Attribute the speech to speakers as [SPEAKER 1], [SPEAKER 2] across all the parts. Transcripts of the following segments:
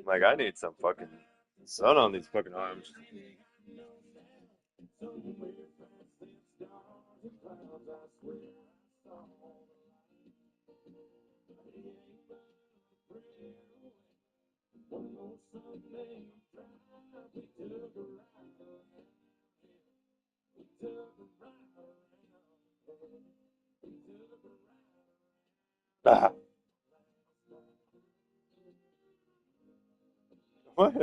[SPEAKER 1] Like, I need some fucking sun on these fucking arms. Ah, what?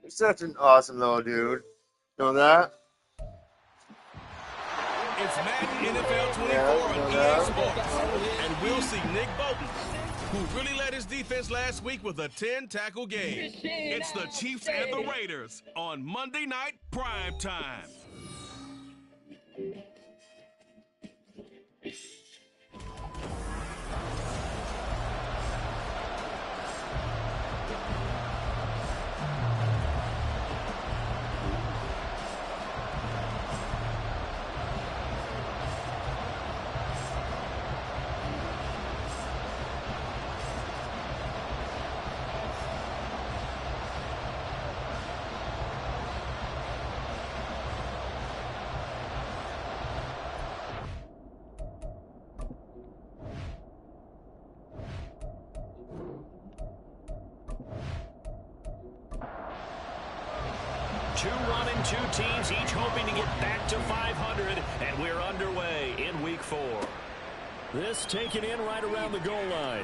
[SPEAKER 1] You're such an awesome little dude. Know that?
[SPEAKER 2] It's Madden NFL 24
[SPEAKER 1] Yeah,
[SPEAKER 2] on
[SPEAKER 1] know
[SPEAKER 2] EA
[SPEAKER 1] that?
[SPEAKER 2] Sports. And we'll see Nick Bolton, who really led his defense last week with a 10-tackle game. It's the Chiefs and the Raiders on Monday Night Prime Time.
[SPEAKER 3] Two running, two teams, each hoping to get back to 500, and we're underway in Week 4. This taken in right around the goal line.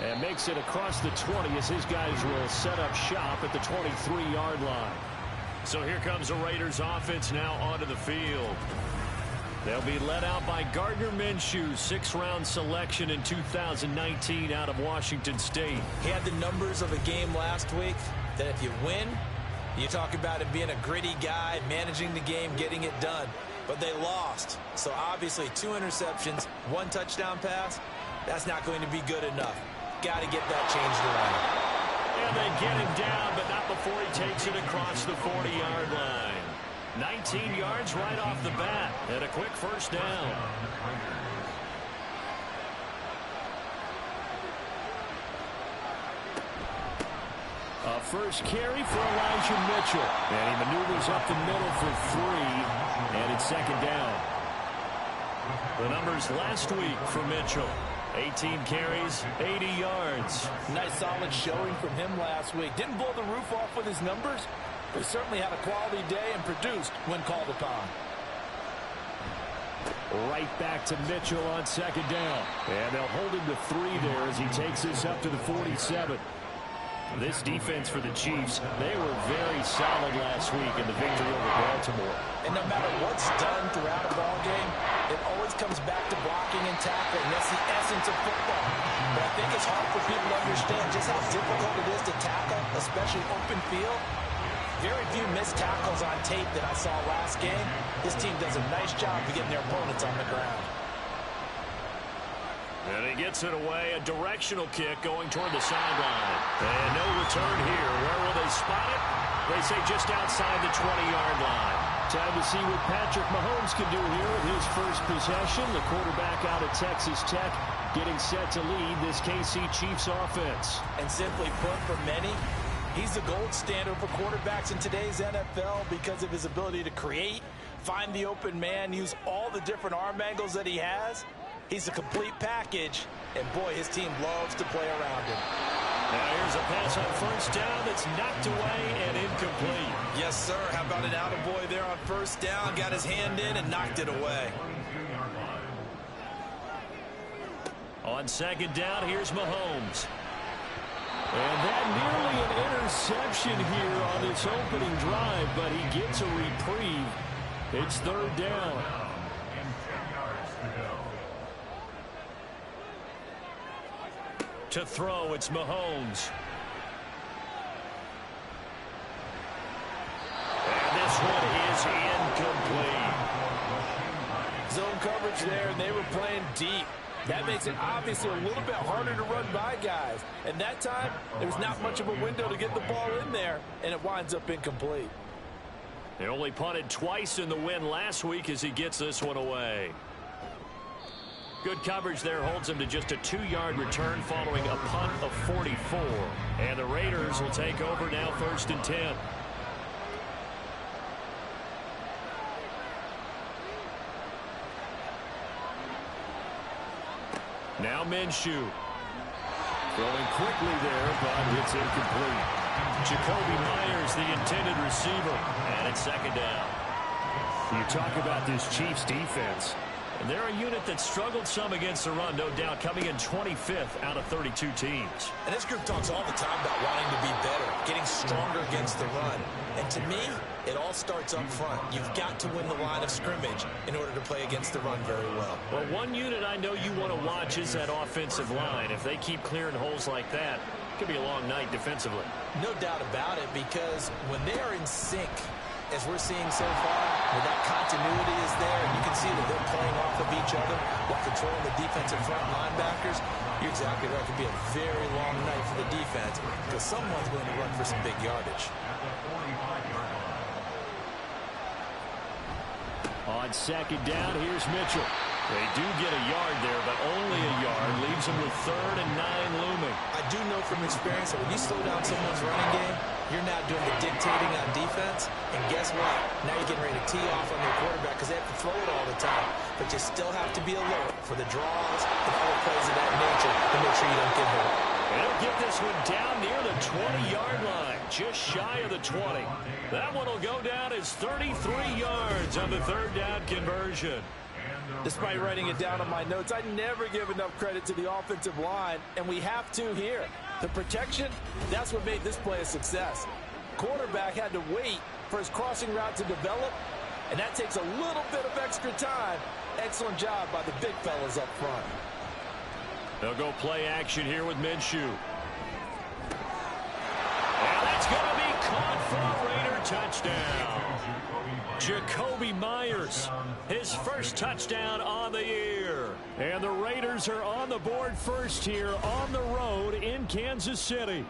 [SPEAKER 3] And makes it across the 20 as his guys will set up shop at the 23-yard line. So here comes the Raiders offense now onto the field. They'll be led out by Gardner Minshew, sixth-round selection in 2019 out of Washington State.
[SPEAKER 4] He had the numbers of a game last week that if you win, you talk about him being a gritty guy, managing the game, getting it done. But they lost. So obviously 2 interceptions, 1 touchdown pass, that's not going to be good enough. Got to get that changed around.
[SPEAKER 3] And they get him down, but not before he takes it across the 40-yard line. 19 yards right off the bat, and a quick first down. A first carry for Elijah Mitchell. And he maneuvers up the middle for 3, and it's second down. The numbers last week for Mitchell. 18 carries, 80 yards.
[SPEAKER 4] Nice solid showing from him last week. Didn't blow the roof off with his numbers, but he certainly had a quality day and produced when called upon.
[SPEAKER 3] Right back to Mitchell on second down. And they'll hold him to 3 there as he takes this up to the 47. This defense for the Chiefs, they were very solid last week in the victory over Baltimore.
[SPEAKER 4] And no matter what's done throughout a ball game, it always comes back to blocking and tackling. That's the essence of football. But I think it's hard for people to understand just how difficult it is to tackle, especially open field. Very few missed tackles on tape that I saw last game. This team does a nice job of getting their opponents on the ground.
[SPEAKER 3] And he gets it away, a directional kick going toward the sideline. And no return here. Where will they spot it? They say just outside the 20-yard line. Time to see what Patrick Mahomes can do here with his first possession. The quarterback out of Texas Tech getting set to lead this KC Chiefs offense.
[SPEAKER 4] And simply put, for many, he's the gold standard for quarterbacks in today's NFL because of his ability to create, find the open man, use all the different arm angles that he has. He's a complete package, and boy, his team loves to play around him.
[SPEAKER 3] Now here's a pass on first down that's knocked away and incomplete.
[SPEAKER 4] Yes, sir. How about an attaboy there on first down? Got his hand in and knocked it away.
[SPEAKER 3] On second down, here's Mahomes. And that nearly an interception here on this opening drive, but he gets a reprieve. It's third down. To throw, it's Mahomes. And this one is incomplete.
[SPEAKER 4] Zone coverage there, and they were playing deep. That makes it obviously a little bit harder to run by guys. And that time, there was not much of a window to get the ball in there, and it winds up incomplete.
[SPEAKER 3] They only punted twice in the win last week as he gets this one away. Good coverage there holds him to just a 2-yard return following a punt of 44. And the Raiders will take over now, 1st and 10. Now Minshew. Throwing quickly there, but it's incomplete. Jacoby Myers, the intended receiver. And it's second down. You talk about this Chiefs defense. They're a unit that struggled some against the run, no doubt, coming in 25th out of 32 teams.
[SPEAKER 4] And this group talks all the time about wanting to be better, getting stronger against the run. And to me, it all starts up front. You've got to win the line of scrimmage in order to play against the run very well.
[SPEAKER 3] Well, one unit I know you want to watch is that offensive line. If they keep clearing holes like that, it could be a long night defensively.
[SPEAKER 4] No doubt about it, because when they are in sync, as we're seeing so far, where that continuity is there, and you can see that they're playing off of each other while controlling the defensive front linebackers, you're exactly right. It could be a very long night for the defense because someone's going to run for some big yardage.
[SPEAKER 3] On second down, here's Mitchell. They do get a yard there, but only a yard. Leaves them with 3rd and 9 looming.
[SPEAKER 4] I do know from experience that when you slow down someone's running game, you're not doing the dictating on defense. And guess what? Now you're getting ready to tee off on their quarterback because they have to throw it all the time. But you still have to be alert for the draws and other plays of that nature to make sure you don't get hurt.
[SPEAKER 3] They'll get this one down near the 20-yard line, just shy of the 20. That one will go down as 33 yards on the 3rd down conversion.
[SPEAKER 4] Despite writing it down on my notes, I never give enough credit to the offensive line, and we have to here. The protection, that's what made this play a success. Quarterback had to wait for his crossing route to develop, and that takes a little bit of extra time. Excellent job by the big fellas up front.
[SPEAKER 3] They'll go play action here with Minshew. And that's going to be caught for a Raider touchdown. Jacoby Myers, his first touchdown on the year. And the Raiders are on the board first here on the road in Kansas City.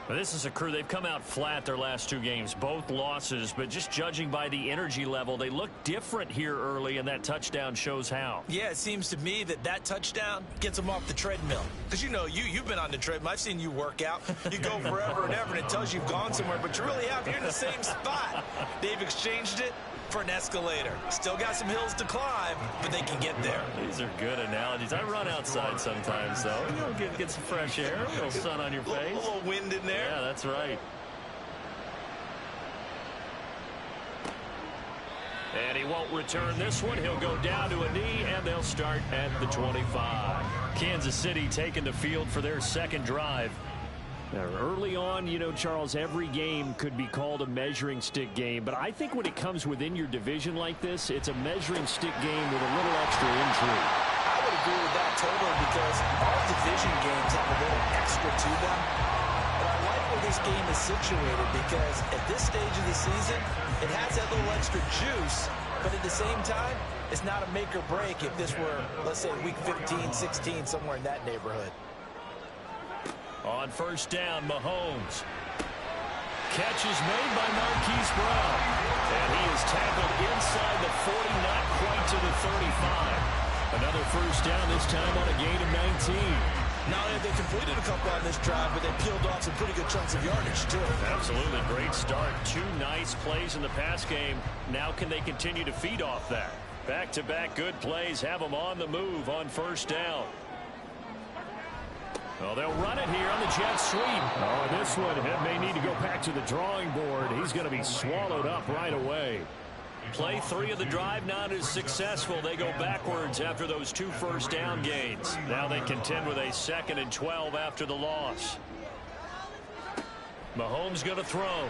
[SPEAKER 3] This is a crew. They've come out flat their last 2 games, both losses, but just judging by the energy level, they look different here early, and that touchdown shows how.
[SPEAKER 4] Yeah, it seems to me that touchdown gets them off the treadmill. Because, you know, you've been on the treadmill. I've seen you work out. You go forever and ever, and it tells you you've gone somewhere, but you really have. You're in the same spot. They've exchanged it for an escalator. Still got some hills to climb, but they can get there.
[SPEAKER 3] These are good analogies. I run outside sometimes, though. You know, get some fresh air, a little sun on your face.
[SPEAKER 4] A little wind in there.
[SPEAKER 3] Yeah, that's right. And he won't return this one. He'll go down to a knee, and they'll start at the 25. Kansas City taking the field for their second drive. Now, early on, you know, Charles, every game could be called a measuring stick game, but I think when it comes within your division like this, it's a measuring stick game with a little extra intrigue.
[SPEAKER 4] I would agree with that totally, because all division games have a little extra to them. But I like where this game is situated, because at this stage of the season, it has that little extra juice, but at the same time, it's not a make or break if this were, let's say, week 15, 16, somewhere in that neighborhood.
[SPEAKER 3] On first down, Mahomes. Catch is made by Marquise Brown. And he is tackled inside the 40, not quite to the 35. Another first down, this time on a gain of 19.
[SPEAKER 4] Not only have they completed a couple on this drive, but they peeled off some pretty good chunks of yardage, too.
[SPEAKER 3] Absolutely. Great start. 2 nice plays in the pass game. Now can they continue to feed off that? Back-to-back good plays have them on the move on first down. Well, they'll run it here on the jet sweep. Oh, this one may need to go back to the drawing board. He's going to be swallowed up right away. Play 3 of the drive not as successful. They go backwards after those 2 first down gains. Now they contend with a 2nd and 12 after the loss. Mahomes going to throw.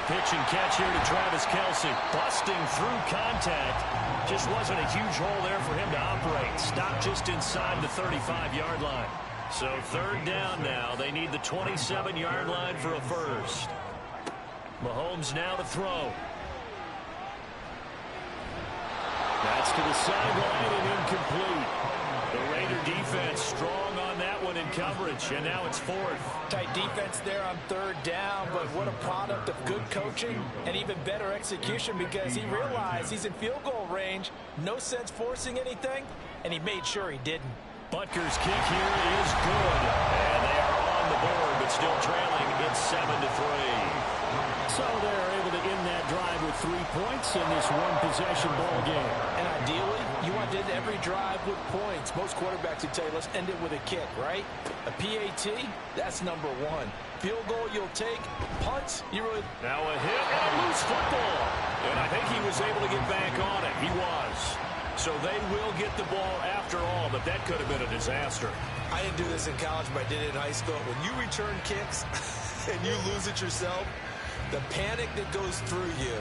[SPEAKER 3] Pitch and catch here to Travis Kelce. Busting through contact. Just wasn't a huge hole there for him to operate. Stopped just inside the 35-yard line. So 3rd down now. They need the 27-yard line for a first. Mahomes now to throw. That's to the sideline and incomplete. The Raider defense strong on that one in coverage, and now it's 4th.
[SPEAKER 4] Tight defense there on 3rd down, but what a product of good coaching and even better execution, because he realized he's in field goal range. No sense forcing anything, and he made sure he didn't.
[SPEAKER 3] Butker's kick here is good. And they are on the board, but still trailing. It's 7-3. So they're able to end that drive with 3 points in this one-possession ball game.
[SPEAKER 4] And ideally, you want to end every drive with points. Most quarterbacks would tell you, let's end it with a kick, right? A PAT, that's number 1. Field goal you'll take. Punts, you really...
[SPEAKER 3] Now a hit and a loose football. And I think he was able to get back on it. He was. So they will get the ball after all, but that could have been a disaster.
[SPEAKER 4] I didn't do this in college, but I did it in high school. When you return kicks and you lose it yourself, the panic that goes through you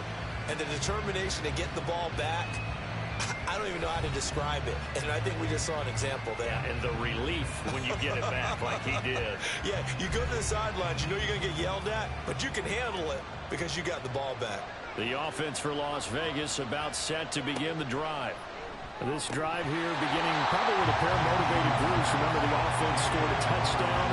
[SPEAKER 4] and the determination to get the ball back, I don't even know how to describe it. And I think we just saw an example there.
[SPEAKER 3] Yeah, and the relief when you get it back like he did.
[SPEAKER 4] Yeah, you go to the sidelines, you know you're going to get yelled at, but you can handle it because you got the ball back.
[SPEAKER 3] The offense for Las Vegas about set to begin the drive. This drive here beginning probably with a pair of motivated Bruce. Remember, the offense scored a touchdown.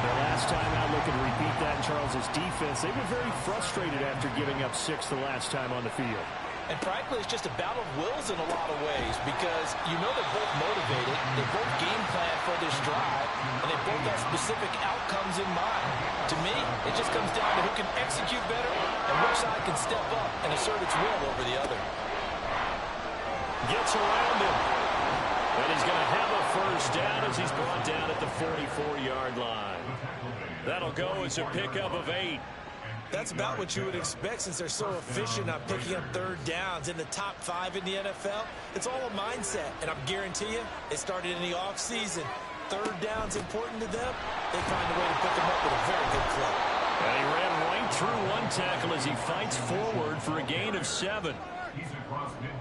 [SPEAKER 3] The last time out, looking to repeat that in Charles's defense. They were very frustrated after giving up 6 the last time on the field.
[SPEAKER 4] And frankly, it's just a battle of wills in a lot of ways, because you know they're both motivated. They both game plan for this drive, and they both have specific outcomes in mind. To me, it just comes down to who can execute better and which side can step up and assert its will over the other.
[SPEAKER 3] Gets around him. And he's going to have a first down as he's brought down at the 44-yard line. That'll go as a pickup of 8.
[SPEAKER 4] That's about what you would expect, since they're so efficient on picking up 3rd downs in the top 5 in the NFL. It's all a mindset, and I guarantee you, it started in the offseason. 3rd down's important to them. They find a way to pick them up with a very good clip.
[SPEAKER 3] And he ran right through one tackle as he fights forward for a gain of 7.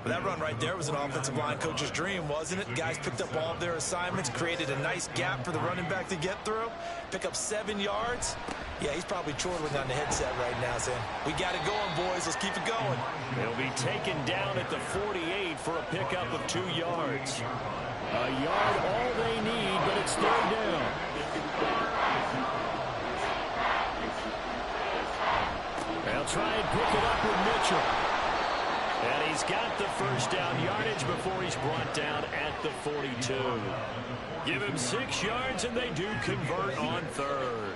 [SPEAKER 4] That run right there was an offensive line coach's dream, wasn't it? Guys picked up all of their assignments, created a nice gap for the running back to get through, pick up 7 yards. Yeah, he's probably chortling on the headset right now saying, we got it going, boys. Let's keep it going.
[SPEAKER 3] He'll be taken down at the 48 for a pickup of 2 yards. A yard all they need, but it's 3rd down. They'll try and pick it up with Mitchell. And he's got the first down yardage before he's brought down at the 42. Give him 6 yards, and they do convert on third.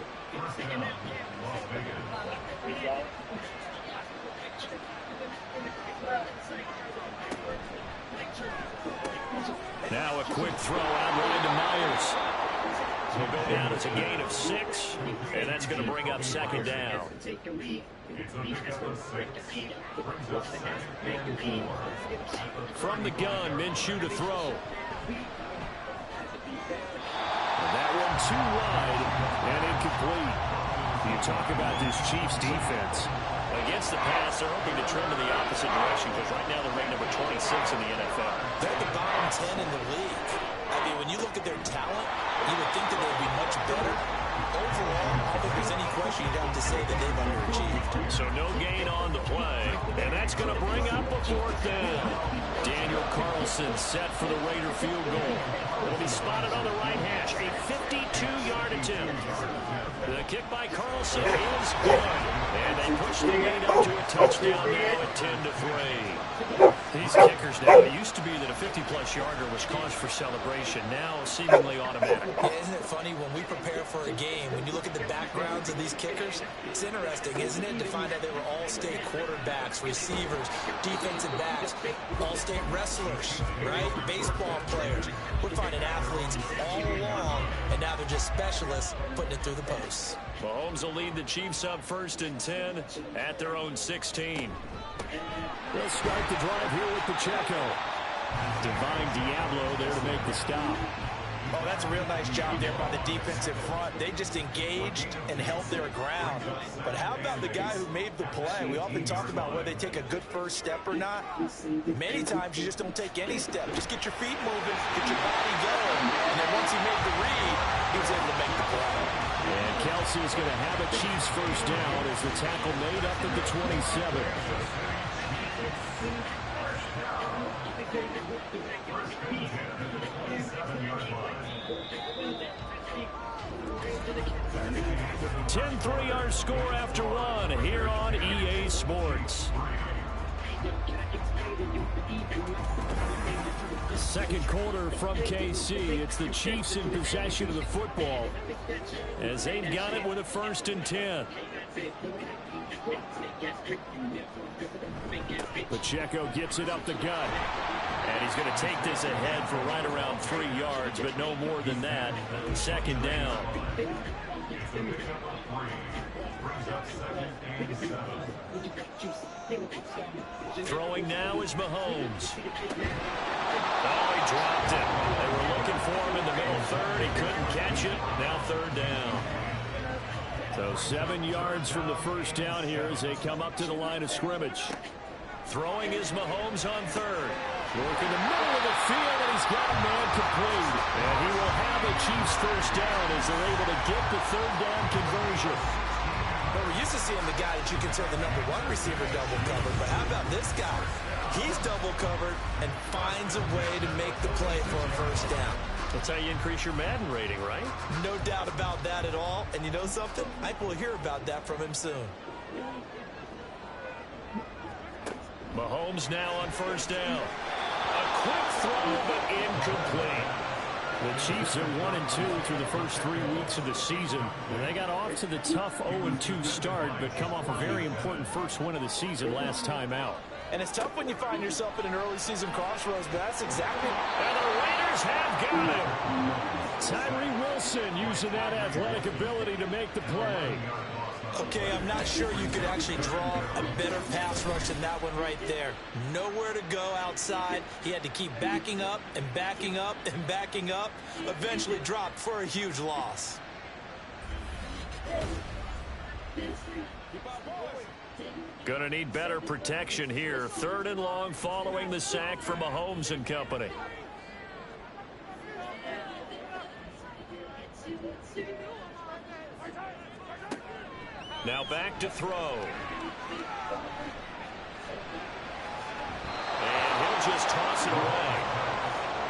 [SPEAKER 3] Now a quick throw out right to Myers. He'll go down as a gain of 6, and that's going to bring up second down. From the gun, Minshew to throw. And that one too wide and incomplete. You talk about this Chiefs defense. Against the pass, they're hoping to trend in the opposite direction because right now they're ranked number 26 in the NFL.
[SPEAKER 4] They're the bottom 10 in the league. I mean, when you look at their talent, you would think that they'd be much better. Overall, if there's any question, you'd have to say that they've underachieved.
[SPEAKER 3] So no gain on the play, and that's going to bring up a 4th down. Daniel Carlson set for the Raider field goal. It'll be spotted on the right hash, a 52-yard attempt. The kick by Carlson is good, and they push the lead up to a touchdown now at 10-3. These kickers now, it used to be that a 50-plus yarder was cause for celebration. Now seemingly automatic.
[SPEAKER 4] Yeah, isn't it funny when we prepare for a game, when you look at the backgrounds of these kickers, it's interesting, isn't it, to find out they were all-state quarterbacks, receivers, defensive backs, all-state wrestlers, right? Baseball players. We're finding athletes all along, and now they're just specialists putting it through the posts.
[SPEAKER 3] Mahomes will lead the Chiefs up 1st and 10 at their own 16. They'll start the drive here with Pacheco. Divine Diablo there to make the stop.
[SPEAKER 4] Oh, that's a real nice job there by the defensive front. They just engaged and held their ground. But how about the guy who made the play? We often talk about whether they take a good first step or not. Many times you just don't take any step. Just get your feet moving, get your body going. And then once he made the read, he was able to make the play.
[SPEAKER 3] And Kelsey is going to have a Chiefs first down as the tackle made up at the 27. (10-3) our score after 1 here on EA Sports. Second quarter from KC. It's the Chiefs in possession of the football as they've got it with a 1st and 10. Pacheco gets it up the gut. And he's going to take this ahead for right around 3 yards, but no more than that. Second down. Throwing now is Mahomes. Oh, he dropped it. They were looking for him in the middle 3rd. He couldn't catch it. Now 3rd down. So 7 yards from the first down here as they come up to the line of scrimmage. Throwing is Mahomes on 3rd. Working the middle of the field, and he's got a man complete. And he will have a Chiefs first down as they're able to get the 3rd down conversion.
[SPEAKER 4] Well, we're used to seeing the guy that you consider the number 1 receiver double covered, but how about this guy? He's double covered and finds a way to make the play for a first down.
[SPEAKER 3] That's how you increase your Madden rating, right?
[SPEAKER 4] No doubt about that at all. And you know something? I think we'll hear about that from him soon.
[SPEAKER 3] Mahomes now on first down. A quick throw, but incomplete. The Chiefs are 1-2 through the first 3 weeks of the season. And they got off to the tough 0-2 start, but come off a very important first win of the season last time out.
[SPEAKER 4] And it's tough when you find yourself in an early season crossroads, but that's exactly...
[SPEAKER 3] And the Raiders have got him. Tyree Wilson using that athletic ability to make the play.
[SPEAKER 4] Okay, I'm not sure you could actually draw a better pass rush than that one right there. Nowhere to go outside. He had to keep backing up and backing up and backing up. Eventually dropped for a huge loss.
[SPEAKER 3] Gonna need better protection here. 3rd and long following the sack from Mahomes and company. Now back to throw. And he'll just toss it away.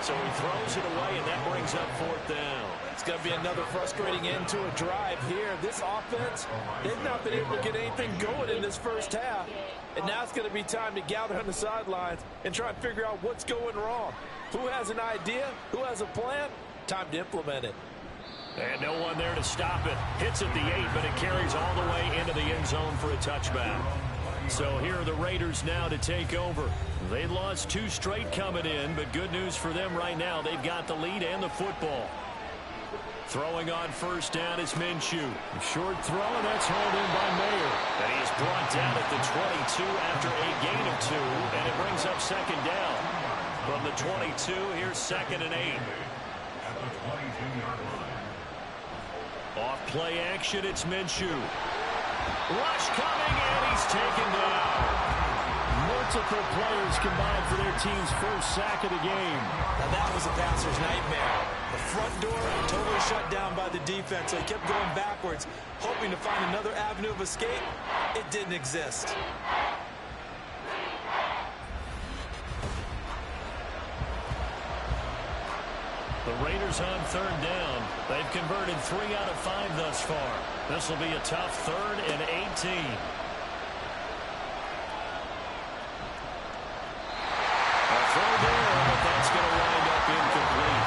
[SPEAKER 3] So he throws it away, and that brings up 4th down.
[SPEAKER 4] It's going to be another frustrating end to a drive here. This offense, they've not been able to get anything going in this first half. And now it's going to be time to gather on the sidelines and try and figure out what's going wrong. Who has an idea? Who has a plan? Time to implement it.
[SPEAKER 3] And no one there to stop it. Hits at the 8, but it carries all the way into the end zone for a touchback. So here are the Raiders now to take over. They lost 2 straight coming in, but good news for them right now. They've got the lead and the football. Throwing on 1st down is Minshew. Short throw, and that's hauled in by Mayer. And he's brought down at the 22 after a gain of 2, and it brings up 2nd down. From the 22, here's 2nd and 8. Off play action, it's Minshew. Rush coming, and he's taken down. Multiple players combined for their team's first sack of the game.
[SPEAKER 4] Now that was a passer's nightmare. The front door totally shut down by the defense, so he kept going backwards, hoping to find another avenue of escape. It didn't exist.
[SPEAKER 3] The Raiders on 3rd down. They've converted 3 out of 5 thus far. This will be a tough 3rd and 18. A throw there, but that's going to wind up incomplete.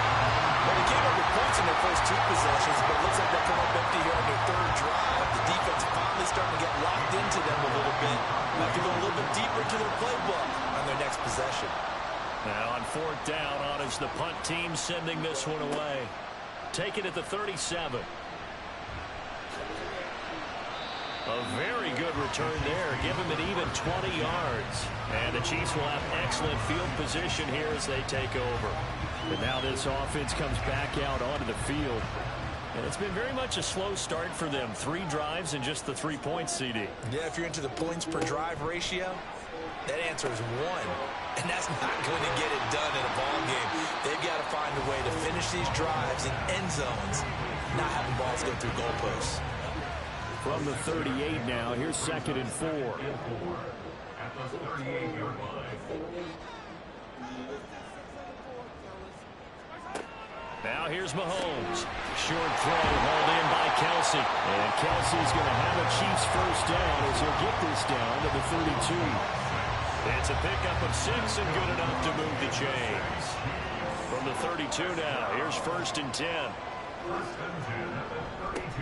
[SPEAKER 4] Well, they came up with points in their first 2 possessions, but it looks like they'll come up empty here on their 3rd drive. The defense finally starting to get locked into them a little bit. They have to go a little bit deeper into their playbook on their next possession.
[SPEAKER 3] Now on 4th down, on is the punt team sending this one away. Take it at the 37. A very good return there. Give him an even 20 yards. And the Chiefs will have excellent field position here as they take over. But now this offense comes back out onto the field. And it's been very much a slow start for them. 3 drives and just the 3 points, CD.
[SPEAKER 4] Yeah, if you're into the points per drive ratio, that answer is 1. And that's not going to get it done in a ball game. They've got to find a way to finish these drives in end zones, not having balls go through goalposts.
[SPEAKER 3] From the 38 now, here's 2nd and 4. Now here's Mahomes. Short throw hauled in by Kelsey. And Kelsey's going to have a Chiefs first down as he'll get this down to the 32. It's a pickup of 6 and good enough to move the chains. From the 32 now, here's 1st and 10.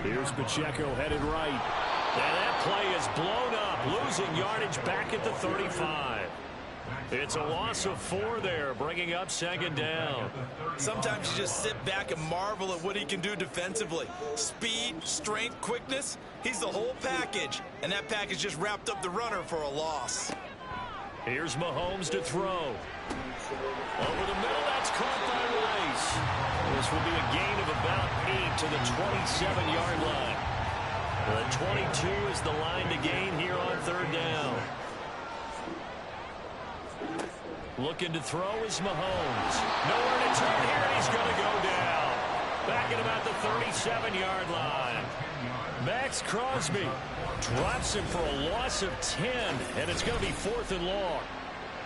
[SPEAKER 3] Here's Pacheco headed right. And that play is blown up, losing yardage back at the 35. It's a loss of 4 there, bringing up 2nd down.
[SPEAKER 4] Sometimes you just sit back and marvel at what he can do defensively. Speed, strength, quickness, he's the whole package. And that package just wrapped up the runner for a loss.
[SPEAKER 3] Here's Mahomes to throw. Over the middle, that's caught by Rice. This will be a gain of about 8 to the 27-yard line. The 22 is the line to gain here on 3rd down. Looking to throw is Mahomes. Nowhere to turn here, and he's going to go down. Back at about the 37-yard line. Max Crosby drops him for a loss of 10, and it's going to be 4th and long.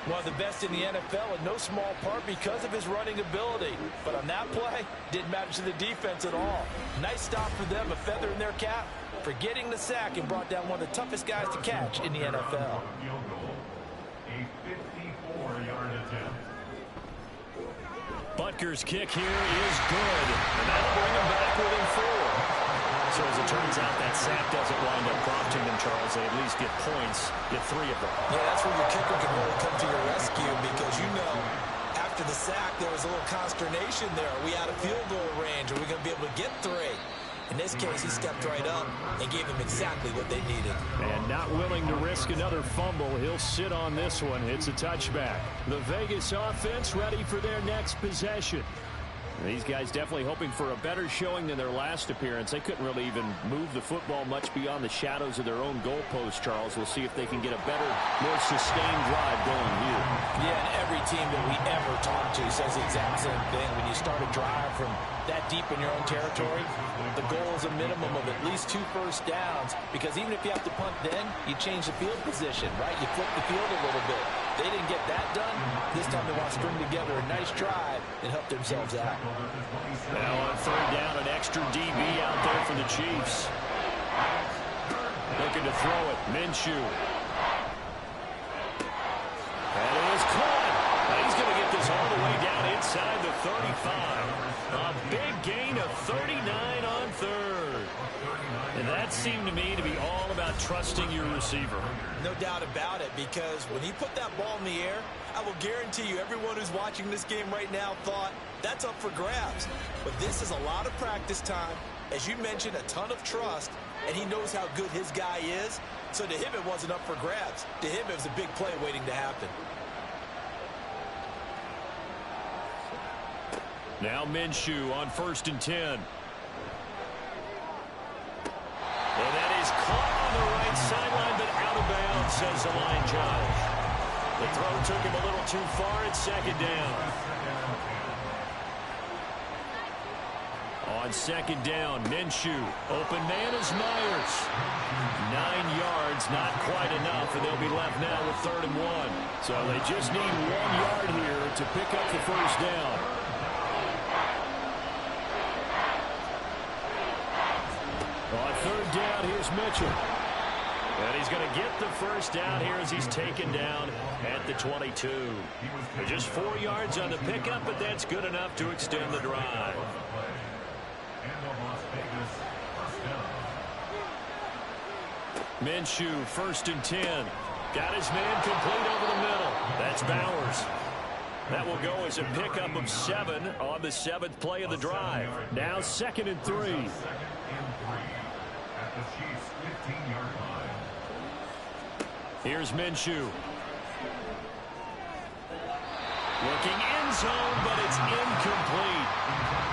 [SPEAKER 4] One of the best in the NFL in no small part because of his running ability. But on that play, didn't matter to the defense at all. Nice stop for them, a feather in their cap for getting the sack and brought down one of the toughest guys to catch in the NFL.
[SPEAKER 3] Butker's kick here is good, and that'll bring him back within 4. So as it turns out, that sack doesn't wind up prompting them, Charles. They at least get points, get 3 of them.
[SPEAKER 4] Yeah, that's where your kicker can really come to your rescue because, you know, after the sack, there was a little consternation there. Are we out of field goal range? Are we going to be able to get 3? In this case, he stepped right up and gave them exactly what they needed.
[SPEAKER 3] And not willing to risk another fumble, he'll sit on this one. It's a touchback. The Vegas offense ready for their next possession. These guys definitely hoping for a better showing than their last appearance. They couldn't really even move the football much beyond the shadows of their own goalpost, Charles. We'll see if they can get a better, more sustained drive going here.
[SPEAKER 4] Yeah, and every team that we ever talk to says the exact same thing. When you start a drive from that deep in your own territory, the goal is a minimum of at least 2 first downs, because even if you have to punt then, you change the field position, right? You flip the field a little bit. They didn't get that done. This time they want to string together a nice drive and help themselves out.
[SPEAKER 3] Now on third down, an extra DB out there for the Chiefs. Looking to throw it. Minshew. And it is caught. He's going to get this all the way down inside the 35. A big gain of 39 on third. And that seemed to me to be all about trusting your receiver.
[SPEAKER 4] No doubt about it, because when he put that ball in the air, I will guarantee you everyone who's watching this game right now thought that's up for grabs. But this is a lot of practice time. As you mentioned, a ton of trust, and he knows how good his guy is. So to him, it wasn't up for grabs. To him, it was a big play waiting to happen.
[SPEAKER 3] Now Minshew on 1st and 10. And that is caught on the right sideline, but out of bounds, says the line judge. The throw took him a little too far at 2nd down. On 2nd down, Minshew. Open man is Myers. 9 yards, not quite enough, and they'll be left now with 3rd and 1. So they just need 1 yard here to pick up the first down. On 3rd down, here's Mitchell. And he's going to get the first down here as he's taken down at the 22. Just 4 yards on the pickup, but that's good enough to extend the drive. Minshew, 1st and 10. Got his man complete over the middle. That's Bowers. That will go as a pickup of 7 on the 7th play of the drive. Now 2nd and 3. Here's Minshew. Looking end zone, but it's incomplete.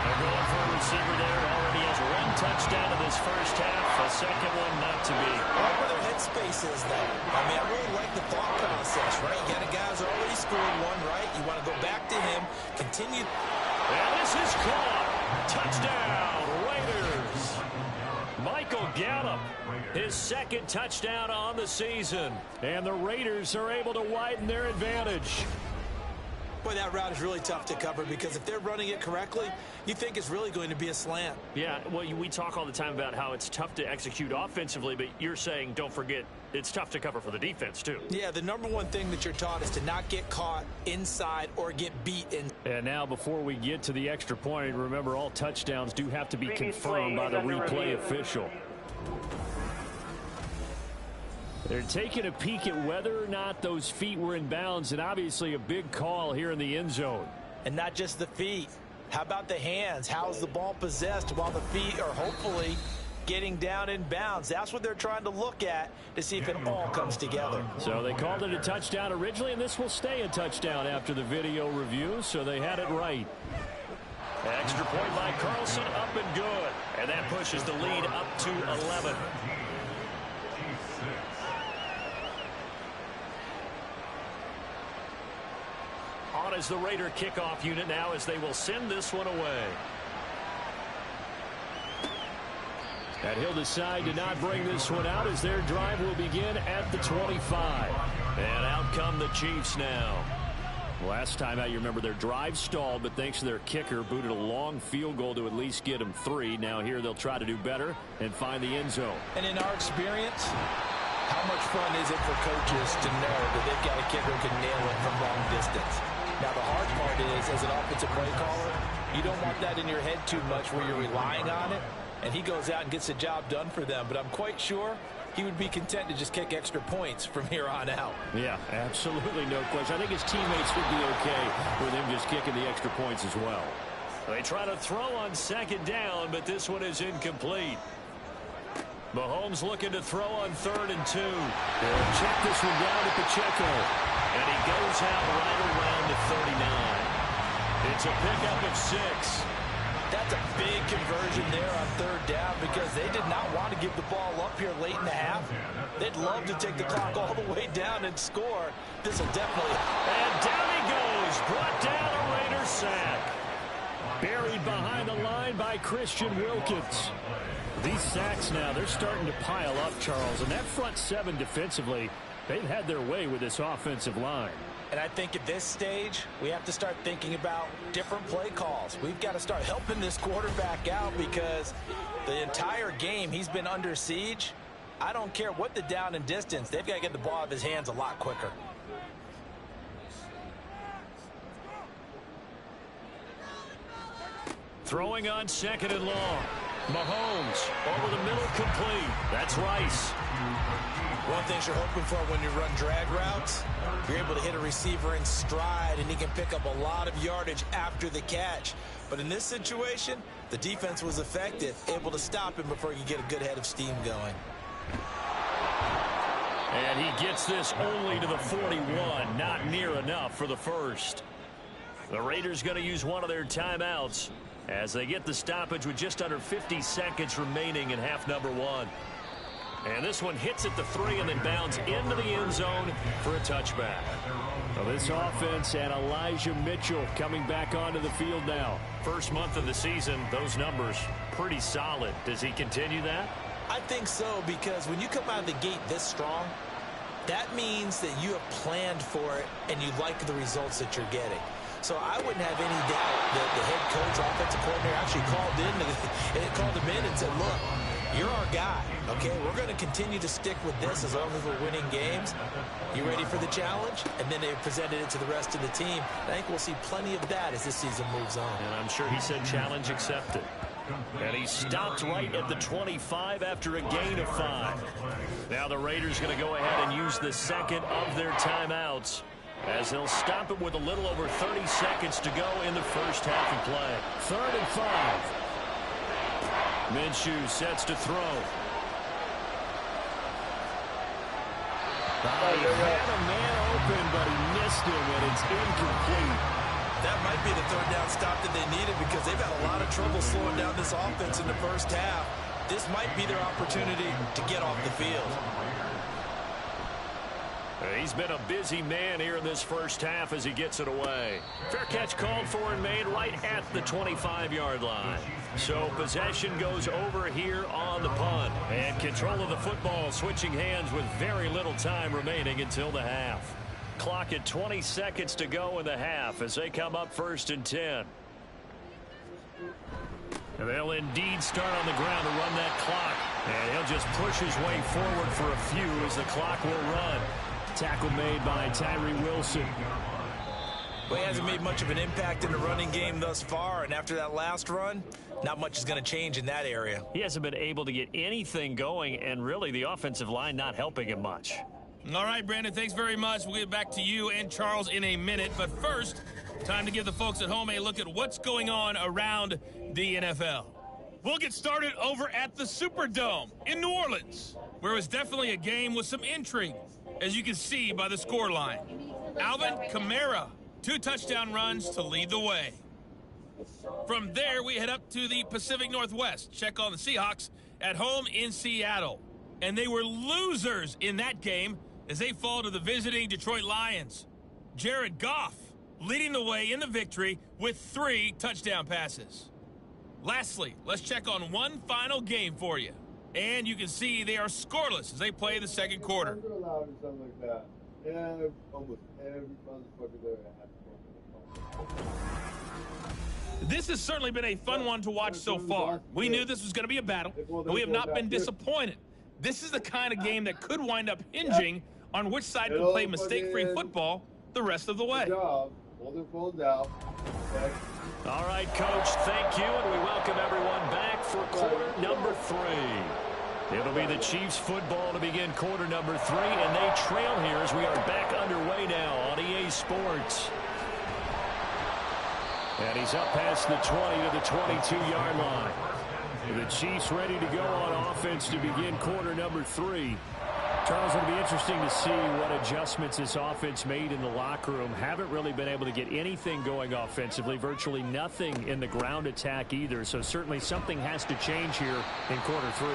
[SPEAKER 3] They're going for a receiver there. Already has 1 touchdown in this first half. A second one not to be.
[SPEAKER 4] I like where their headspace is, though. I mean, I really like the thought process, right? You got a guy who's already scored 1, right? You want to go back to him, continue.
[SPEAKER 3] And this is caught. Touchdown, Raiders. Michael Gallup, his 2nd touchdown on the season. And the Raiders are able to widen their advantage.
[SPEAKER 4] Boy, that route is really tough to cover because if they're running it correctly, you think it's really going to be a slant.
[SPEAKER 3] Yeah, well, we talk all the time about how it's tough to execute offensively, but you're saying, don't forget, it's tough to cover for the defense, too.
[SPEAKER 4] Yeah, the number one thing that you're taught is to not get caught inside or get beat in.
[SPEAKER 3] And now, before we get to the extra point, remember, all touchdowns do have to be confirmed by the replay official. They're taking a peek at whether or not those feet were in bounds, and obviously a big call here in the end zone.
[SPEAKER 4] And not just the feet. How about the hands? How's the ball possessed while the feet are hopefully getting down in bounds? That's what they're trying to look at to see if it all comes together.
[SPEAKER 3] So they called it a touchdown originally, and this will stay a touchdown after the video review, so they had it right. Extra point by Carlson, up and good. And that pushes the lead up to 11. On as the Raider kickoff unit now as they will send this one away. And he'll decide to not bring this one out as their drive will begin at the 25. And out come the Chiefs now. Last time out, you remember their drive stalled, but thanks to their kicker, booted a long field goal to at least get them 3. Now here they'll try to do better and find the end zone.
[SPEAKER 4] And in our experience, how much fun is it for coaches to know that they've got a kicker who can nail it from long distance? Now, the hard part is, as an offensive play caller, you don't want that in your head too much where you're relying on it, and he goes out and gets the job done for them. But I'm quite sure he would be content to just kick extra points from here on out.
[SPEAKER 3] Yeah, absolutely no question. I think his teammates would be okay with him just kicking the extra points as well. They try to throw on 2nd down, but this one is incomplete. Mahomes looking to throw on 3rd and 2. They'll check this one down to Pacheco. And he goes out right around the 39. It's a pickup of 6.
[SPEAKER 4] That's a big conversion there on 3rd down because they did not want to give the ball up here late in the half. They'd love to take the clock all the way down and score. This will definitely...
[SPEAKER 3] And down he goes. Brought down a Raider sack. Buried behind the line by Christian Wilkins. These sacks now, they're starting to pile up, Charles. And that front 7 defensively, they've had their way with this offensive line.
[SPEAKER 4] And I think at this stage, we have to start thinking about different play calls. We've got to start helping this quarterback out because the entire game he's been under siege. I don't care what the down and distance. They've got to get the ball out of his hands a lot quicker.
[SPEAKER 3] Throwing on 2nd and long. Mahomes over the middle, complete. That's Rice.
[SPEAKER 4] One thing you're hoping for when you run drag routes, you're able to hit a receiver in stride, and he can pick up a lot of yardage after the catch. But in this situation, the defense was effective, able to stop him before he could get a good head of steam going.
[SPEAKER 3] And he gets this only to the 41, not near enough for the first. The Raiders going to use one of their timeouts as they get the stoppage with just under 50 seconds remaining in half number 1. And this one hits at the 3 and then bounds into the end zone for a touchback. Well, this offense and Elijah Mitchell coming back onto the field now. First month of the season, those numbers pretty solid. Does he continue that?
[SPEAKER 4] I think so, because when you come out of the gate this strong, that means that you have planned for it and you like the results that you're getting. So I wouldn't have any doubt that the head coach, offensive coordinator actually called him in and said, look, you're our guy, okay? We're going to continue to stick with this as long as we're winning games. You ready for the challenge? And then they presented it to the rest of the team. I think we'll see plenty of that as this season moves on.
[SPEAKER 3] And I'm sure he said challenge accepted. And he stopped right at the 25 after a gain of 5. Now the Raiders going to go ahead and use the second of their timeouts as they'll stop it with a little over 30 seconds to go in the first half of play. 3rd and 5. Minshew sets to throw. He had a man open, but he missed him, and it's incomplete.
[SPEAKER 4] That might be the 3rd down stop that they needed because they've had a lot of trouble slowing down this offense in the first half. This might be their opportunity to get off the field.
[SPEAKER 3] He's been a busy man here in this first half as he gets it away. Fair catch called for and made right at the 25-yard line. So possession goes over here on the punt. And control of the football switching hands with very little time remaining until the half. Clock at 20 seconds to go in the half as they come up 1st and 10. And they'll indeed start on the ground to run that clock. And he'll just push his way forward for a few as the clock will run. Tackle made by Tyree Wilson.
[SPEAKER 4] Well, he hasn't made much of an impact in the running game thus far, and after that last run, not much is going to change in that area.
[SPEAKER 3] He hasn't been able to get anything going, and really the offensive line not helping him much.
[SPEAKER 5] All right, Brandon, thanks very much. We'll get back to you and Charles in a minute. But first, time to give the folks at home a look at what's going on around the NFL. We'll get started over at the Superdome in New Orleans, where it was definitely a game with some intrigue, as you can see by the scoreline. Alvin Kamara, 2 touchdown runs to lead the way. From there, we head up to the Pacific Northwest. Check on the Seahawks at home in Seattle. And they were losers in that game as they fall to the visiting Detroit Lions. Jared Goff leading the way in the victory with 3 touchdown passes. Lastly, let's check on one final game for you. And you can see they are scoreless as they play the second quarter. This has certainly been a fun one to watch so far. We knew this was going to be a battle, and we have not been disappointed. This is the kind of game that could wind up hinging on which side can play mistake-free football the rest of the way.
[SPEAKER 1] All
[SPEAKER 3] right, Coach, thank you, and we welcome everyone back for quarter number 3. It'll be the Chiefs football to begin quarter number 3, and they trail here as we are back underway now on EA Sports. And he's up past the 20 to the 22-yard line. The Chiefs ready to go on offense to begin quarter number 3. Charles, it'll be interesting to see what adjustments this offense made in the locker room. Haven't really been able to get anything going offensively, virtually nothing in the ground attack either. So certainly something has to change here in quarter 3.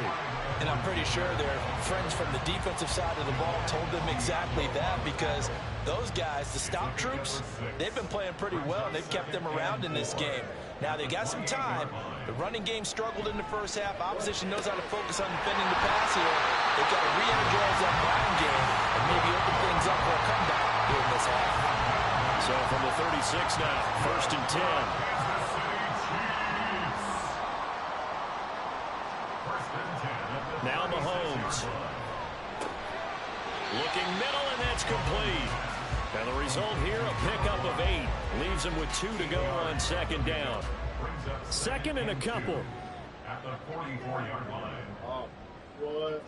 [SPEAKER 4] And I'm pretty sure their friends from the defensive side of the ball told them exactly that, because those guys, the stop troops, they've been playing pretty well. They've kept them around in this game. Now, they got some time. The running game struggled in the first half. Opposition knows how to focus on defending the pass here. They've got to re-energize that ground game and maybe open things up for a comeback here in this half.
[SPEAKER 3] So from the 36 now, 1st and 10. Now Mahomes. Looking middle, and that's complete. And the result here, a pickup of 8. Leaves him with 2 to go on 2nd down. 2nd and a couple.
[SPEAKER 6] At the 44-yard line.
[SPEAKER 1] Oh, what?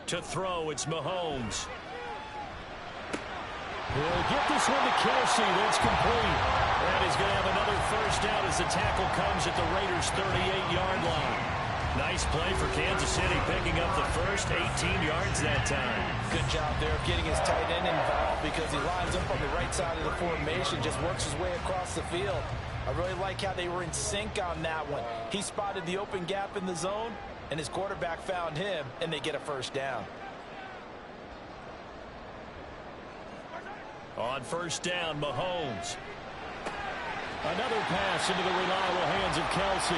[SPEAKER 3] To throw, it's Mahomes. He'll get this one to Kelsey. That's complete. And he's going to have another 1st down as the tackle comes at the Raiders' 38-yard line. Nice play for Kansas City, picking up the first 18 yards that time.
[SPEAKER 4] Good job there of getting his tight end involved because he lines up on the right side of the formation, just works his way across the field. I really like how they were in sync on that one. He spotted the open gap in the zone, and his quarterback found him, and they get a 1st down.
[SPEAKER 3] On 1st down, Mahomes. Another pass into the reliable hands of Kelsey.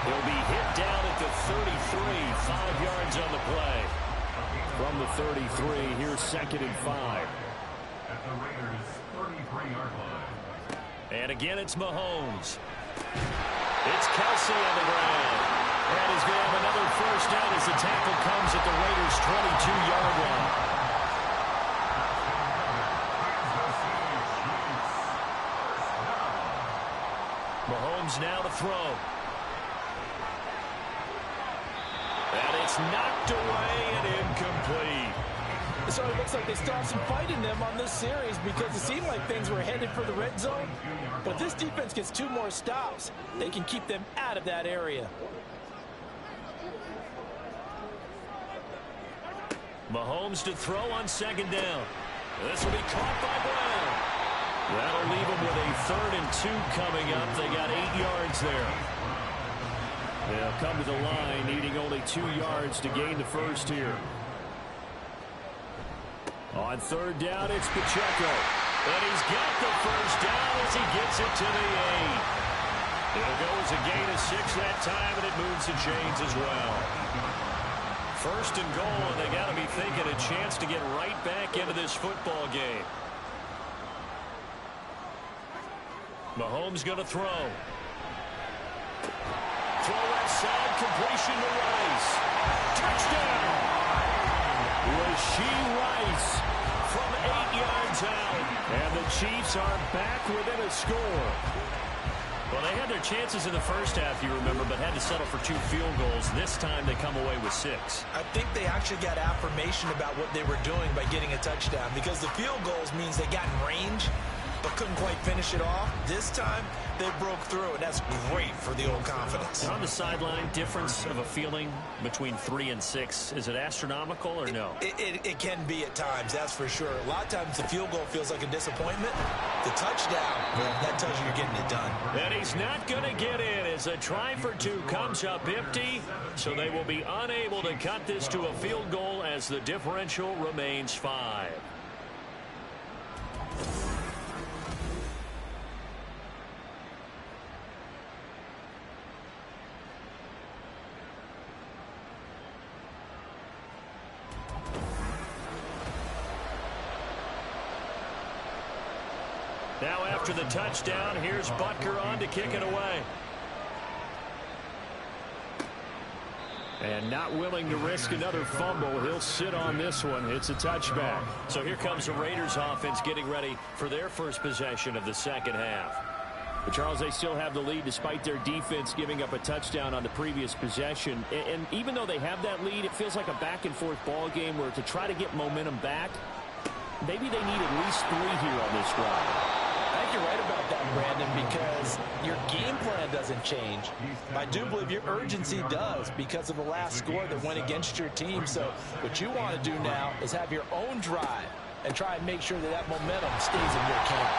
[SPEAKER 3] He'll be hit down at the 33, 5 yards on the play. From the 33, here's 2nd and 5.
[SPEAKER 6] At the Raiders' 33-yard line.
[SPEAKER 3] And again, it's Mahomes. It's Kelsey on the ground. And he's going to have another 1st down as the tackle comes at the Raiders' 22-yard line. Mahomes now to throw. And it's knocked away and incomplete.
[SPEAKER 4] So it looks like they still have some fight in them on this series because it seemed like things were headed for the red zone. But if this defense gets 2 more stops, they can keep them out of that area.
[SPEAKER 3] Mahomes to throw on 2nd down. This will be caught by Brown. That'll leave them with a 3rd and 2 coming up. They got 8 yards there. They'll come to the line, needing only 2 yards to gain the first here. On 3rd down, it's Pacheco. And he's got the 1st down as he gets it to the 8. It'll go as a gain of 6 that time, and it moves the chains as well. 1st and goal, and they got to be thinking a chance to get right back into this football game. Mahomes going to throw. Throw left side, completion to Rice. Touchdown! Rashee Rice from 8 yards out. And the Chiefs are back within a score. Well, they had their chances in the first half, you remember, but had to settle for 2 field goals. This time they come away with 6.
[SPEAKER 4] I think they actually got affirmation about what they were doing by getting a touchdown because the field goals means they got in range but couldn't quite finish it off. This time, they broke through, and that's great for the old confidence.
[SPEAKER 3] On the sideline, difference of a feeling between 3 and 6. Is it astronomical or no?
[SPEAKER 4] It can be at times, that's for sure. A lot of times the field goal feels like a disappointment. The touchdown, well, that tells you you're getting it done.
[SPEAKER 3] And he's not going to get in as a try for 2 comes up empty. So they will be unable to cut this to a field goal as the differential remains 5. Now after the touchdown, here's Butker on to kick it away. And not willing to risk another fumble. He'll sit on this one. It's a touchback. So here comes the Raiders offense getting ready for their first possession of the second half. But Charles, they still have the lead despite their defense giving up a touchdown on the previous possession. And even though they have that lead, it feels like a back-and-forth ball game where to try to get momentum back, maybe they need at least 3 here on this drive.
[SPEAKER 4] I think you're right about that, Brandon, because your game plan doesn't change. I do believe your urgency does because of the last score that went against your team. So what you want to do now is have your own drive and try and make sure that that momentum stays in your camp.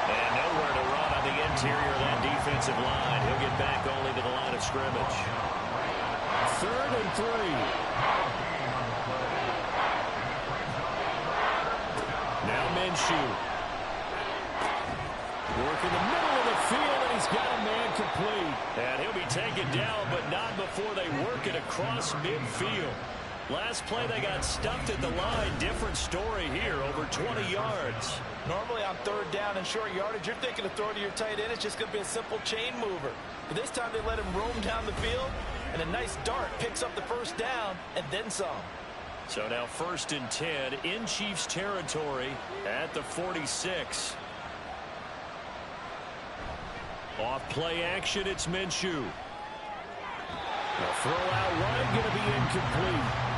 [SPEAKER 3] And nowhere to run on the interior of that defensive line. He'll get back only to the line of scrimmage. 3rd and 3. Now Minshew. Work in the middle of the field, and he's got a man complete. And he'll be taken down, but not before they work it across midfield. Last play, they got stuffed at the line. Different story here, over 20 yards.
[SPEAKER 4] Normally on third down and short yardage, you're thinking of throwing to your tight end. It's just going to be a simple chain mover. But this time they let him roam down the field, and a nice dart picks up the first down and then some.
[SPEAKER 3] So now 1st and 10 in Chiefs territory at the 46. Off play action, it's Minshew. The throw out wide going to be incomplete.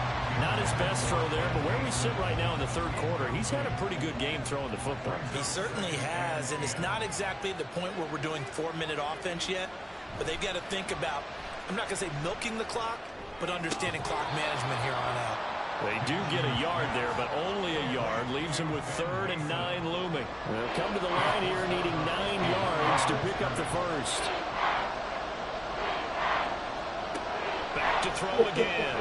[SPEAKER 3] Not his best throw there, but where we sit right now in the third quarter, he's had a pretty good game throwing the football.
[SPEAKER 4] He certainly has, and it's not exactly the point where we're doing 4-minute offense yet, but they've got to think about, I'm not going to say milking the clock, but understanding clock management here on out.
[SPEAKER 3] They do get a yard there, but only a yard. Leaves them with 3rd and 9 looming. They'll come to the line here needing 9 yards to pick up the first. Back to throw again.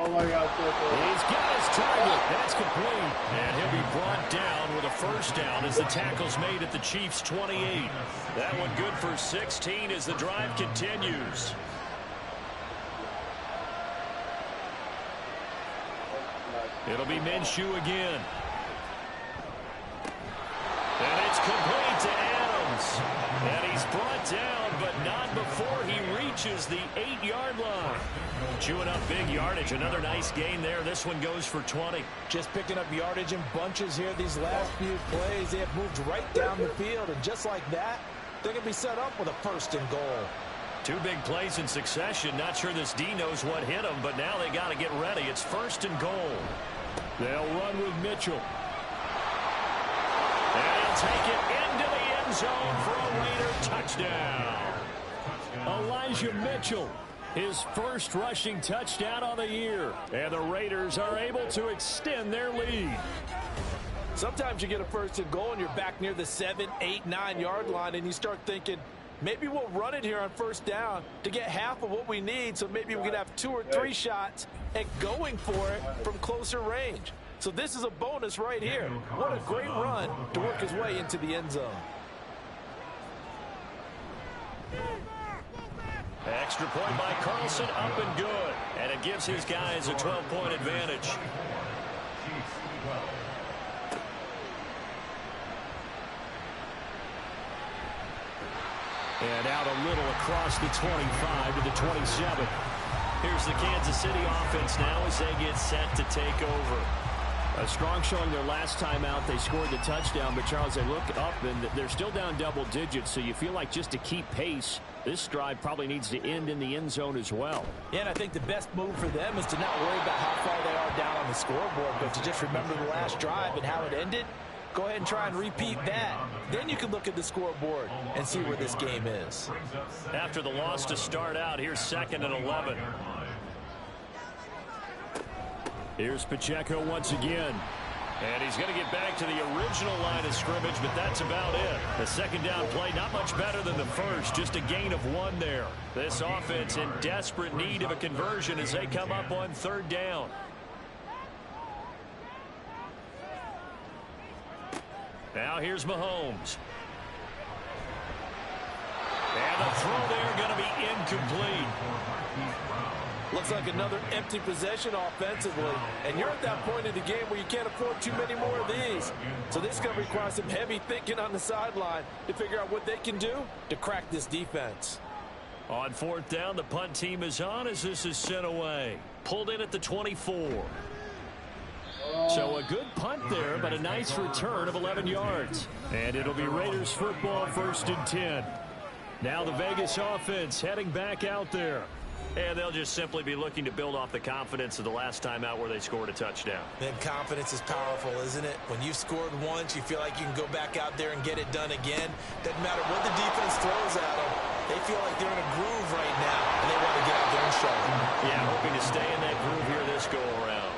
[SPEAKER 1] Oh my God.
[SPEAKER 3] He's got his target. That's complete. And he'll be brought down with a first down as the tackle's made at the Chiefs' 28. That one good for 16 as the drive continues. It'll be Minshew again. And it's complete to Adams. And he's brought down, but not before he reaches the 8-yard line. Chewing up big yardage. Another nice gain there. This one goes for 20.
[SPEAKER 4] Just picking up yardage in bunches here. These last few plays, they have moved right down the field. And just like that, they're going to be set up with a 1st and goal.
[SPEAKER 3] 2 big plays in succession. Not sure this D knows what hit him, but now they got to get ready. It's 1st and goal. They'll run with Mitchell. And he'll take it into the end zone for a Raider touchdown. Elijah Mitchell, his first rushing touchdown on the year. And the Raiders are able to extend their lead.
[SPEAKER 4] Sometimes you get a 1st and goal and you're back near the 7, 8, 9-yard line, and you start thinking, maybe we'll run it here on 1st down to get half of what we need, so maybe we can have 2 or 3 shots at going for it from closer range. So this is a bonus right here. What a great run to work his way into the end zone.
[SPEAKER 3] Extra point by Carlson, up and good. And it gives his guys a 12-point advantage. And out a little across the 25 to the 27. Here's the Kansas City offense now as they get set to take over. A strong showing their last time out. They scored the touchdown, but Charles, they look up and they're still down double digits, so you feel like just to keep pace, this drive probably needs to end in the end zone as well.
[SPEAKER 4] Yeah, and I think the best move for them is to not worry about how far they are down on the scoreboard, but to just remember the last drive and how it ended. Go ahead and try and repeat that. Then you can look at the scoreboard and see where this game is.
[SPEAKER 3] After the loss to start out, here's 2nd and 11. Here's Pacheco once again. And he's going to get back to the original line of scrimmage, but that's about it. The 2nd down play, not much better than the first, just a gain of 1 there. This offense in desperate need of a conversion as they come up on 3rd down. Now here's Mahomes. And the throw there going to be incomplete.
[SPEAKER 4] Looks like another empty possession offensively. And you're at that point in the game where you can't afford too many more of these. So this is going to require some heavy thinking on the sideline to figure out what they can do to crack this defense.
[SPEAKER 3] On 4th down, the punt team is on as this is sent away. Pulled in at the 24. So a good punt there, but a nice return of 11 yards. And it'll be Raiders football 1st and 10. Now the Vegas offense heading back out there. And they'll just simply be looking to build off the confidence of the last time out where they scored a touchdown.
[SPEAKER 4] Then confidence is powerful, isn't it? When you've scored once, you feel like you can go back out there and get it done again. Doesn't matter what the defense throws at them. They feel like they're in a groove right now, and they want to get out there and show them.
[SPEAKER 3] Yeah, hoping to stay in that groove here this go-around.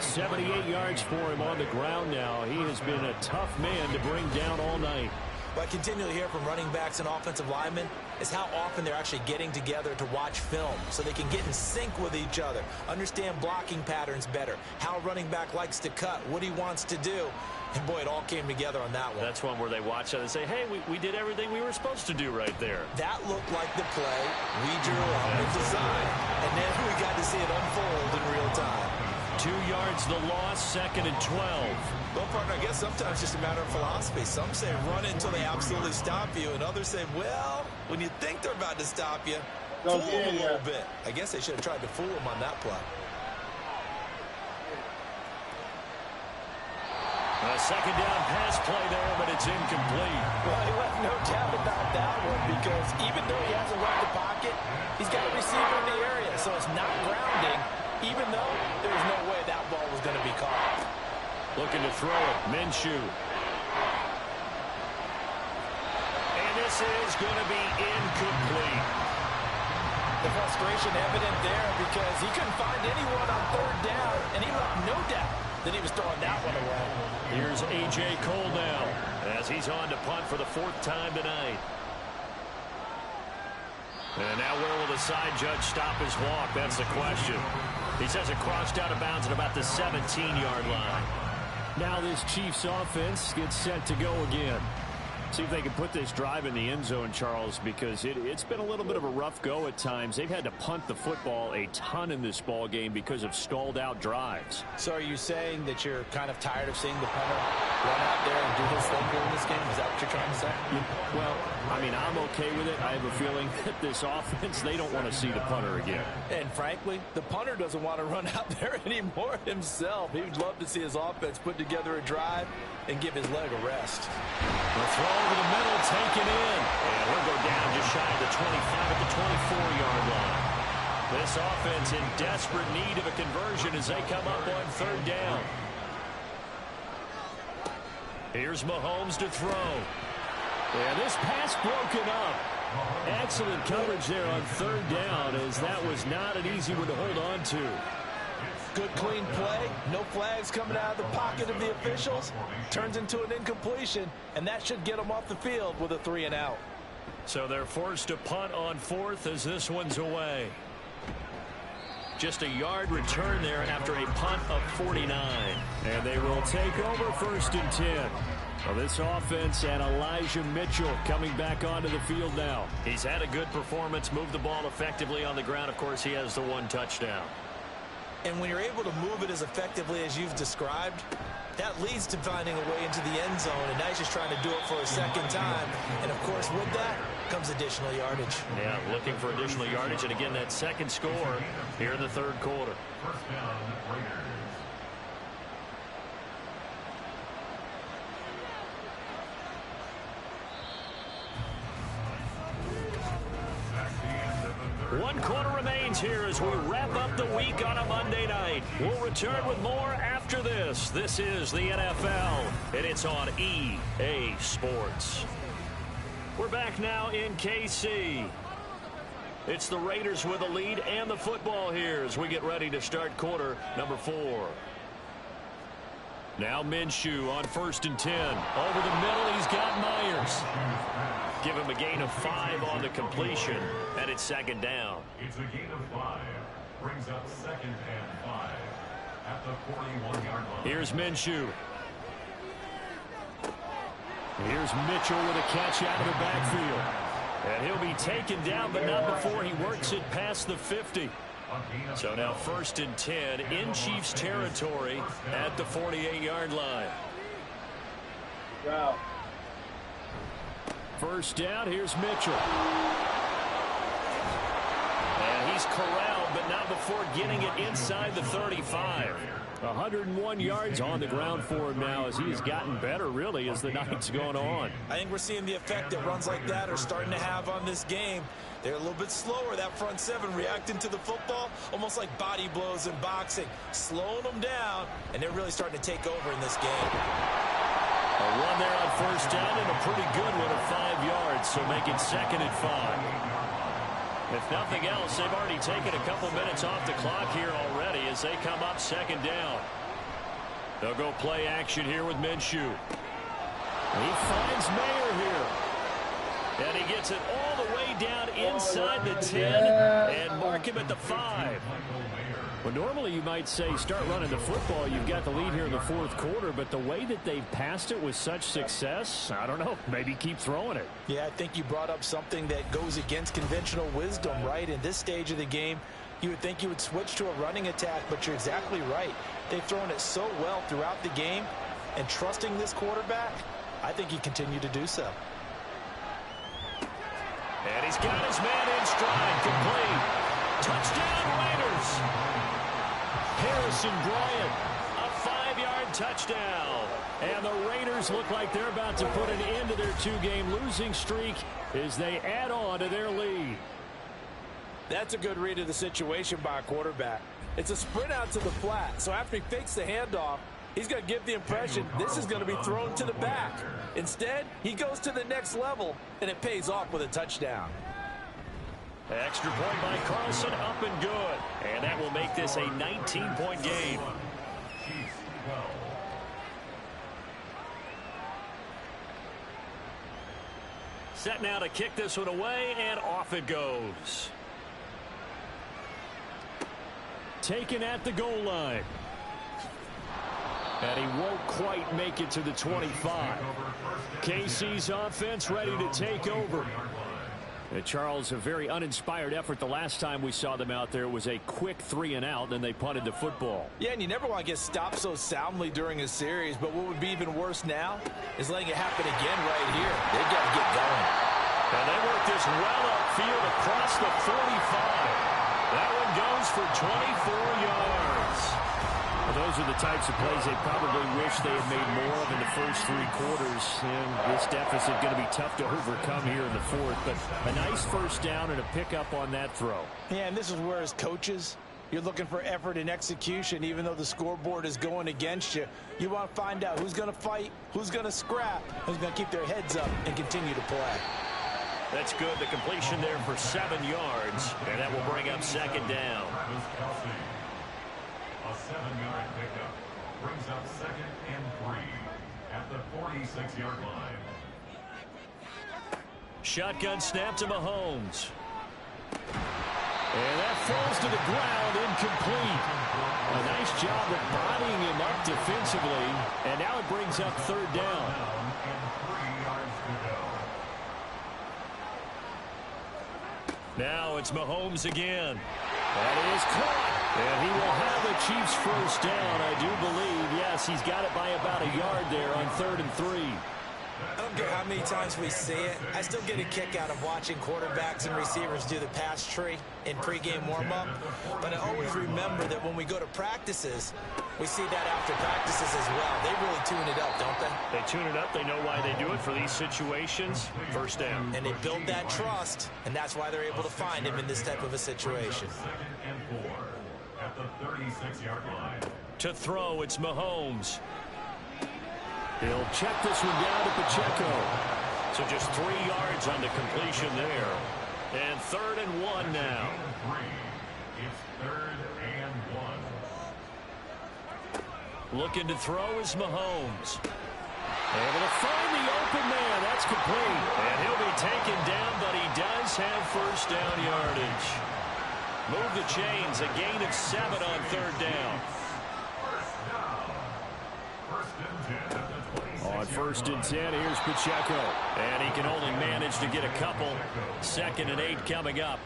[SPEAKER 3] 78 yards for him on the ground now. He has been a tough man to bring down all night.
[SPEAKER 4] What I continually hear from running backs and offensive linemen is how often they're actually getting together to watch film so they can get in sync with each other, understand blocking patterns better, how a running back likes to cut, what he wants to do. And, boy, it all came together on that one.
[SPEAKER 3] That's one where they watch it and say, hey, we did everything we were supposed to do right there.
[SPEAKER 4] That looked like the play we drew up and designed, and then we got to see it unfold in real time.
[SPEAKER 3] 2 yards the loss, 2nd and 12.
[SPEAKER 4] Well, partner, I guess sometimes it's just a matter of philosophy. Some say run it until they absolutely stop you, and others say, well, when you think they're about to stop you, fool them a little bit. I guess they should have tried to fool them on that play.
[SPEAKER 3] A second down pass play there, but it's incomplete.
[SPEAKER 4] Well, he left no doubt about that one, because even though he hasn't left the pocket, he's got a receiver in the area, so it's not grounding, even though there's no way that ball was going to be caught.
[SPEAKER 3] Looking to throw it, Minshew. And this is going to be incomplete.
[SPEAKER 4] The frustration evident there because he couldn't find anyone on 3rd down, and he left no doubt that he was throwing that one away.
[SPEAKER 3] Here's A.J. Cole now as he's on to punt for the 4th time tonight. And now where will the side judge stop his walk? That's the question. He says it crossed out of bounds at about the 17-yard line. Now this Chiefs offense gets set to go again. See if they can put this drive in the end zone, Charles, because it's been a little bit of a rough go at times. They've had to punt the football a ton in this ball game because of stalled out drives.
[SPEAKER 4] So are you saying that you're kind of tired of seeing the punter run out there and do his thing during this game? Is that what you're trying to say?
[SPEAKER 3] Well, I mean, I'm okay with it. I have a feeling that this offense, they don't want to see the punter again.
[SPEAKER 4] And frankly, the punter doesn't want to run out there anymore himself. He would love to see his offense put together a drive and give his leg a rest.
[SPEAKER 3] The throw over the middle, taken in. And we'll go down just shy of the 25 at the 24-yard line. This offense in desperate need of a conversion as they come up on 3rd down. Here's Mahomes to throw. And this pass broken up. Excellent coverage there on 3rd down, as that was not an easy one to hold on to.
[SPEAKER 4] Good, clean play. No flags coming out of the pocket of the officials. Turns into an incompletion, and that should get them off the field with a 3 and out.
[SPEAKER 3] So they're forced to punt on 4th as this one's away. Just a yard return there after a punt of 49. And they will take over 1st and 10. Well, this offense and Elijah Mitchell coming back onto the field now. He's had a good performance, moved the ball effectively on the ground. Of course, he has the 1 touchdown.
[SPEAKER 4] And when you're able to move it as effectively as you've described, that leads to finding a way into the end zone, and now he's just trying to do it for a 2nd time. And, of course, with that comes additional yardage.
[SPEAKER 3] Yeah, looking for additional yardage, and again, that 2nd score here in the 3rd quarter.
[SPEAKER 6] 1st down, Raiders.
[SPEAKER 3] One quarter remains here as we wrap up the week on a Monday night. We'll return with more after this. This is the NFL, and it's on EA Sports. We're back now in KC. It's the Raiders with a lead and the football here as we get ready to start quarter number 4. Now Minshew on 1st and 10. Over the middle, he's got Myers. Give him a gain of 5 on the completion, and it's 2nd down.
[SPEAKER 6] It's a gain of 5. Brings up 2nd and 5 at the 41-yard line.
[SPEAKER 3] Here's Minshew. Here's Mitchell with a catch out of the backfield. And he'll be taken down, but not before he works it past the 50. So now 1st and 10 in Chiefs territory at the 48-yard line.
[SPEAKER 1] Wow.
[SPEAKER 3] 1st down, here's Mitchell. And he's corralled, but not before getting it inside the 35. 101 yards on the ground for him now as he has gotten better, really, as the night's gone on.
[SPEAKER 4] I think we're seeing the effect that runs like that are starting to have on this game. They're a little bit slower, that front 7, reacting to the football, almost like body blows in boxing, slowing them down, and they're really starting to take over in this game.
[SPEAKER 3] A run there on 1st down and a pretty good one of 5 yards, so make it 2nd and 5. If nothing else, they've already taken a couple minutes off the clock here already as they come up 2nd down. They'll go play action here with Minshew. He finds Mayer here. And he gets it all the way down inside the 10 and mark him at the 5. Well, normally you might say start running the football. You've got the lead here in the fourth quarter, but the way that they've passed it with such success, I don't know, maybe keep throwing it.
[SPEAKER 4] Yeah, I think you brought up something that goes against conventional wisdom, right? In this stage of the game, you would think you would switch to a running attack, but you're exactly right. They've thrown it so well throughout the game, and trusting this quarterback, I think he continued to do so.
[SPEAKER 3] And he's got his man in stride, complete. Touchdown, Raiders. Harrison Bryant, a 5-yard touchdown. And the Raiders look like they're about to put an end to their 2-game losing streak as they add on to their lead.
[SPEAKER 4] That's a good read of the situation by a quarterback. It's a sprint out to the flat, so after he fakes the handoff, he's going to give the impression this is going to be thrown to the back. Instead, he goes to the next level, and it pays off with a touchdown.
[SPEAKER 3] Extra point by Carlson, up and good. And that will make this a 19-point game. Set now to kick this one away, and off it goes. Taken at the goal line. And he won't quite make it to the 25. KC's offense ready to take over. Charles, a very uninspired effort the last time we saw them out there was a quick 3-and-out, then they punted the football.
[SPEAKER 4] Yeah, and you never want to get stopped so soundly during a series, but what would be even worse now is letting it happen again right here. They've got to get going.
[SPEAKER 3] And they work this well upfield across the 45. That one goes for 24 yards. Well, those are the types of plays they probably wish they had made more of in the first 3 quarters. And this deficit going to be tough to overcome here in the fourth. But a nice first down and a pickup on that throw.
[SPEAKER 4] Yeah, and this is where as coaches, you're looking for effort and execution. Even though the scoreboard is going against you, you want to find out who's going to fight, who's going to scrap, who's going to keep their heads up and continue to play.
[SPEAKER 3] That's good. The completion there for 7 yards. And that will bring up second down.
[SPEAKER 6] A 7-yard pickup brings up 2nd and 3 at the 46-yard line.
[SPEAKER 3] Shotgun snap to Mahomes. And that falls to the ground, incomplete. A nice job of bodying him up defensively. And now it brings up third down.
[SPEAKER 6] And 3 yards to go.
[SPEAKER 3] Now it's Mahomes again. That is caught. And he will have the Chiefs first down, I do believe. Yes, he's got it by about a yard there on 3rd and 3.
[SPEAKER 4] I don't care how many times we see it. I still get a kick out of watching quarterbacks and receivers do the pass tree in pregame warm-up. But I always remember that when we go to practices, we see that after practices as well. They really tune it up, don't they?
[SPEAKER 3] They tune it up. They know why they do it for these situations. First down.
[SPEAKER 4] And they build that trust, and that's why they're able to find him in this type of a situation.
[SPEAKER 6] 2nd and 4 at the 36-yard line.
[SPEAKER 3] To throw, it's Mahomes. He'll check this one down to Pacheco. So just 3 yards on the completion there. And 3rd and 1 now.
[SPEAKER 6] It's 3rd and 1.
[SPEAKER 3] Looking to throw is Mahomes. Able to find the open man. That's complete. And he'll be taken down, but he does have first down yardage. Move the chains. A gain of 7 on 3rd down. On 1st and 10, here's Pacheco. And he can only manage to get a couple. 2nd and 8 coming up.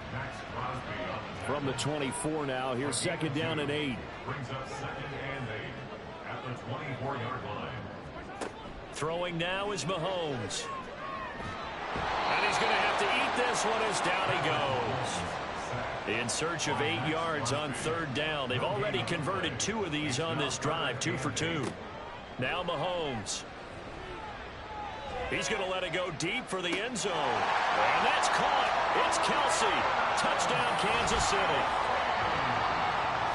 [SPEAKER 3] From the 24 now, here's 2nd down and 8.
[SPEAKER 6] Brings up 2nd and 8 at the 24-yard line.
[SPEAKER 3] Throwing now is Mahomes. And he's going to have to eat this one as down he goes. In search of 8 yards on 3rd down. They've already converted 2 of these on this drive, 2 for 2. Now Mahomes. He's going to let it go deep for the end zone. And that's caught. It's Kelce. Touchdown, Kansas City.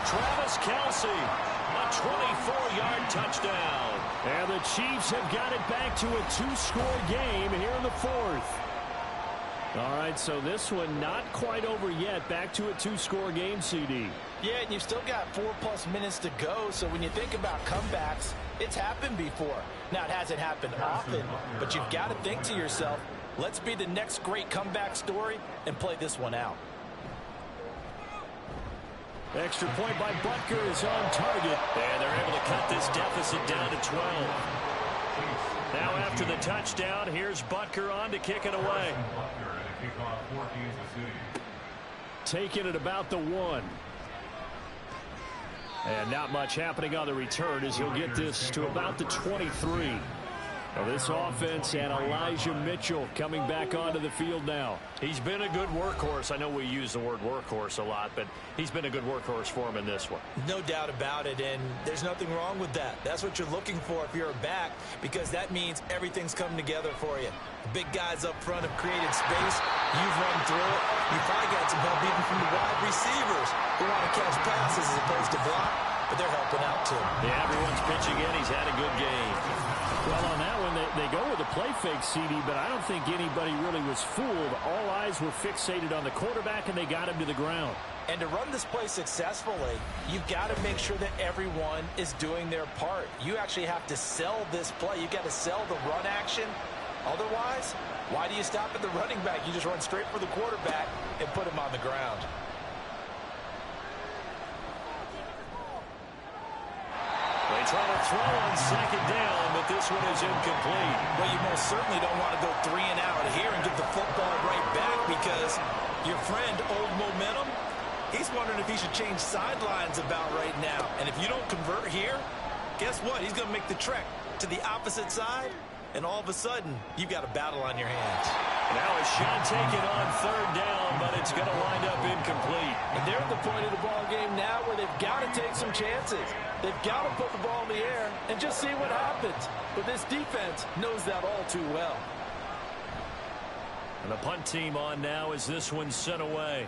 [SPEAKER 3] Travis Kelce, a 24-yard touchdown. And the Chiefs have got it back to a 2-score game here in the 4th. All right, so this one not quite over yet. Back to a 2-score game, CD.
[SPEAKER 4] Yeah, and you've still got 4+ minutes to go, so when you think about comebacks, it's happened before. Now, it hasn't happened often, but you've got to think to yourself, Let's be the next great comeback story and play this one out.
[SPEAKER 3] Extra point by Butker is on target. And they're able to cut this deficit down to 12. Now after the touchdown, here's Butker on to kick it away. Taking it about the 1. And not much happening on the return as he'll get this to about the 23. Now this offense and Elijah Mitchell coming back onto the field now.
[SPEAKER 7] He's been a good workhorse. I know we use the word workhorse a lot, but he's been a good workhorse for him in this one.
[SPEAKER 4] No doubt about it, and there's nothing wrong with that. That's what you're looking for if you're a back, because that means everything's coming together for you. The big guys up front have created space. You've run through it. You've probably got some help even from the wide receivers who want to catch passes as opposed to block, but they're helping out too.
[SPEAKER 3] Yeah, everyone's pitching in. He's had a good game. Well, on that one, they go with a play fake, CD, but I don't think anybody really was fooled. All eyes were fixated on the quarterback, and they got him to the ground.
[SPEAKER 4] And to run this play successfully, you've got to make sure that everyone is doing their part. You actually have to sell this play. You've got to sell the run action. Otherwise, why do you stop at the running back? You just run straight for the quarterback and put him on the ground.
[SPEAKER 3] They try to throw on second down, but this one is incomplete.
[SPEAKER 4] Well, you most certainly don't want to go 3 and out here and get the football right back, because your friend, Old Momentum, he's wondering if he should change sidelines about right now. And if you don't convert here, guess what? He's going to make the trek to the opposite side, and all of a sudden, you've got a battle on your hands.
[SPEAKER 3] Now a shot taken on third down, but it's going to wind up incomplete.
[SPEAKER 4] And they're at the point of the ball game now where they've got to take some chances. They've got to put the ball in the air and just see what happens. But this defense knows that all too well.
[SPEAKER 3] And the punt team on now as this one's sent away.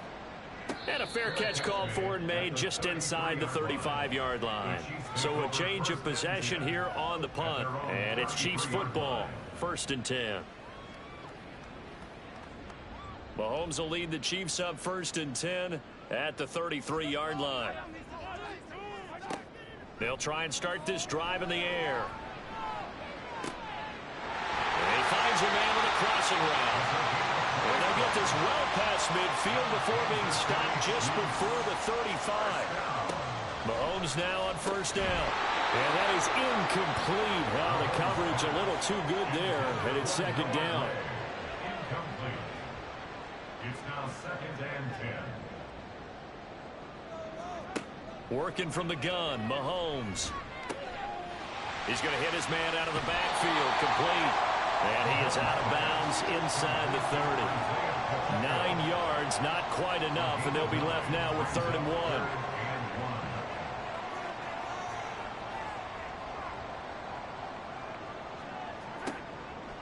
[SPEAKER 3] And a fair catch called for and made just inside the 35-yard line. So a change of possession here on the punt. And it's Chiefs football, 1st and 10. Mahomes will lead the Chiefs up 1st and 10 at the 33-yard line. They'll try and start this drive in the air. And he finds a man with a crossing route. And they'll get this well past midfield before being stopped just before the 35. Mahomes now on 1st down. And that is incomplete. Wow, the coverage a little too good there. And it's 2nd down.
[SPEAKER 6] Incomplete. It's now 2nd and 10.
[SPEAKER 3] Working from the gun, Mahomes. He's going to hit his man out of the backfield, complete. And he is out of bounds inside the 30. 9 yards, not quite enough, and they'll be left now with 3rd and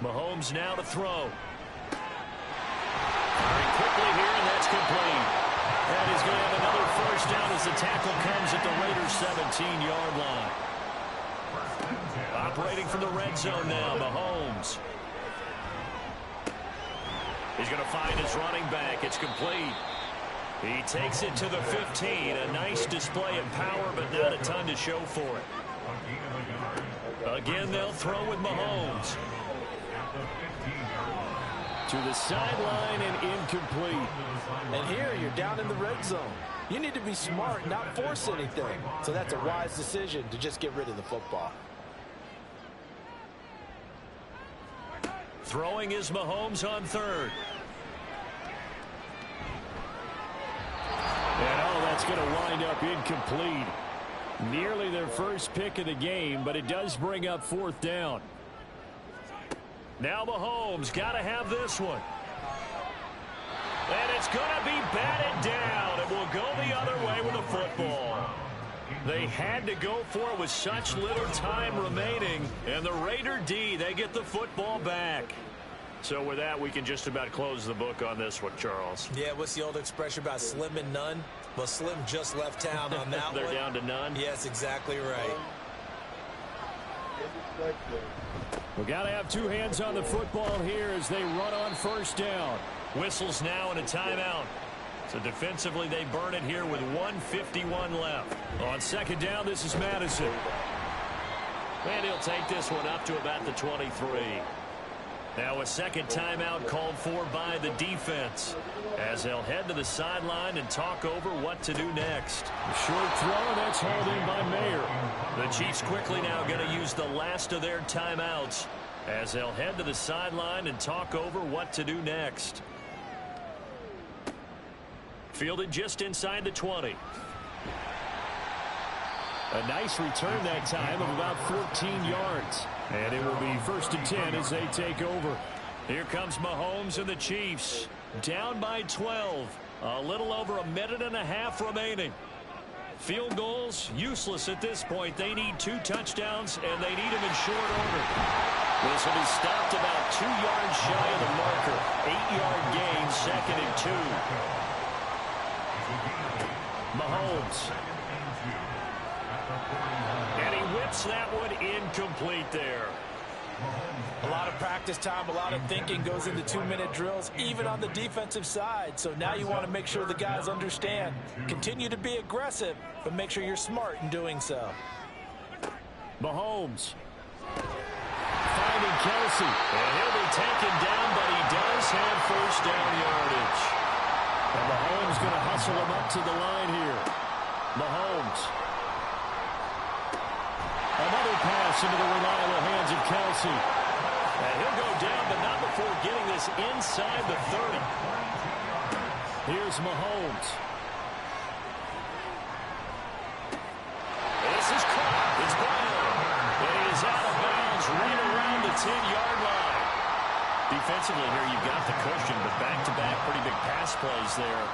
[SPEAKER 3] 1. Mahomes now to throw. Very quickly here, and that's complete. And he's going to have another 1st down as the tackle comes at the Raiders' 17-yard line. Operating from the red zone now, Mahomes. He's going to find his running back. It's complete. He takes it to the 15. A nice display of power, but not a ton to show for it. Again, they'll throw with Mahomes. To the sideline and incomplete.
[SPEAKER 4] And here you're down in the red zone. You need to be smart, not force anything. So that's a wise decision to just get rid of the football.
[SPEAKER 3] Throwing is Mahomes on 3rd. And that's going to wind up incomplete. Nearly their first pick of the game, but it does bring up 4th down. Now Mahomes got to have this one. And it's going to be batted down. It will go the other way with the football. They had to go for it with such little time remaining. And the Raider D, they get the football back. So with that, we can just about close the book on this one, Charles.
[SPEAKER 4] Yeah, what's the old expression about slim and none? Well, Slim just left town on that
[SPEAKER 3] They're
[SPEAKER 4] one.
[SPEAKER 3] down to none?
[SPEAKER 4] Yes, exactly right.
[SPEAKER 3] We've got to have 2 hands on the football here as they run on 1st down. Whistles now and a timeout. So defensively, they burn it here with 1:51 left. On 2nd down, this is Madison. And he'll take this one up to about the 23. Now a second timeout called for by the defense as they'll head to the sideline and talk over what to do next. Short throw, that's hauled in by Mayer. The Chiefs quickly now going to use the last of their timeouts as they'll head to the sideline and talk over what to do next. Fielded just inside the 20. A nice return that time of about 14 yards. And it will be 1st and 10 as they take over. Here comes Mahomes and the Chiefs. Down by 12. A little over a minute and a half remaining. Field goals useless at this point. They need 2 touchdowns, and they need them in short order. This will be stopped about 2 yards shy of the marker. 8-yard gain, 2nd and 2. Mahomes. And he whips that one incomplete there.
[SPEAKER 4] A lot of practice time, a lot of thinking goes into 2-minute drills, even on the defensive side. So now you want to make sure the guys understand. Continue to be aggressive, but make sure you're smart in doing so.
[SPEAKER 3] Mahomes. Finding Kelsey. And he'll be taken down, but he does have first down yardage. And Mahomes going to hustle him up to the line here. Mahomes. Another pass into the reliable hands of Kelsey. And he'll go down, but not before getting this inside the 30. Here's Mahomes. This is caught. It's Brown. And he is out of bounds right around the 10-yard line. Defensively here, you've got the cushion, but back-to-back pretty big pass plays there.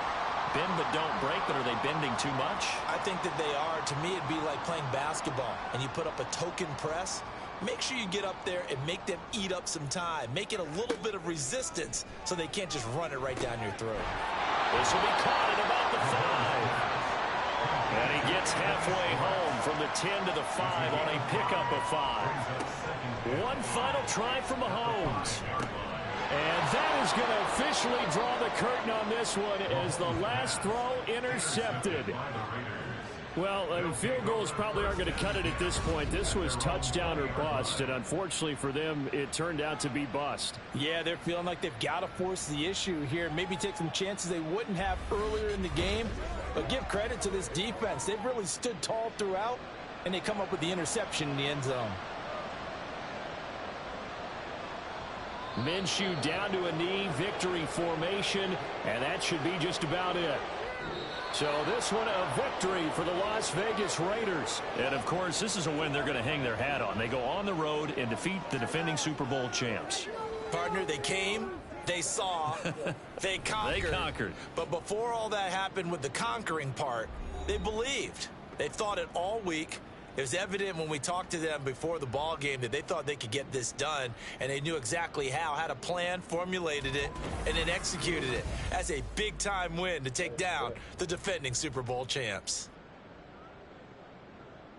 [SPEAKER 3] Bend but don't break, but are they bending too much?
[SPEAKER 4] I think that they are. To me, it'd be like playing basketball, and you put up a token press. Make sure you get up there and make them eat up some time. Make it a little bit of resistance so they can't just run it right down your throat.
[SPEAKER 3] This will be caught at about the 5. And he gets halfway home from the 10 to the 5 on a pickup of 5. One final try for Mahomes. And that is going to officially draw the curtain on this one as the last throw intercepted. Well, I mean, field goals probably aren't going to cut it at this point. This was touchdown or bust, and unfortunately for them, it turned out to be bust.
[SPEAKER 4] Yeah, they're feeling like they've got to force the issue here. Maybe take some chances they wouldn't have earlier in the game. But give credit to this defense. They've really stood tall throughout, and they come up with the interception in the end zone.
[SPEAKER 3] Minshew down to a knee, victory formation, and that should be just about it. So this one a victory for the Las Vegas Raiders. And, of course, this is a win they're going to hang their hat on. They go on the road and defeat the defending Super Bowl champs.
[SPEAKER 4] Partner, they came, they saw, they conquered.
[SPEAKER 3] They conquered.
[SPEAKER 4] But before all that happened with the conquering part, they believed. They thought it all week. It was evident when we talked to them before the ball game that they thought they could get this done, and they knew exactly how, had a plan, formulated it, and then executed it. That's a big-time win to take down the defending Super Bowl champs.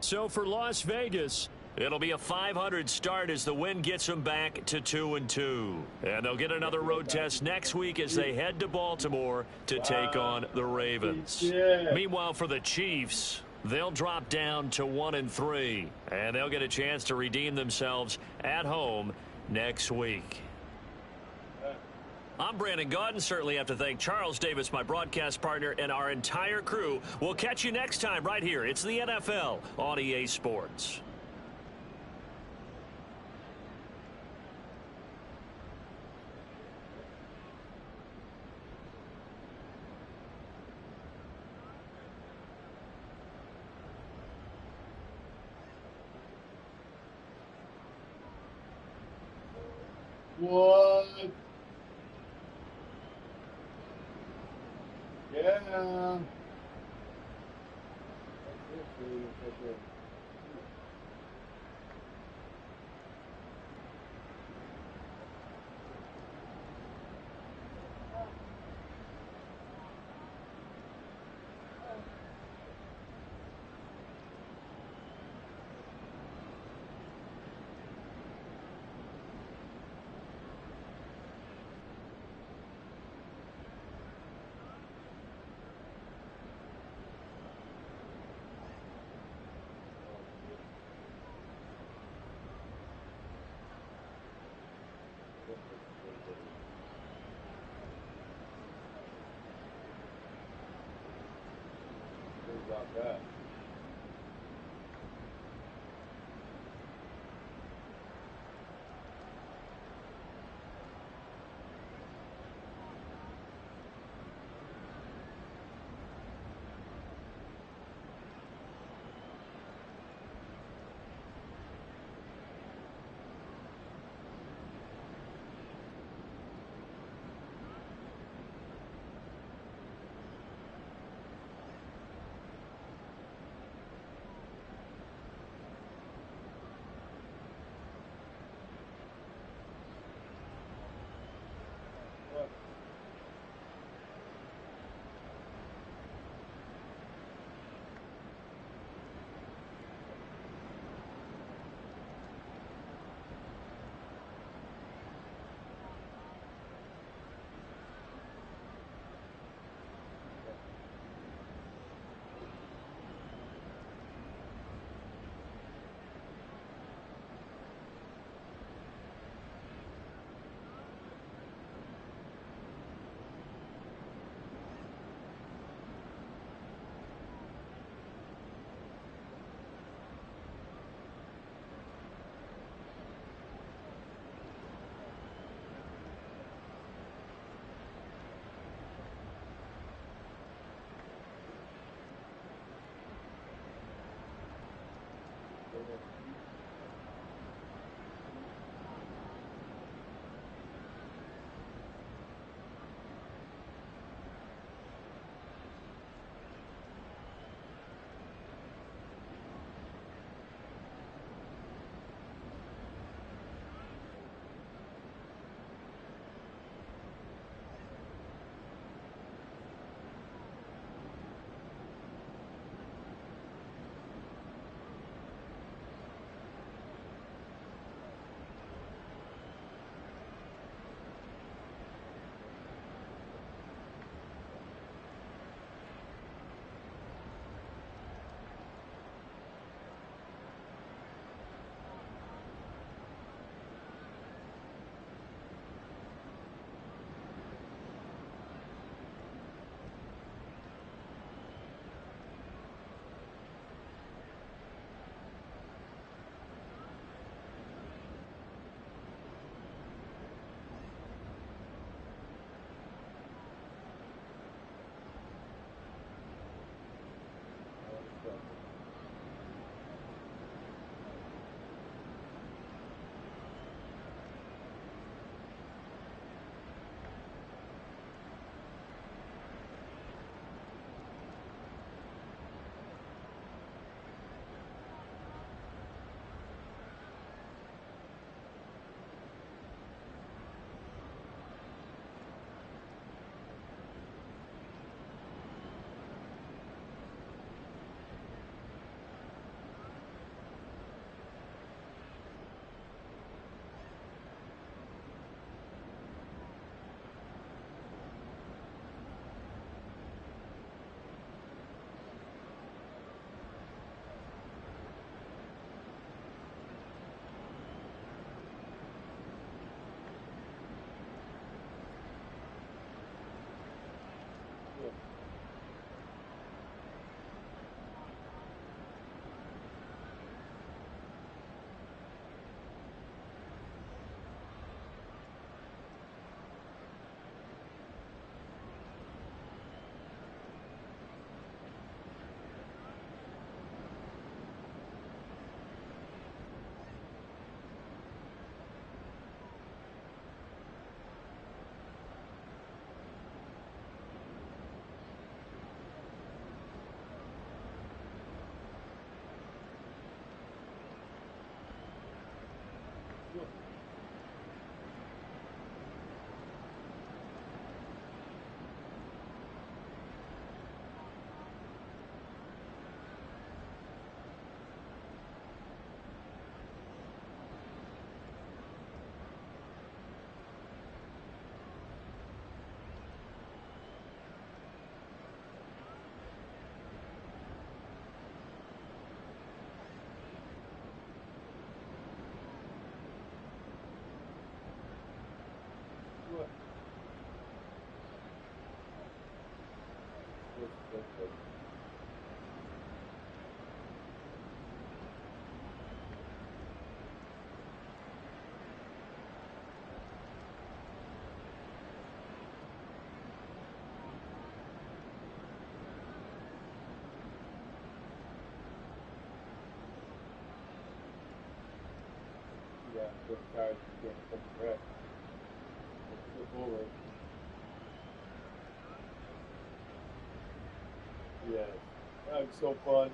[SPEAKER 3] So for Las Vegas, it'll be a 500 start as the win gets them back to 2-2. And they'll get another road test next week as they head to Baltimore to take on the Ravens. Meanwhile, for the Chiefs, they'll drop down to 1-3, and they'll get a chance to redeem themselves at home next week. I'm Brandon Gaudin. Certainly have to thank Charles Davis, my broadcast partner, and our entire crew. We'll catch you next time right here. It's the NFL on EA Sports.
[SPEAKER 1] What? Yeah.
[SPEAKER 8] so tired to get some rest. Flip over. Yes, that was so fun.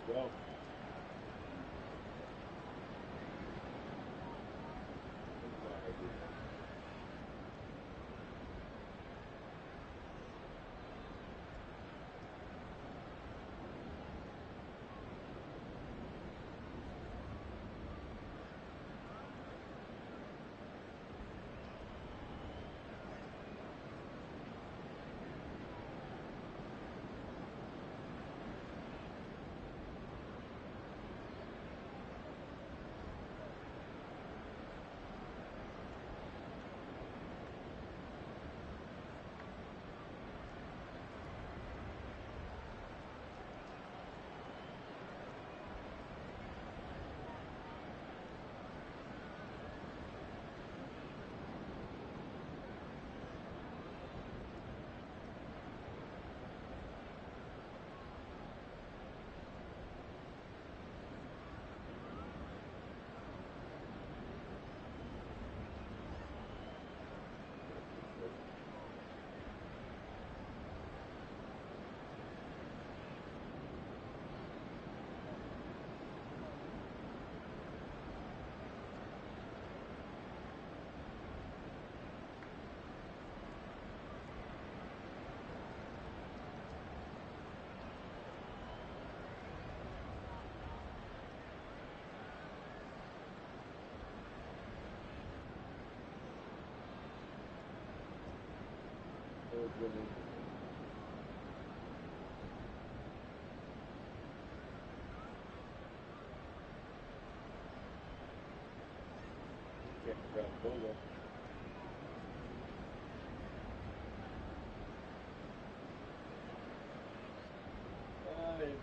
[SPEAKER 8] Go.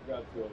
[SPEAKER 8] Got to.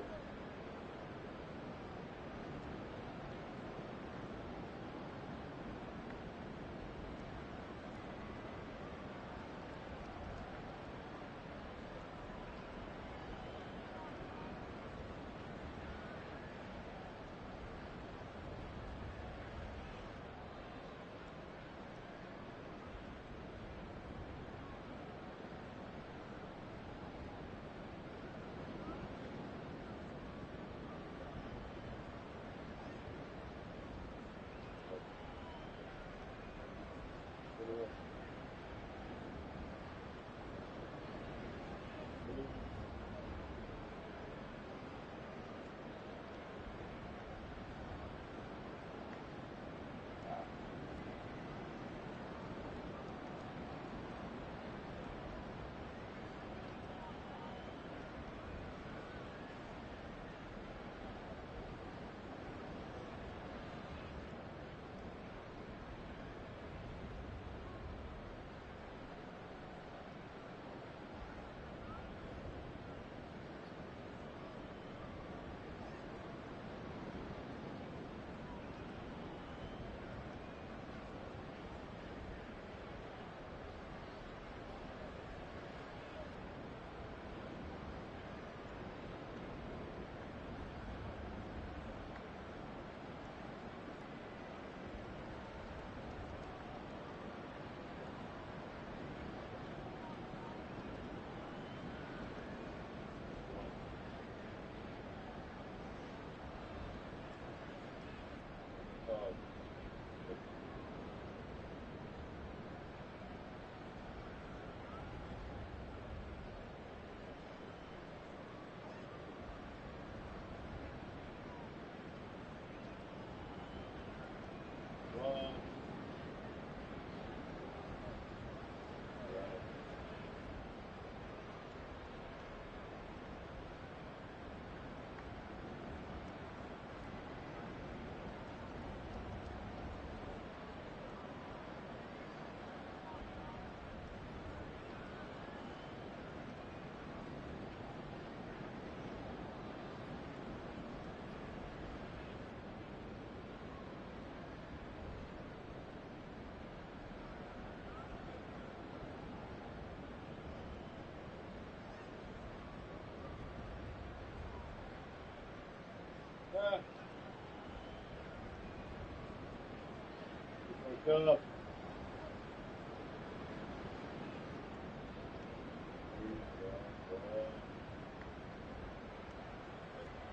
[SPEAKER 8] up.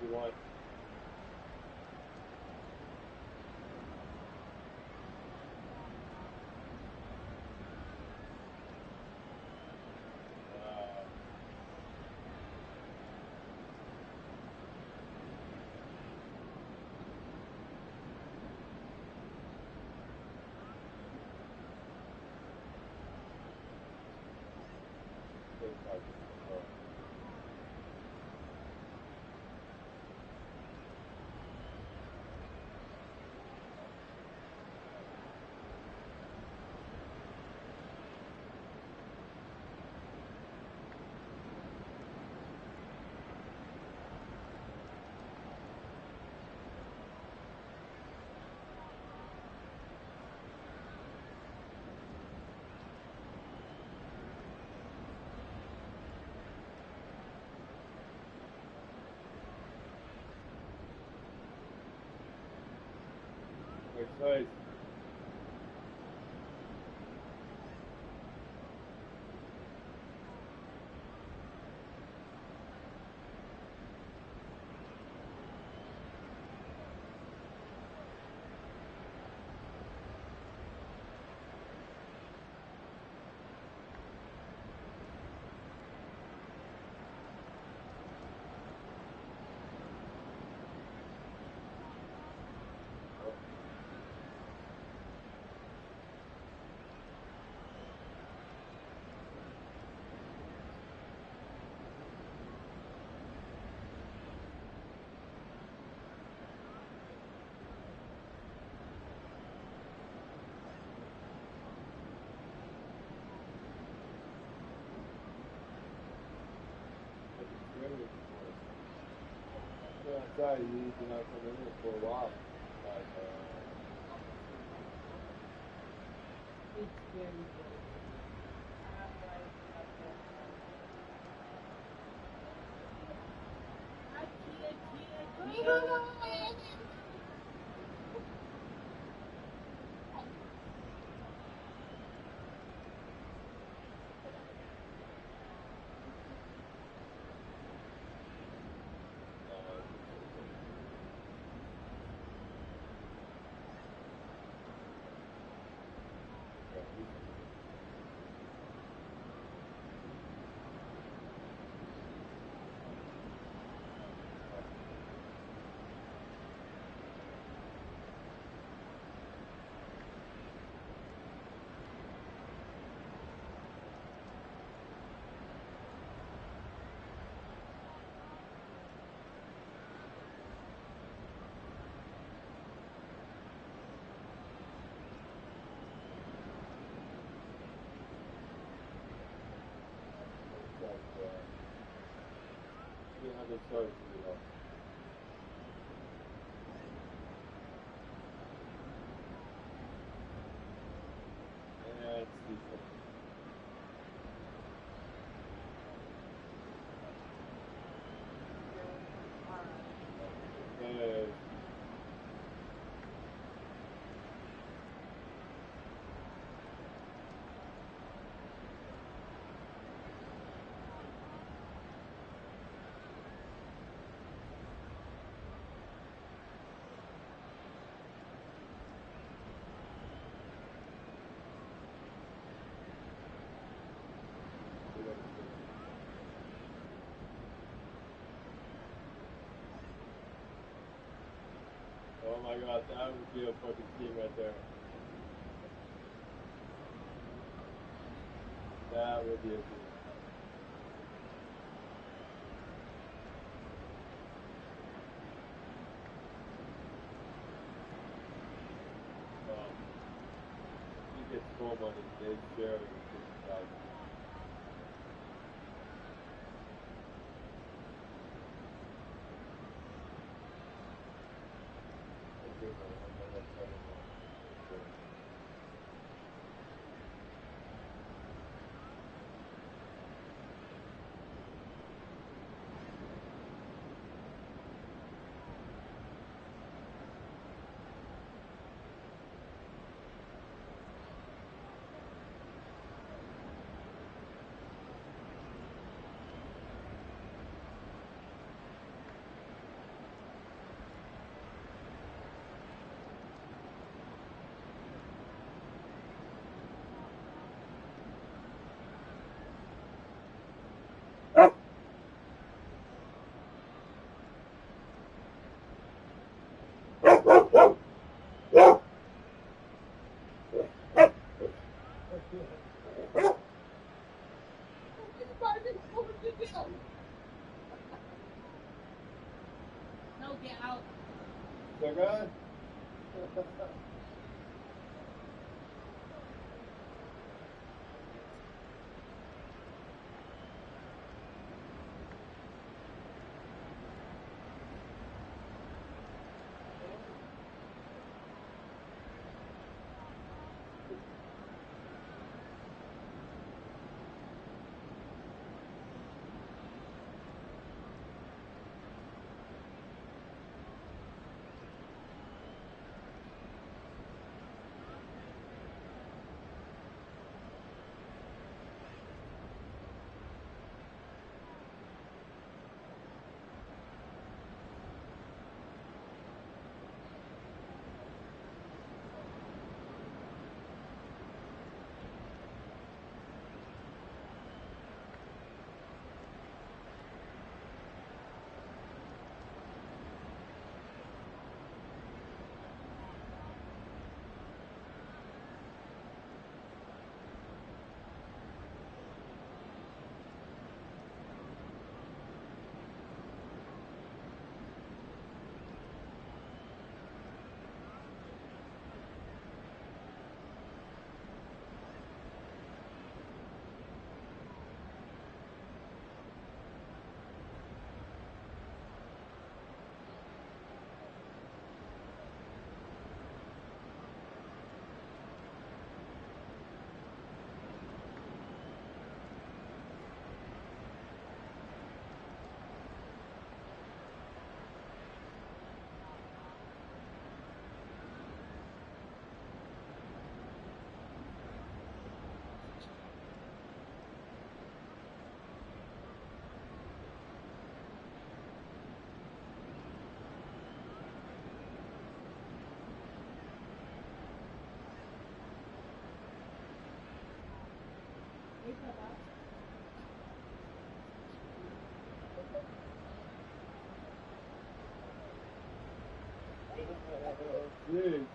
[SPEAKER 8] You want? Place. Outside, you did not come in here for a while.
[SPEAKER 9] It's very good.
[SPEAKER 8] I'm sorry to you all. And defense. And oh my god, that would be a fucking team right there. That would be a team. He gets more money, they share it with 50,000. Sugar? Jeez.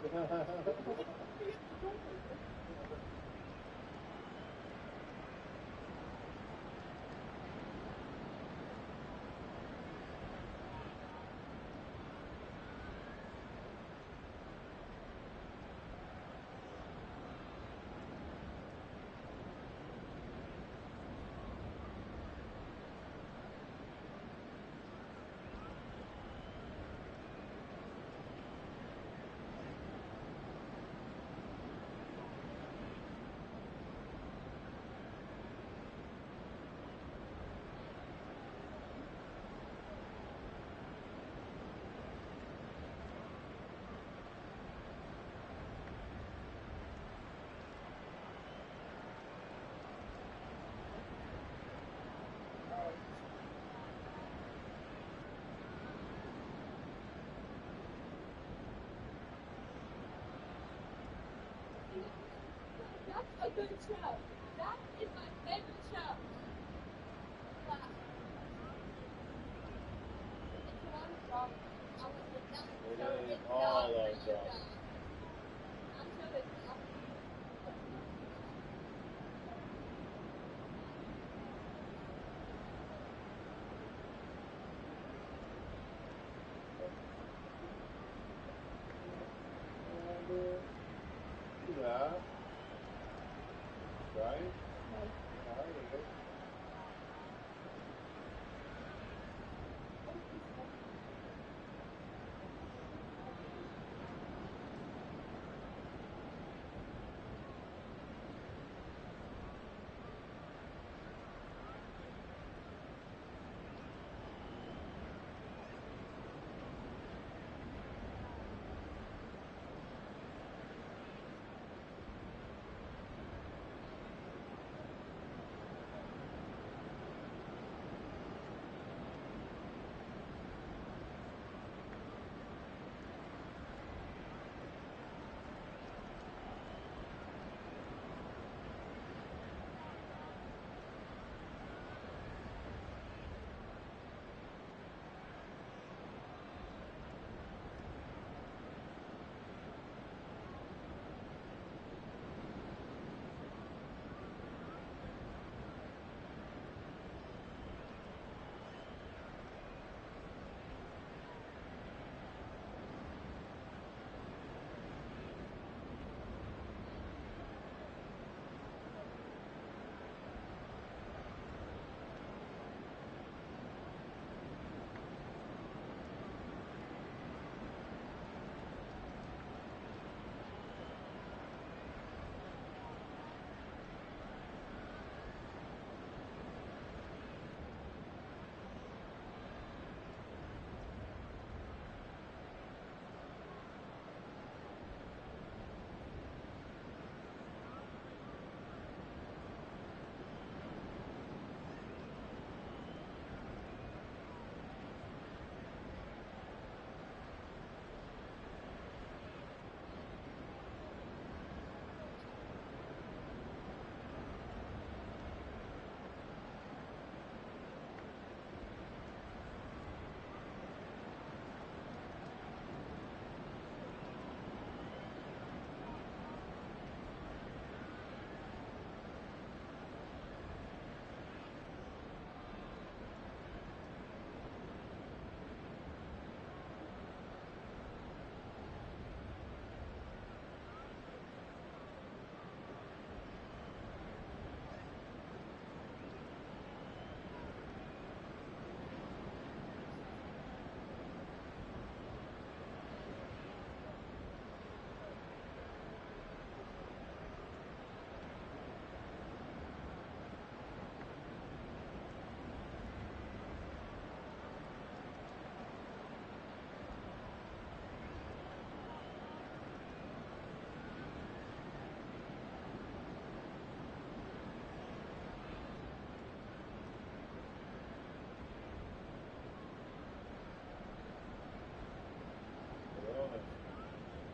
[SPEAKER 9] That's a good show. That is my favorite show. Wow. It's a lot of drama. I would say that show
[SPEAKER 8] It is
[SPEAKER 9] is
[SPEAKER 8] all
[SPEAKER 9] not
[SPEAKER 8] of
[SPEAKER 9] for you
[SPEAKER 8] drama.
[SPEAKER 9] guys. That show is not for you.
[SPEAKER 8] Yeah. Right? How are you?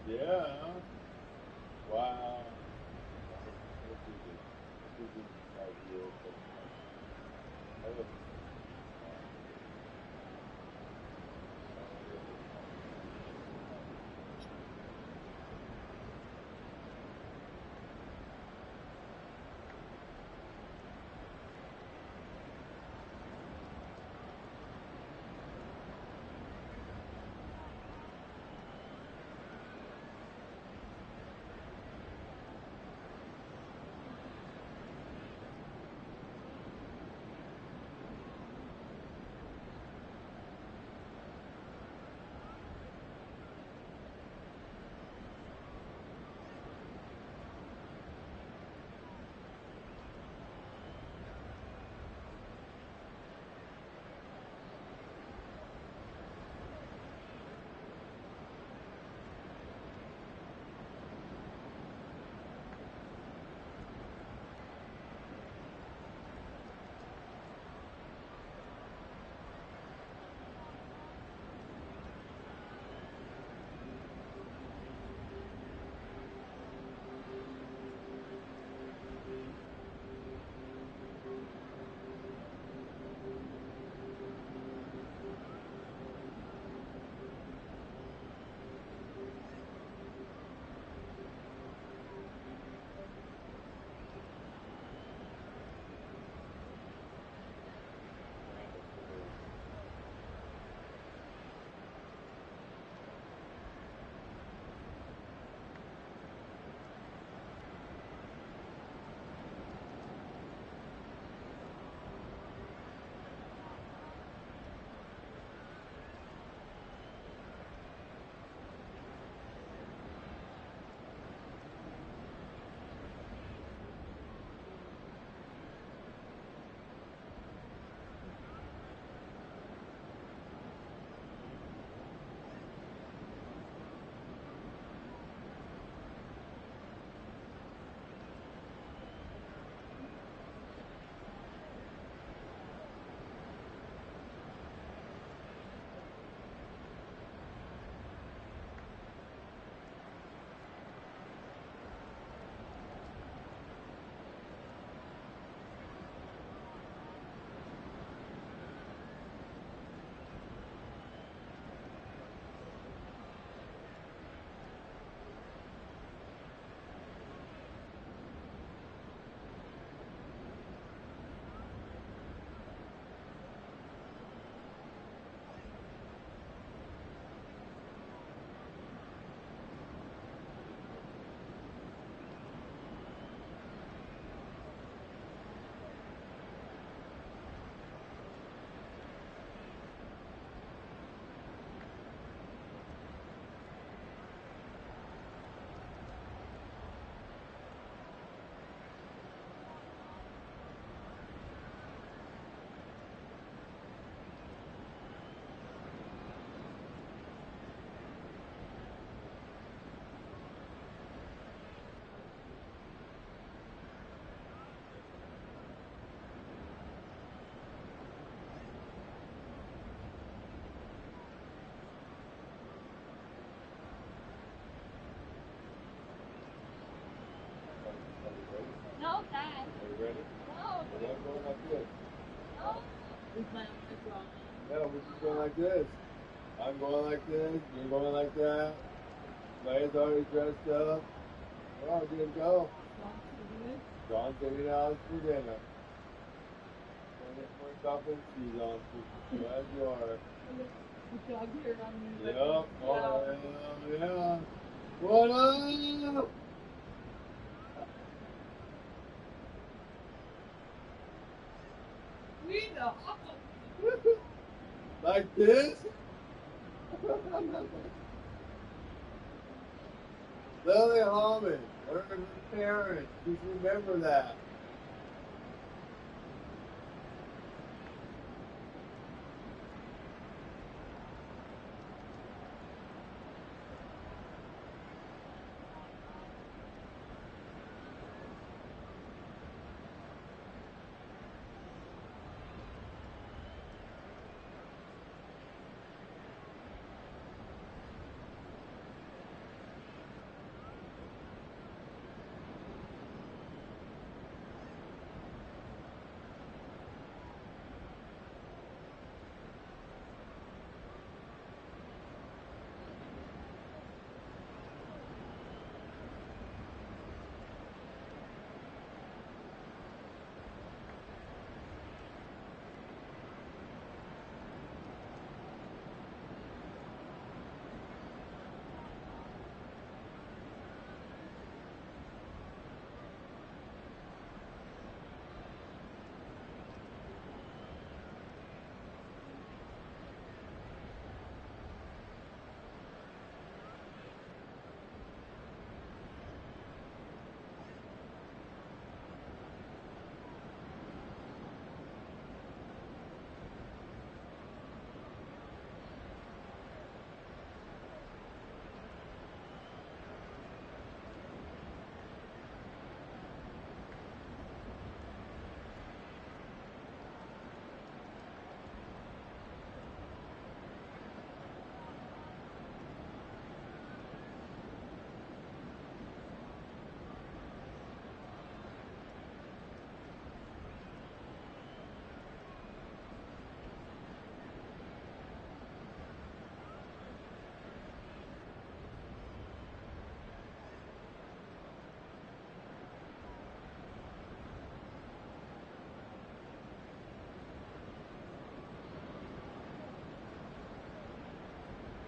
[SPEAKER 8] Yeah. Wow. This is like years. I don't
[SPEAKER 9] No, Dad.
[SPEAKER 8] Are you ready?
[SPEAKER 9] No.
[SPEAKER 8] We're not going like this.
[SPEAKER 9] No. We plan on this wrong.
[SPEAKER 8] Yeah, we're just going like this. I'm going like this. You're going like that. Leia's already dressed up. Come on, get him go. John's getting out for dinner. Don't get more dolphin skis on. Glad you are.
[SPEAKER 9] The dog here on me.
[SPEAKER 8] Yep. Oh, yeah. What up?
[SPEAKER 9] We know.
[SPEAKER 8] Like this? Lily Holman, learn from her parents. Just remember that.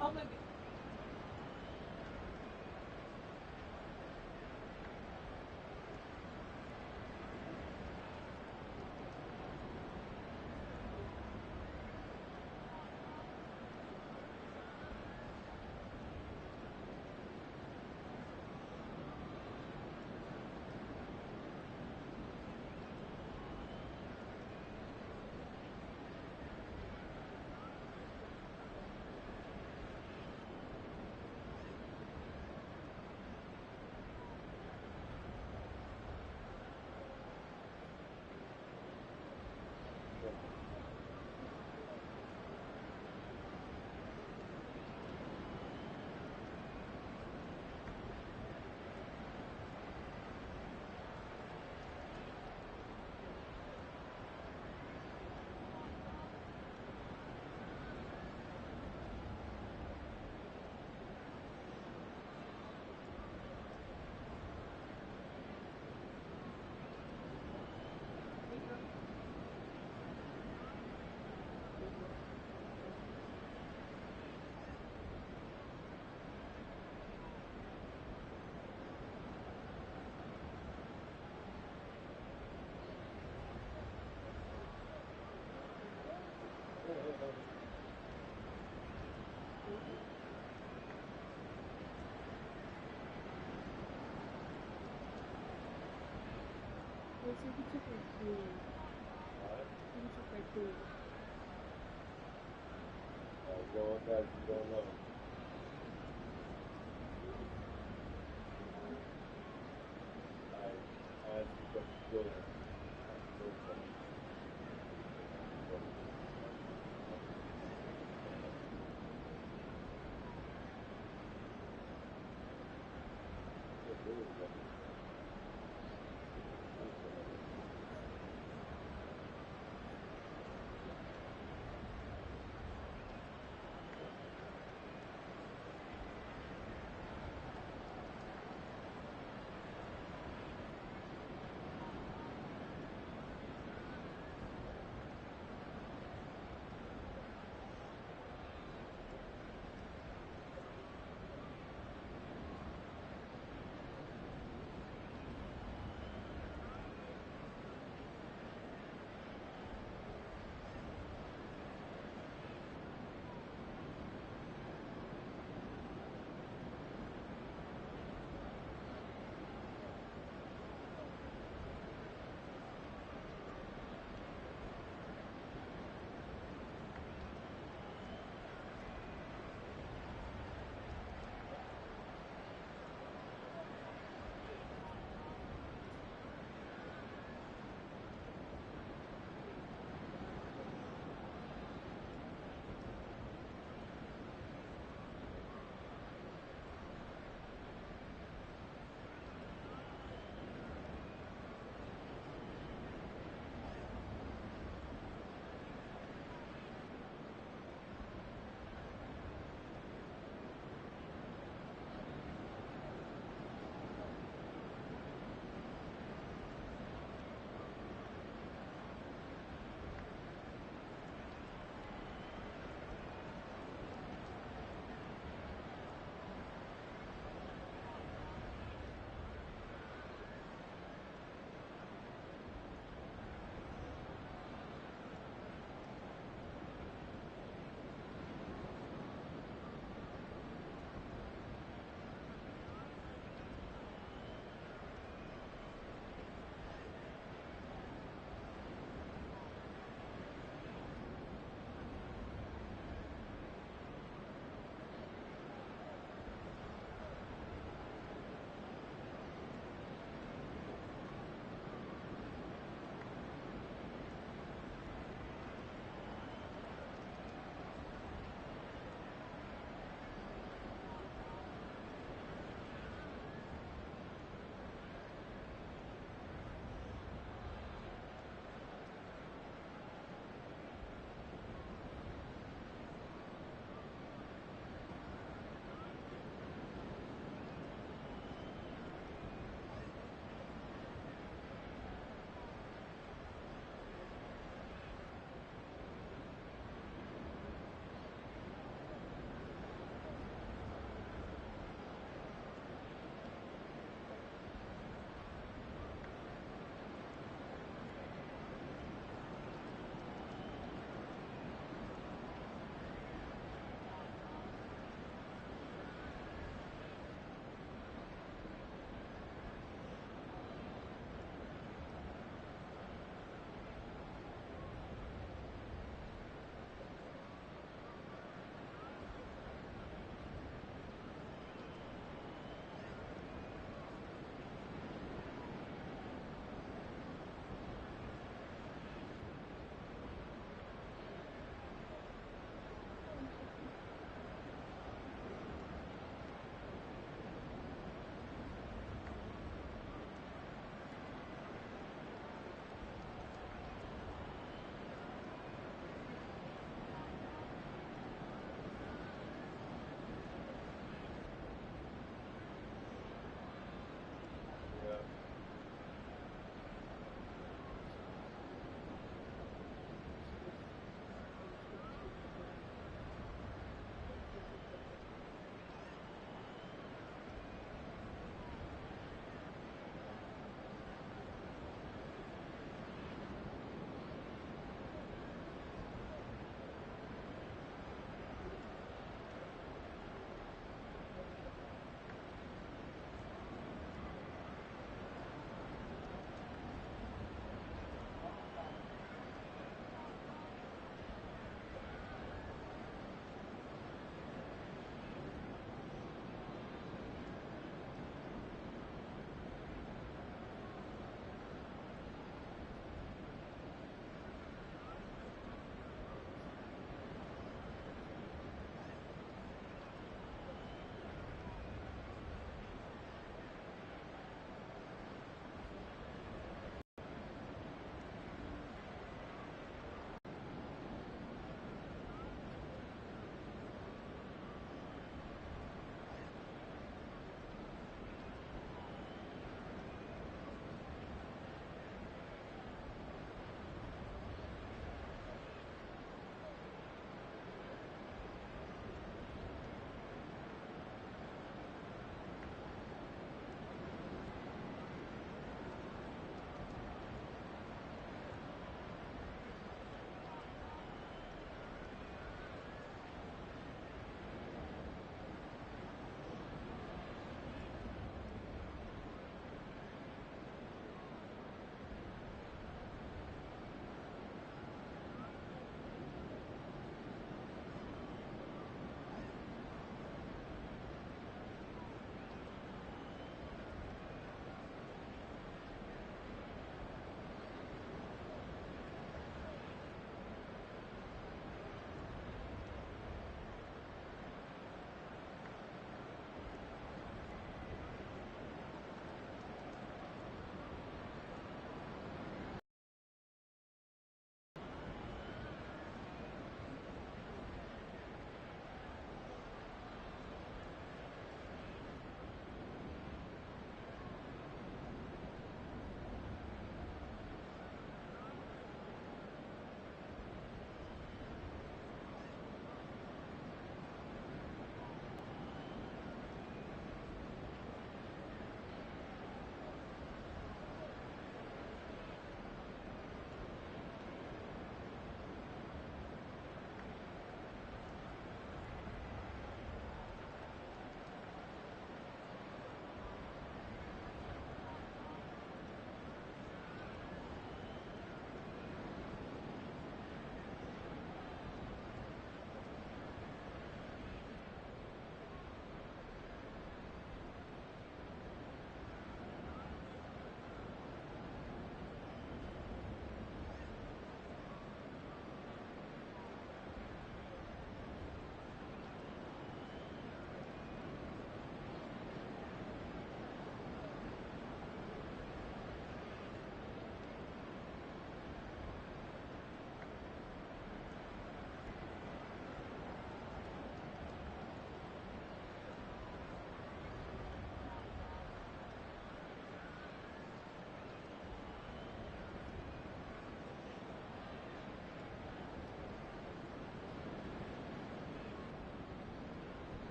[SPEAKER 9] Oh my god. What's your particular food? What's your favorite food?
[SPEAKER 8] Going back to going on. I asked you what you're doing.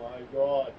[SPEAKER 8] My God.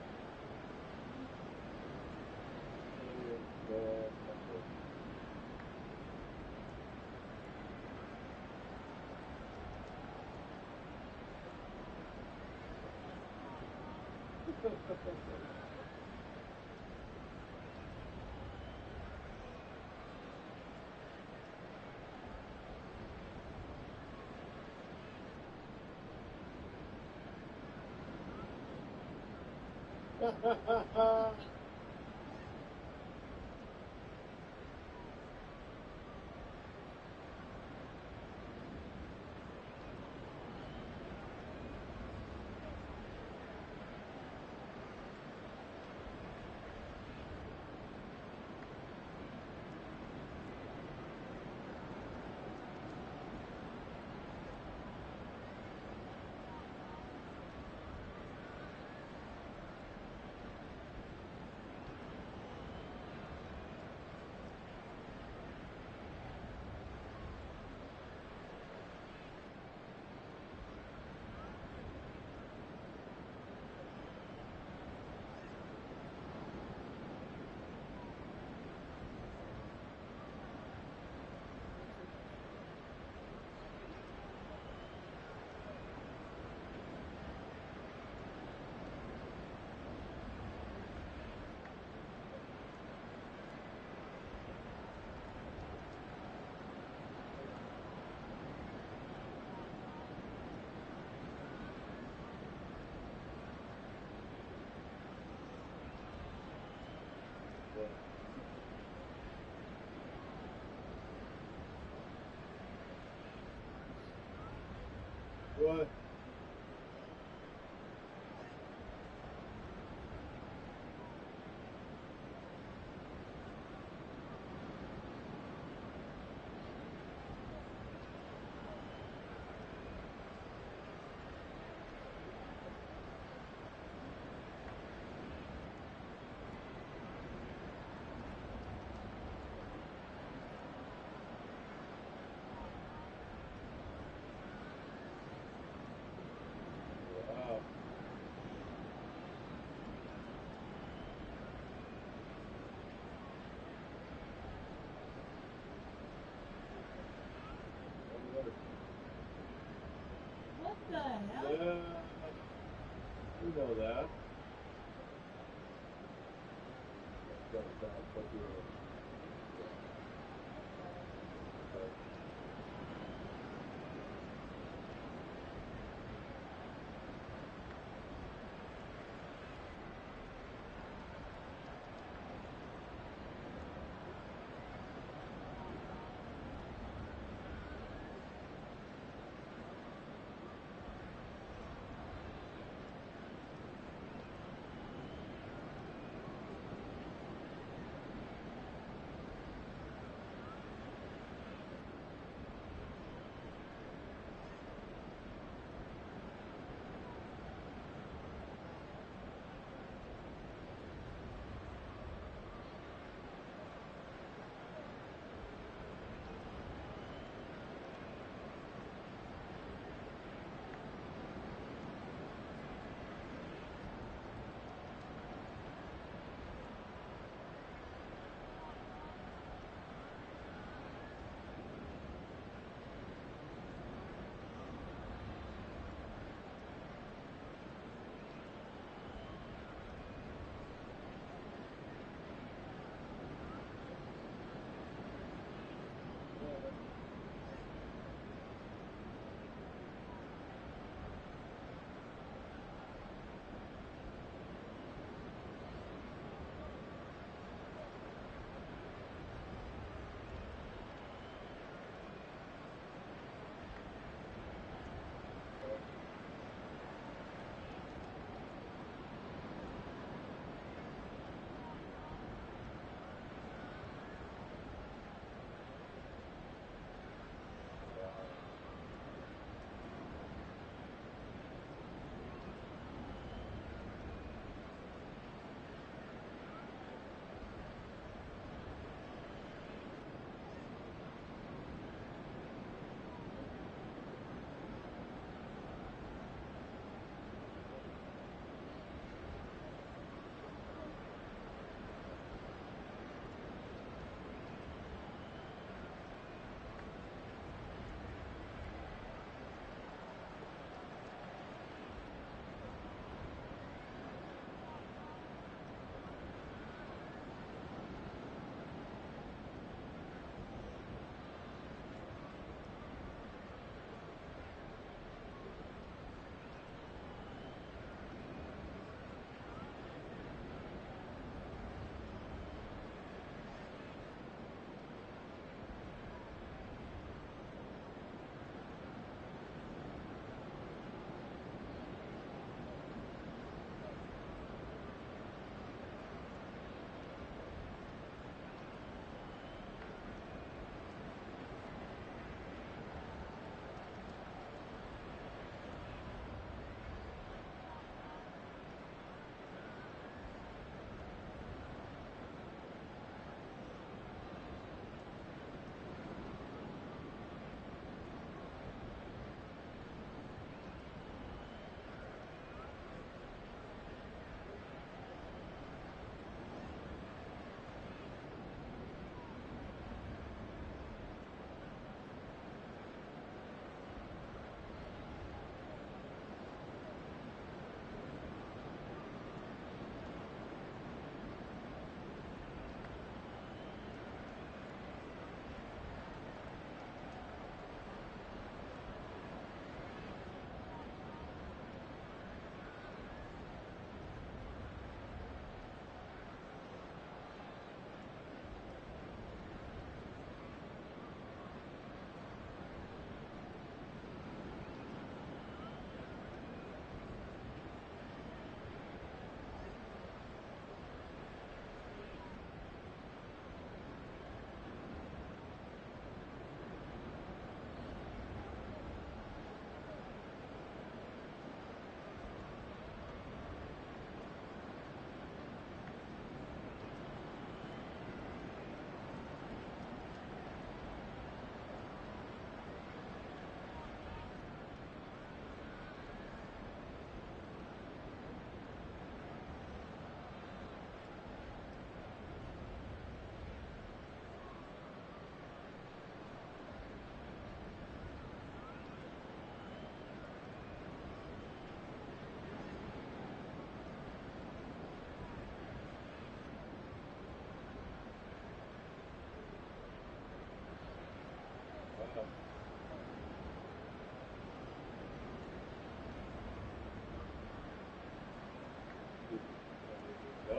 [SPEAKER 8] What? Wow.
[SPEAKER 9] What the hell?
[SPEAKER 8] Yeah, we know that. Let's go, Tom. Put you in. Okay.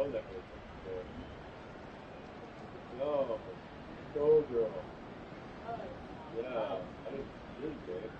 [SPEAKER 8] love that one. No, Soul Girl. Yeah, I didn't really get it.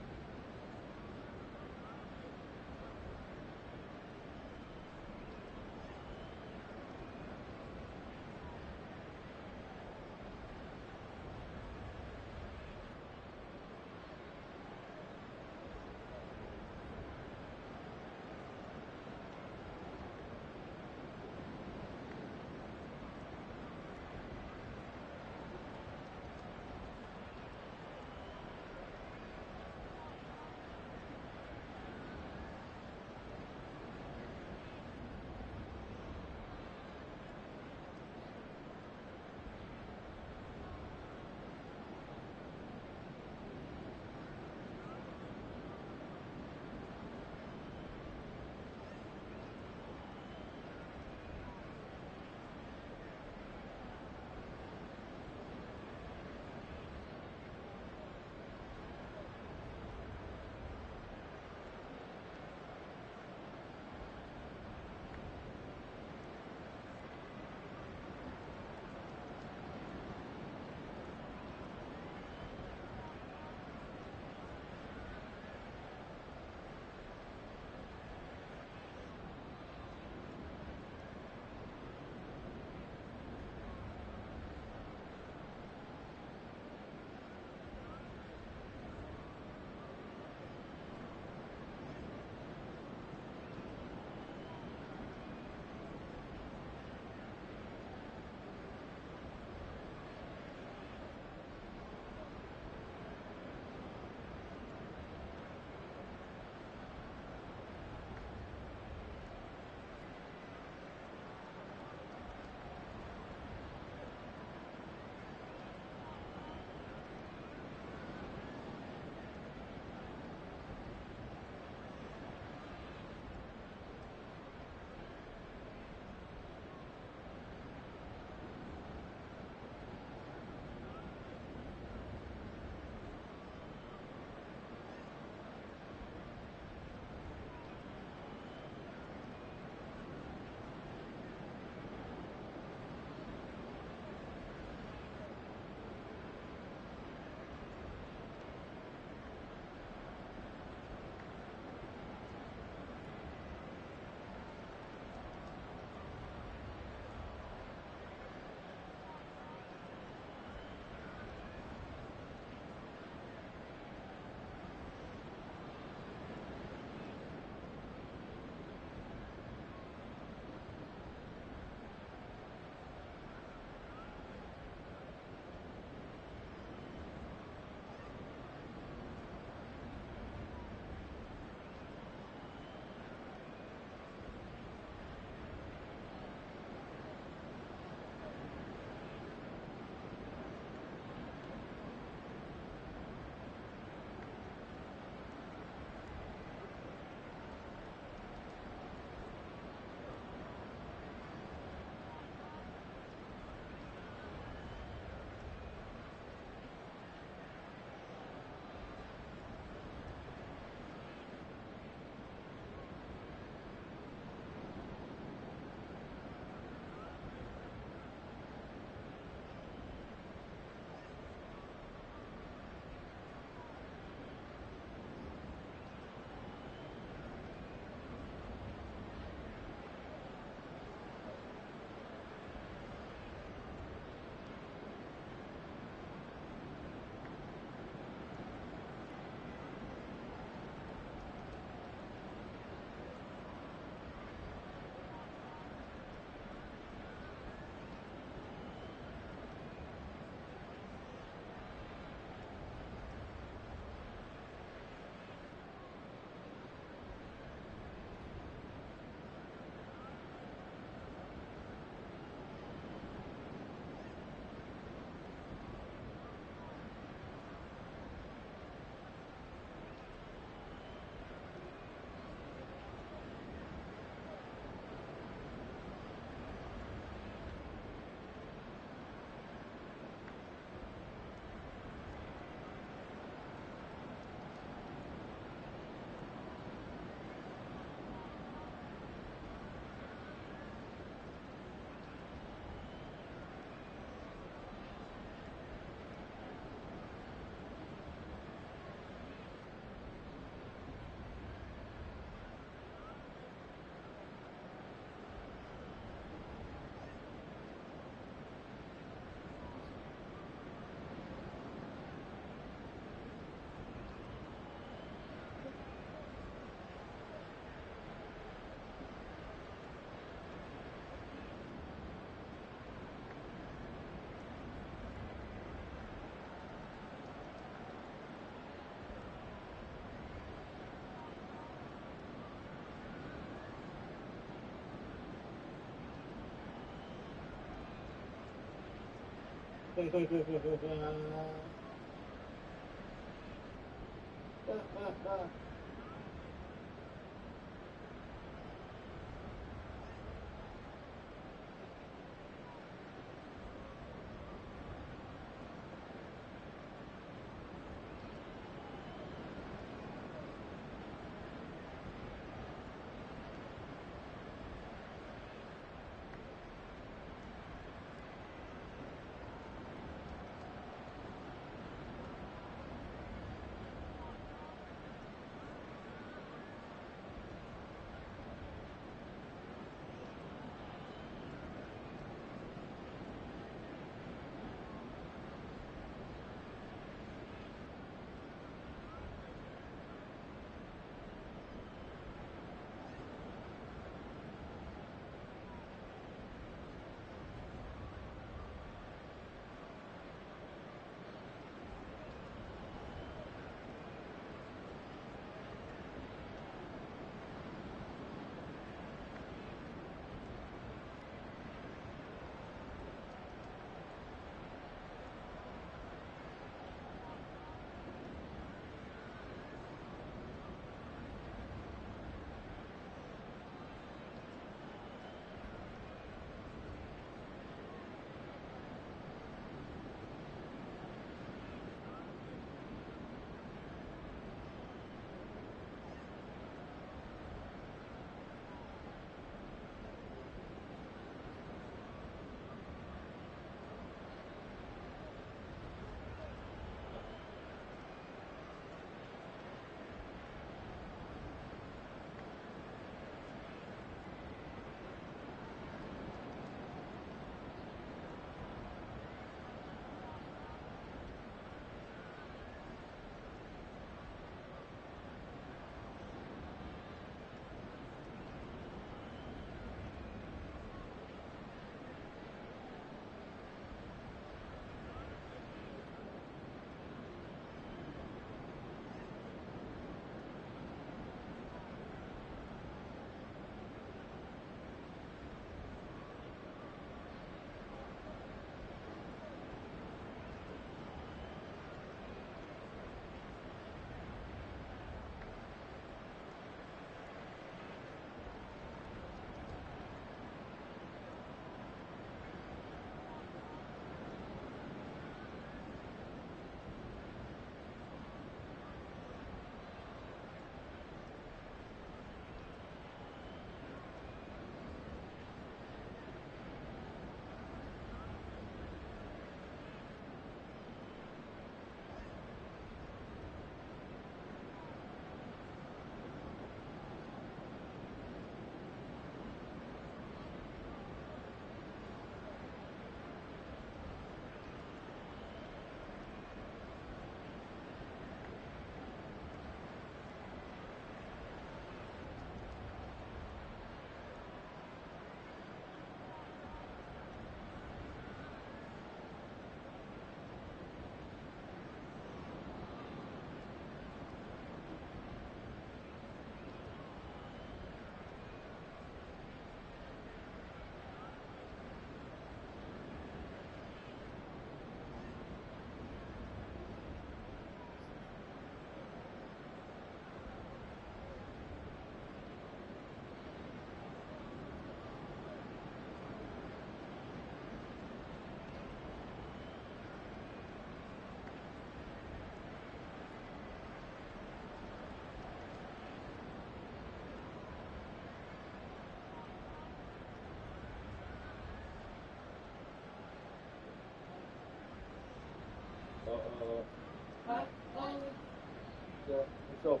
[SPEAKER 8] go.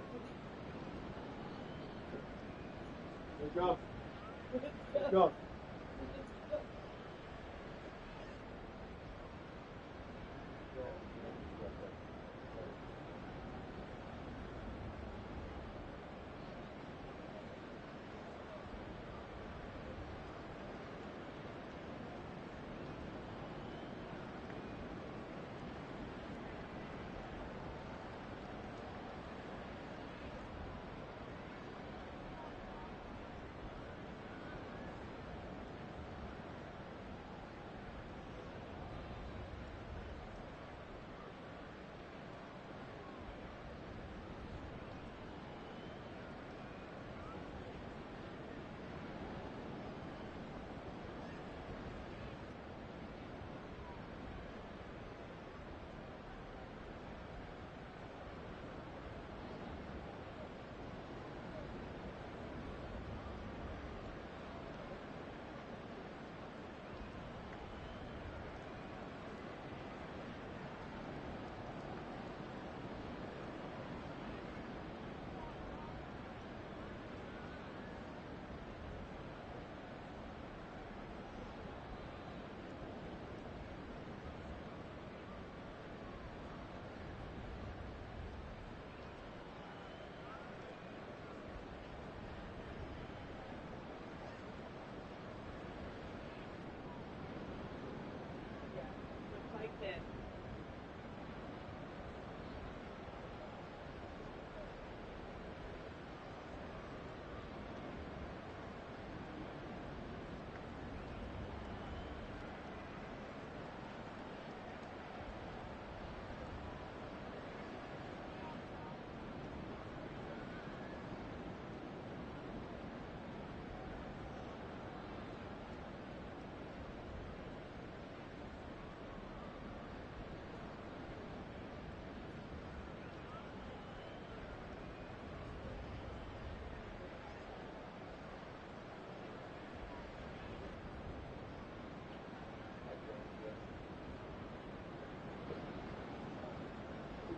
[SPEAKER 8] Let's go. Let's go.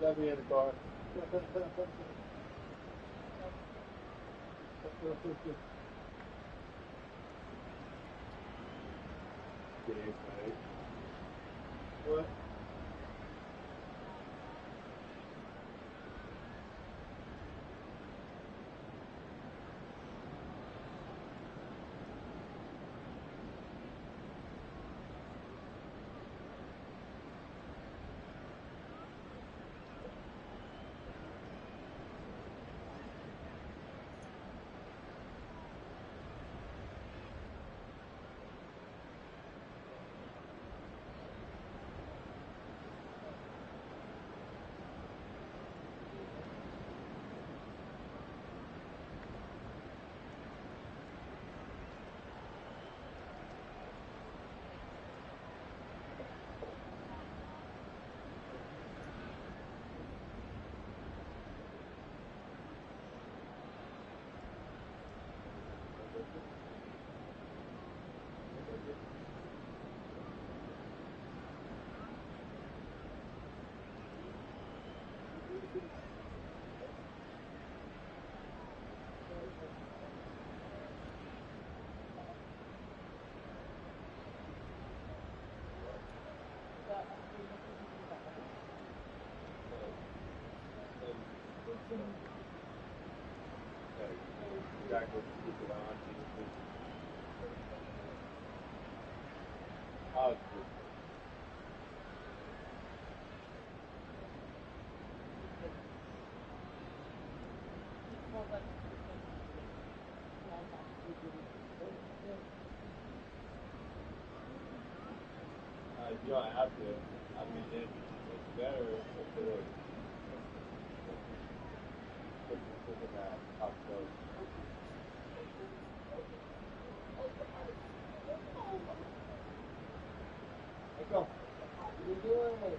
[SPEAKER 8] Let me in the car. Game night. What? You don't have to. I mean, it's better if it is. Look at that. Up close. Let's go. What are you doing?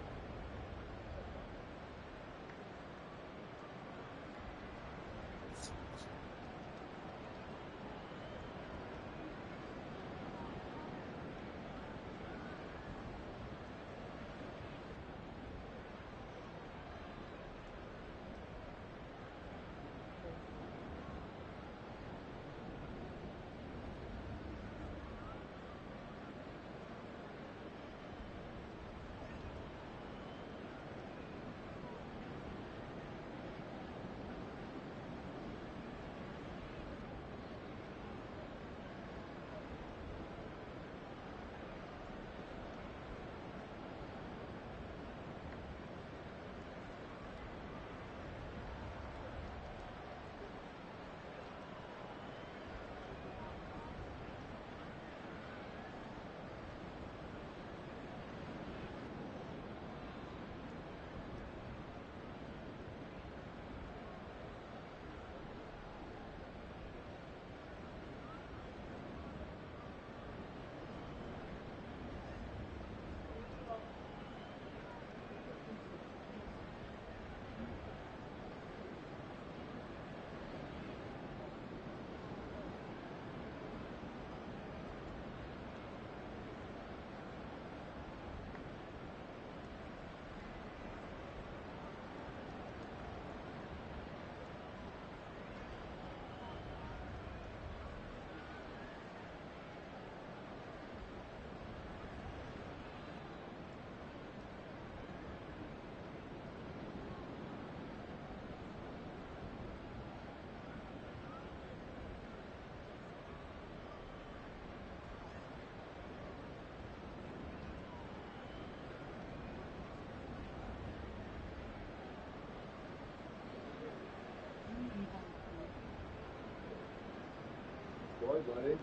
[SPEAKER 8] Boy, buddy.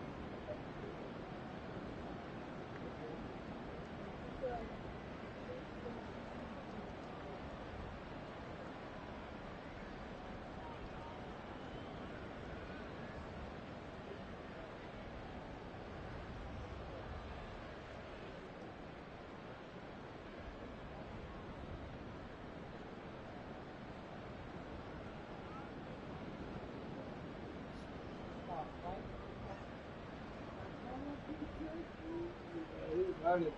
[SPEAKER 8] Got it.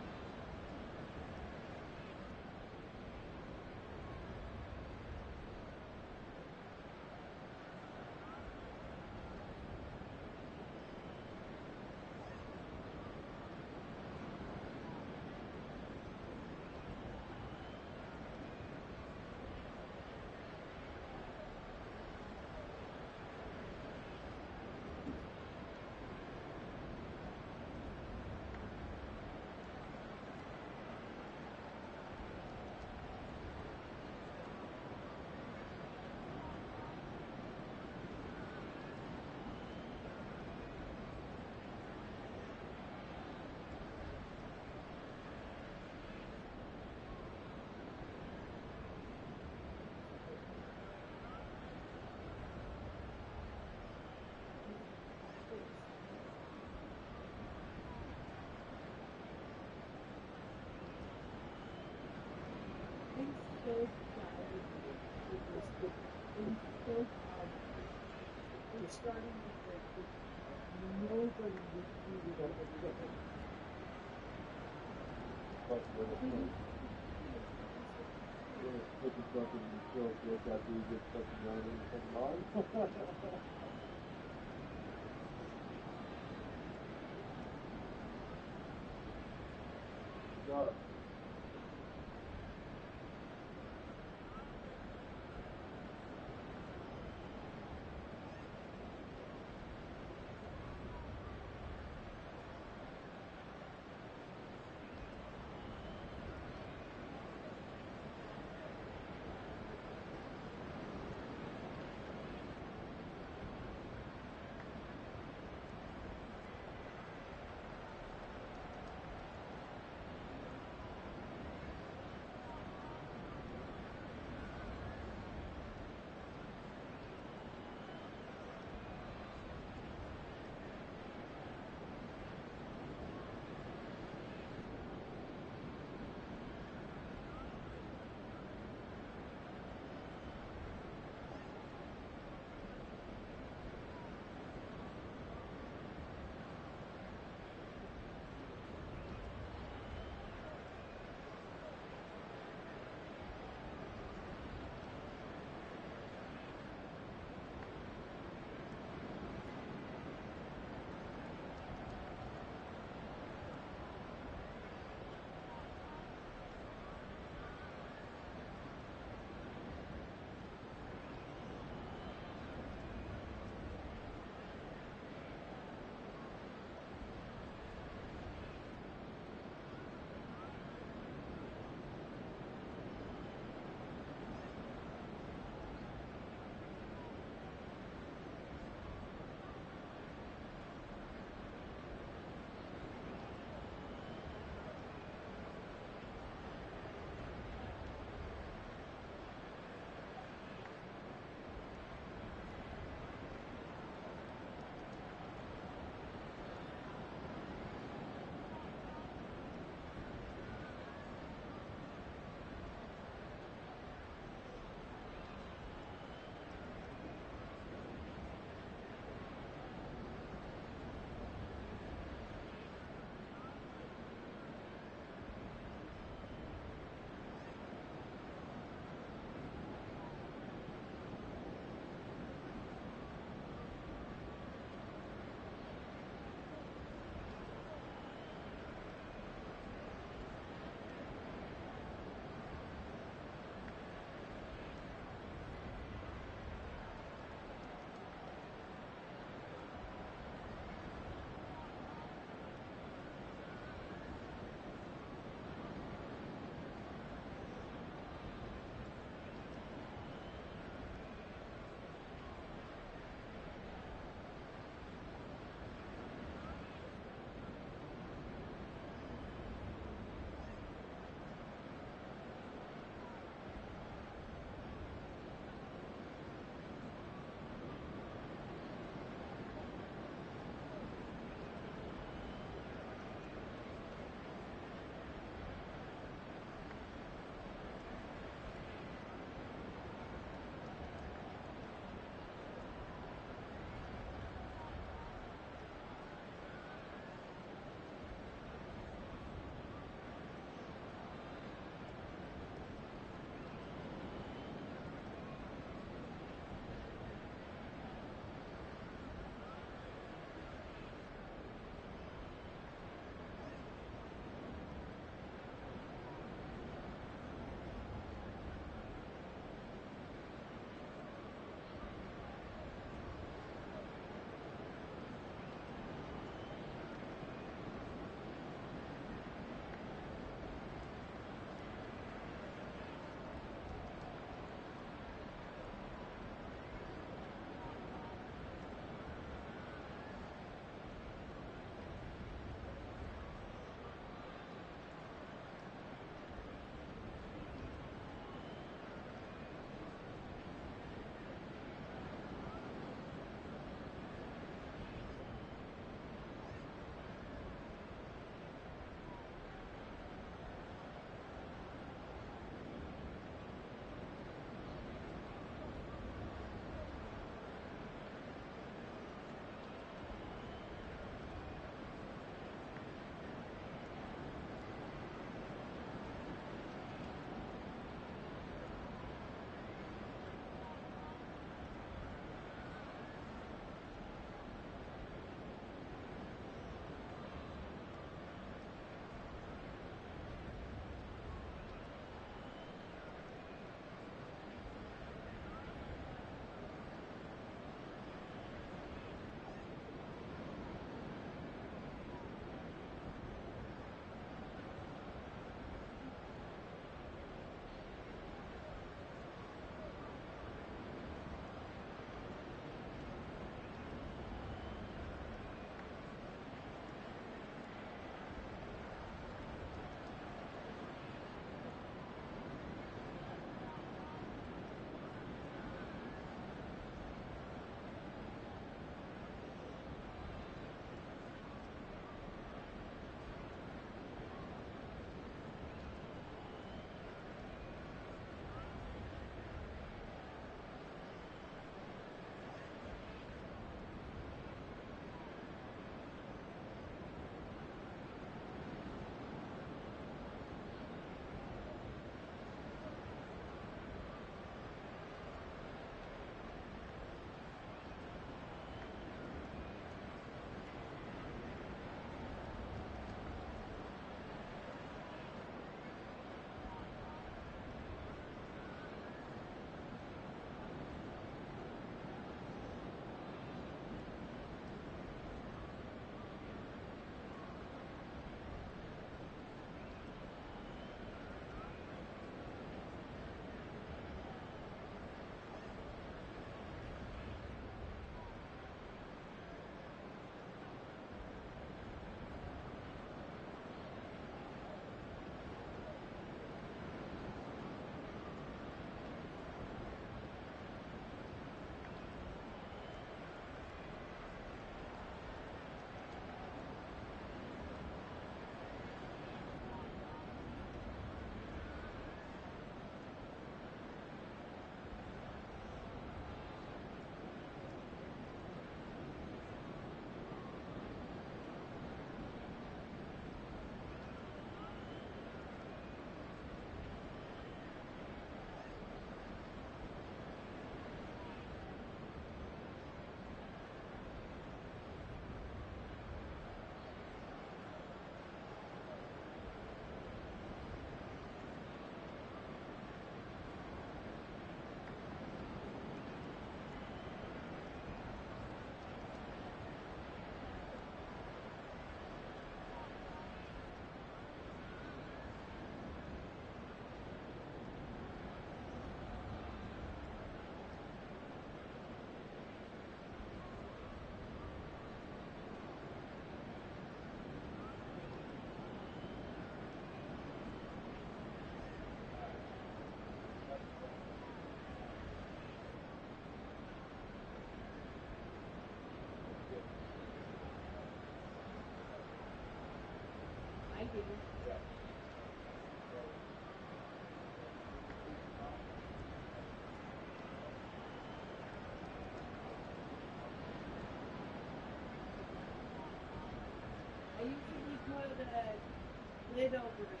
[SPEAKER 9] Get over it.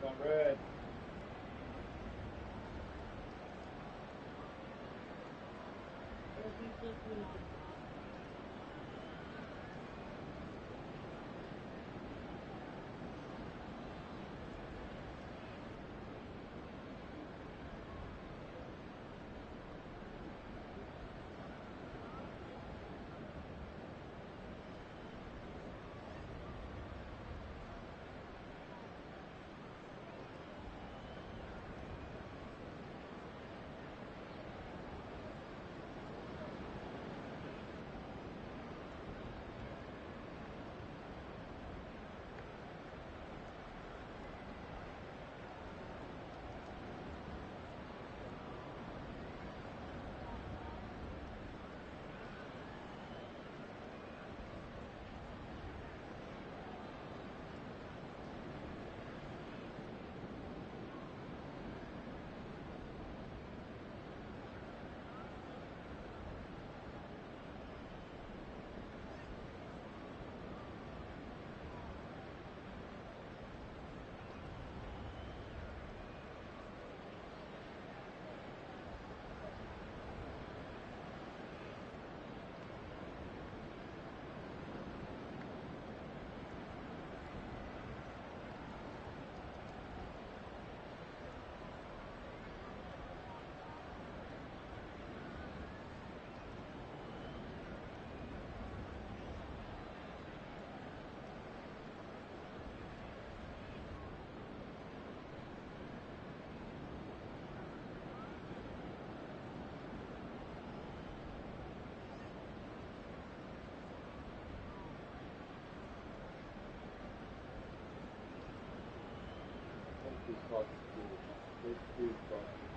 [SPEAKER 8] on red. This fucking dude. This dude fucking.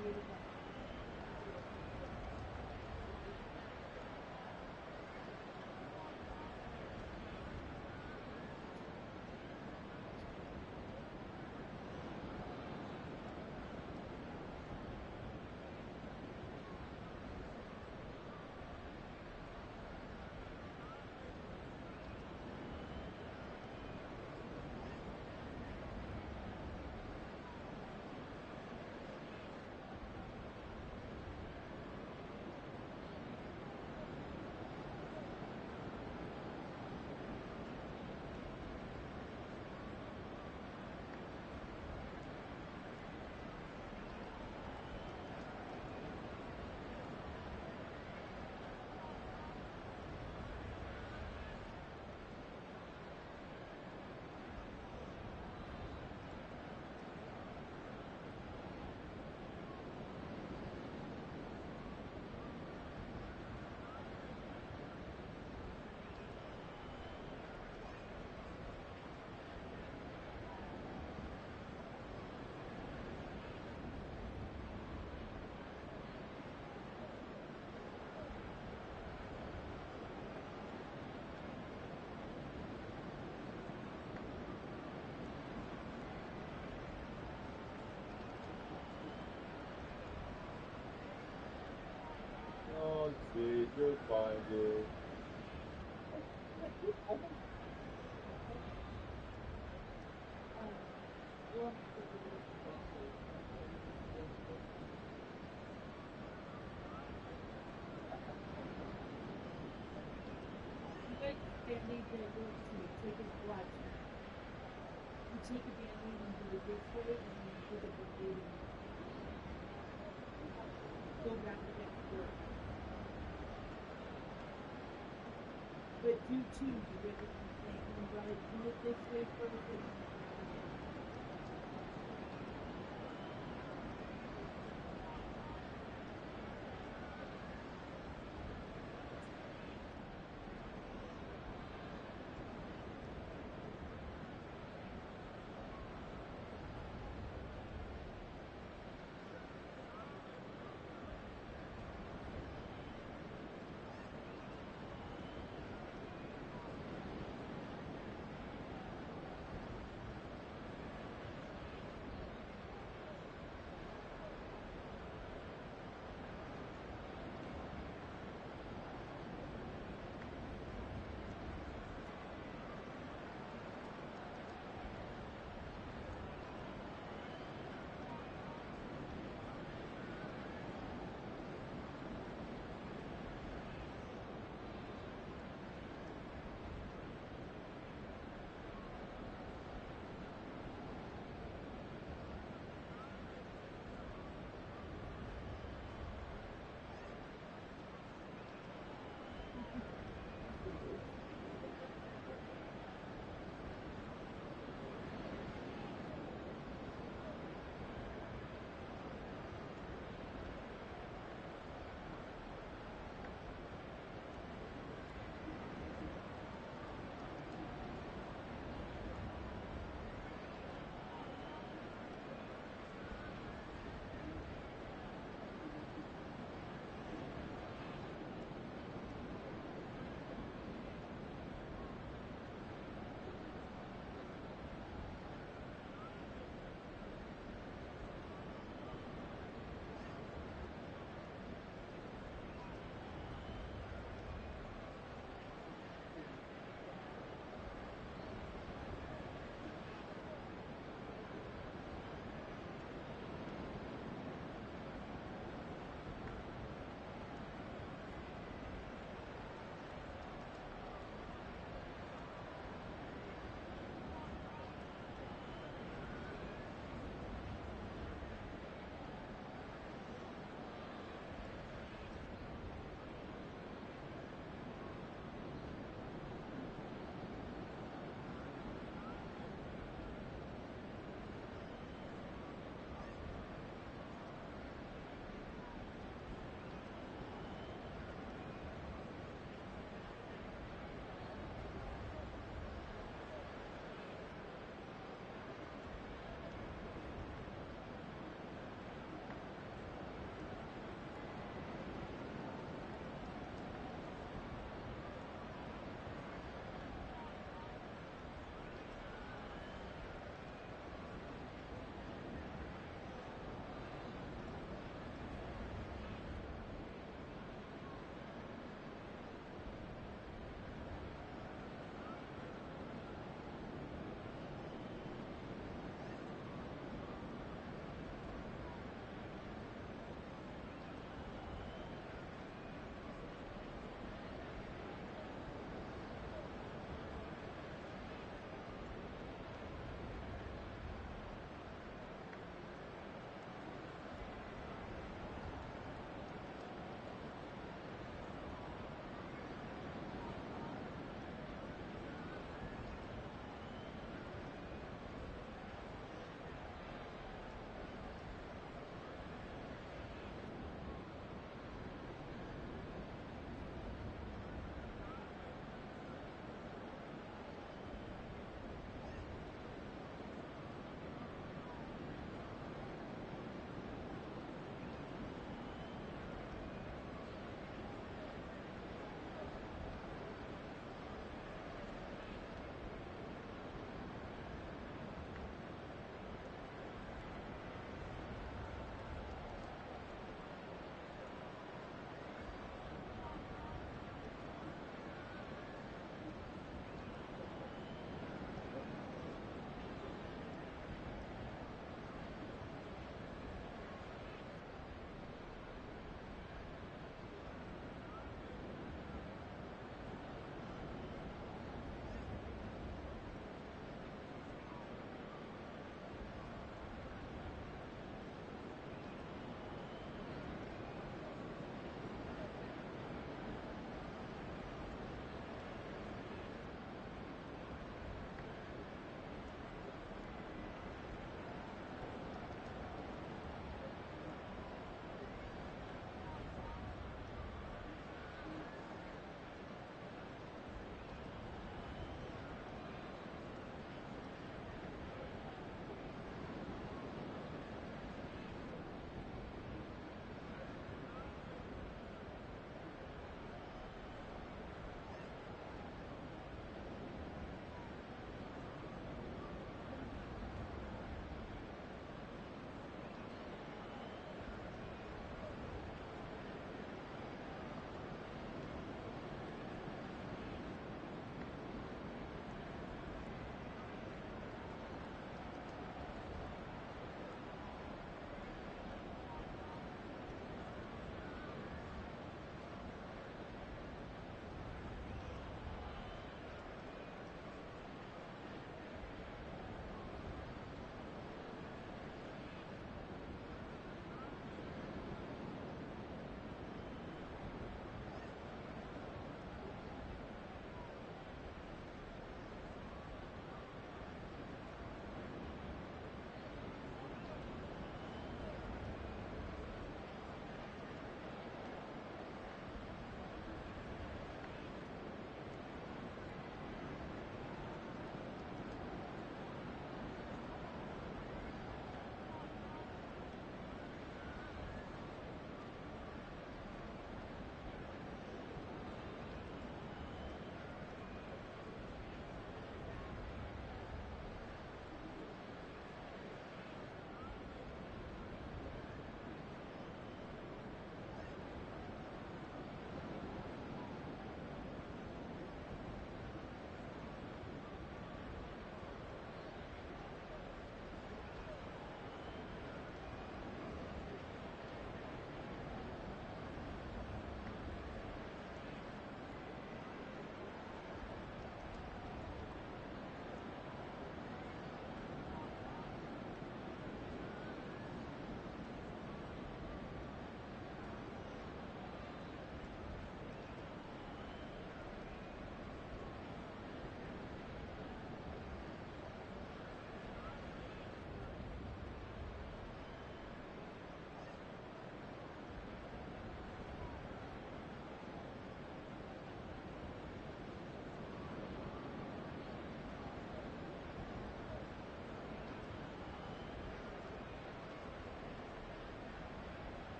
[SPEAKER 8] Oh, see, you'll find it.
[SPEAKER 9] Take a band-aid and do it this way, and then take a band-aid and go back to that work. But do two, you get what I'm saying, right? Do it this way first, and then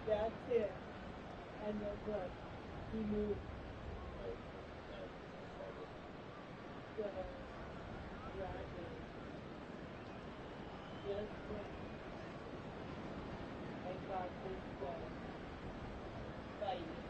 [SPEAKER 9] That's it. And then look, he moved. So, driving. Just went and got this done. Fighting.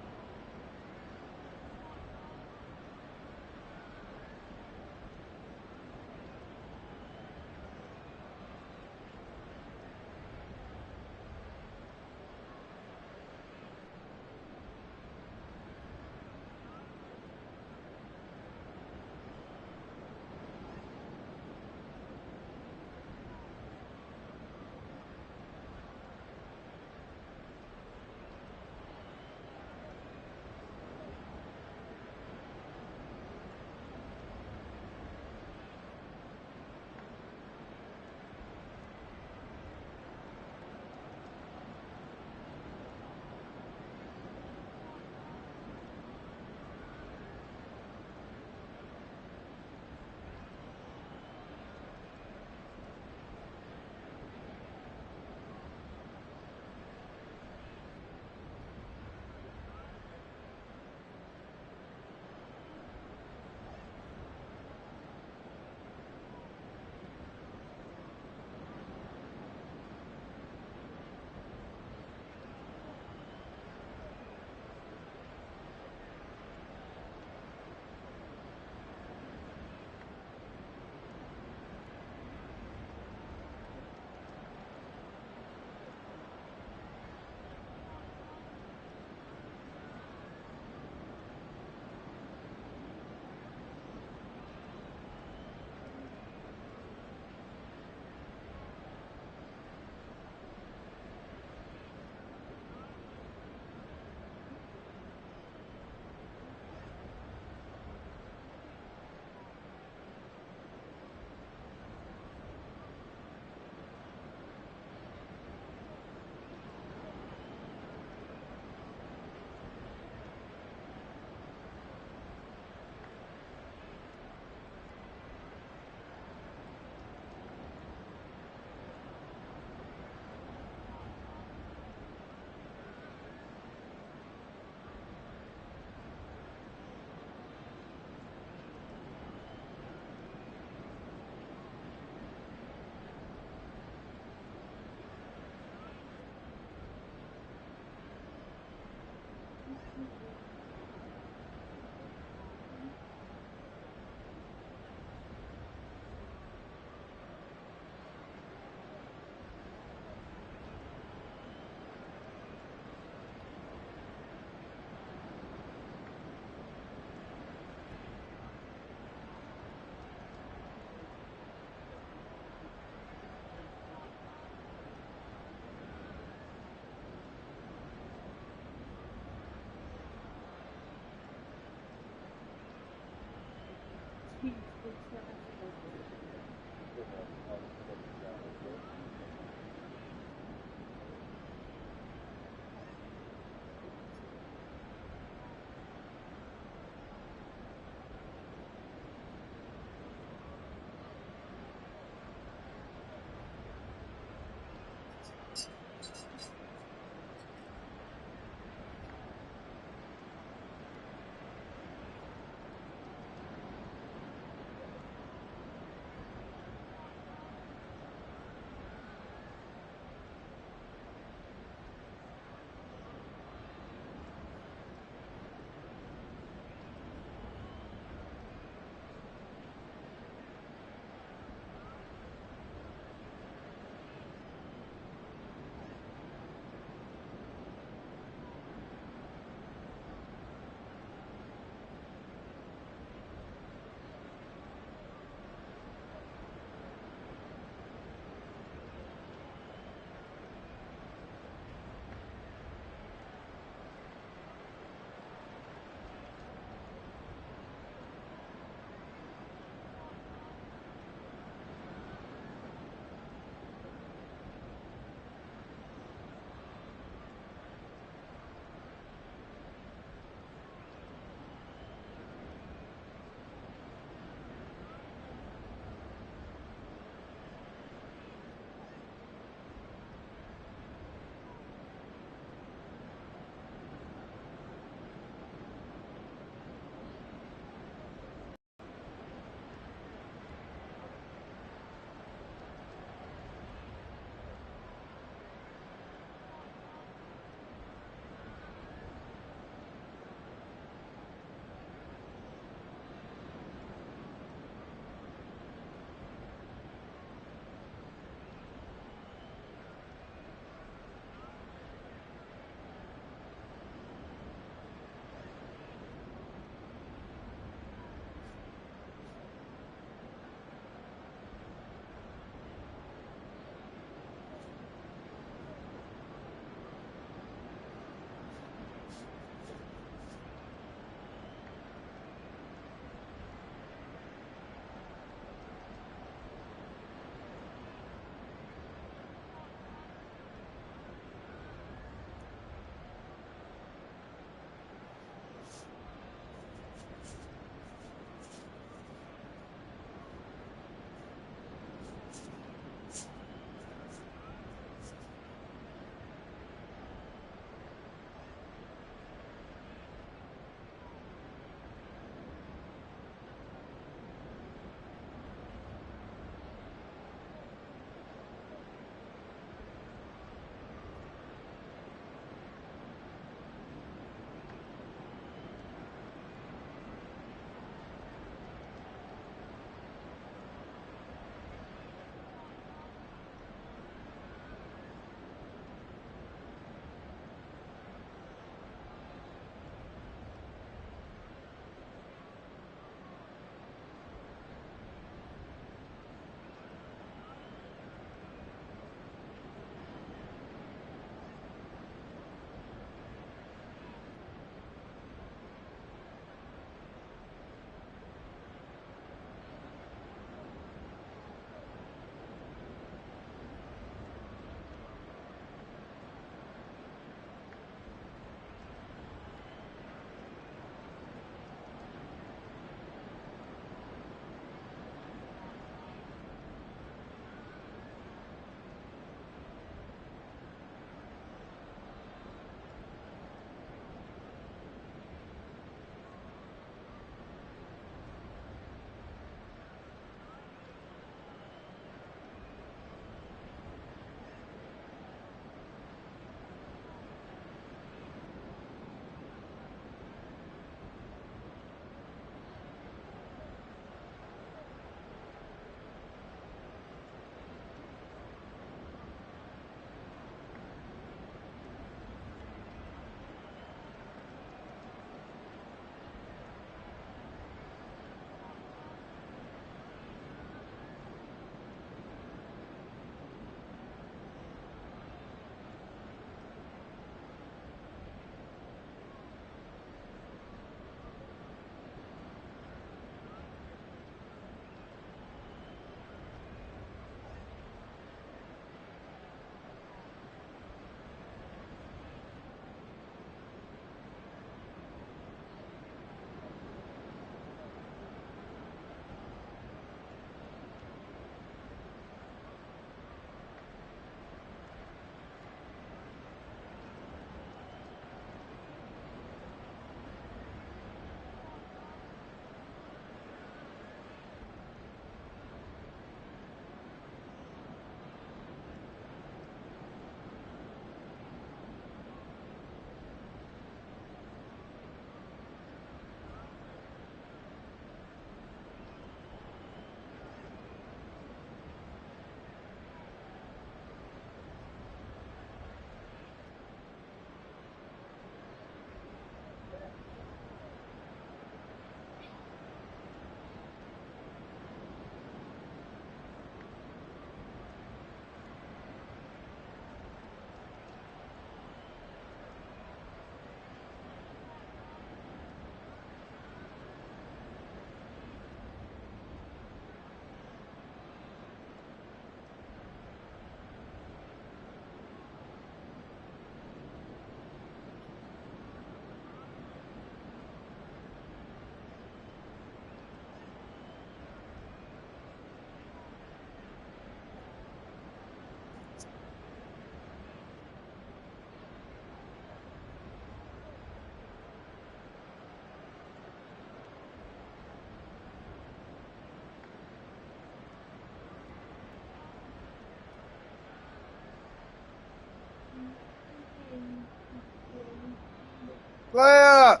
[SPEAKER 1] Leia!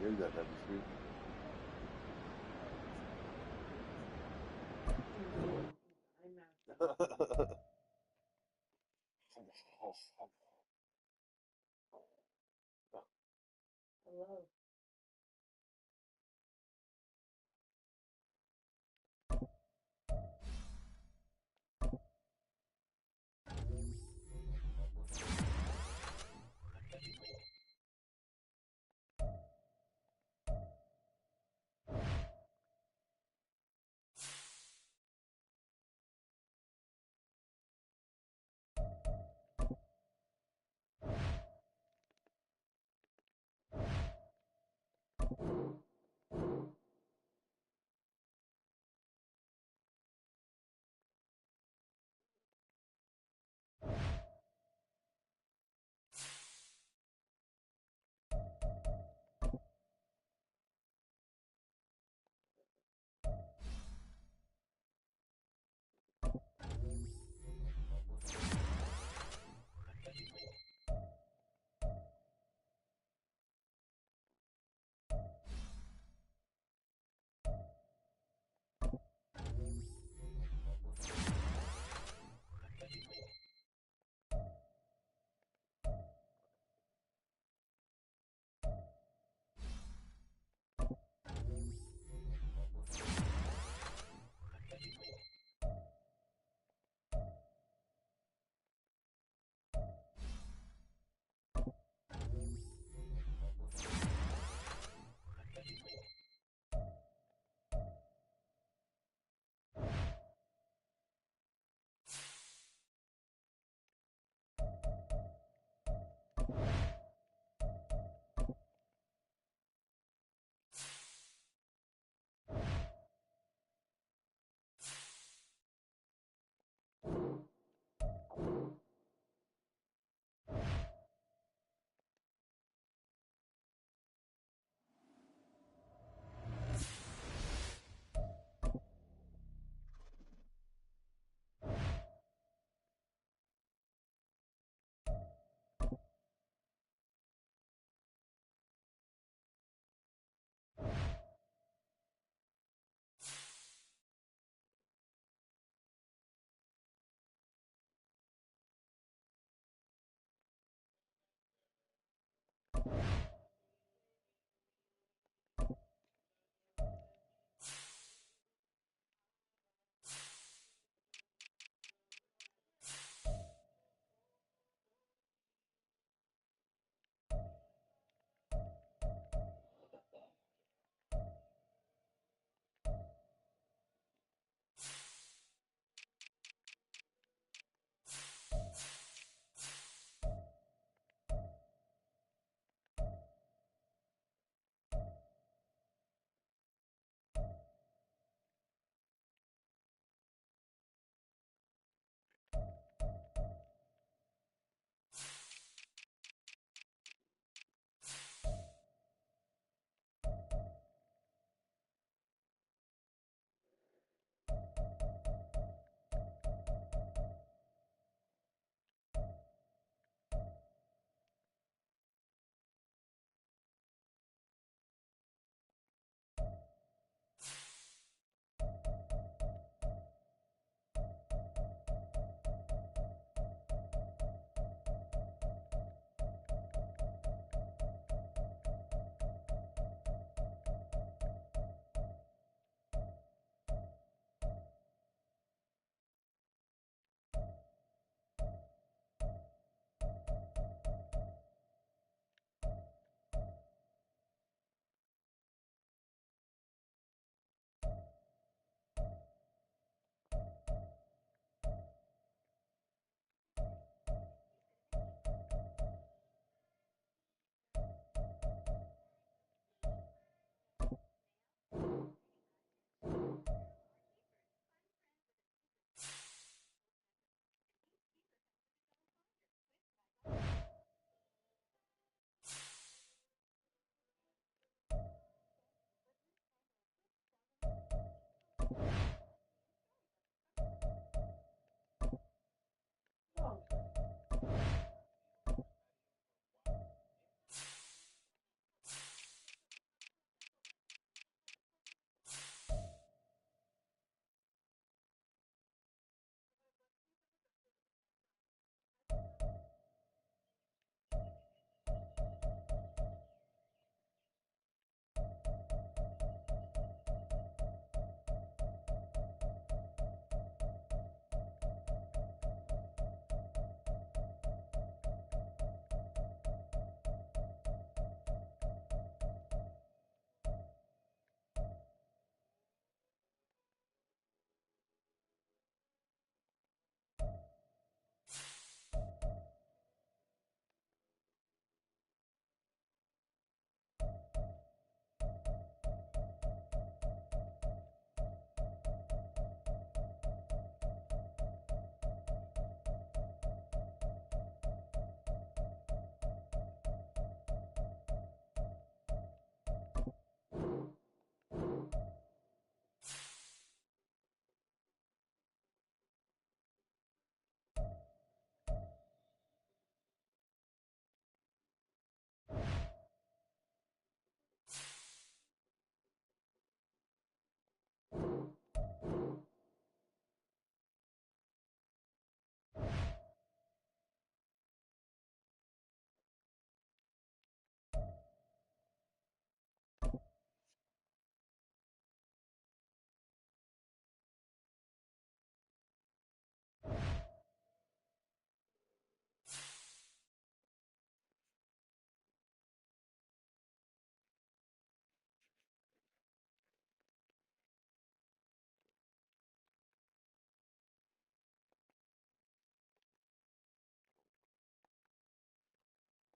[SPEAKER 1] Here's that type of sweet.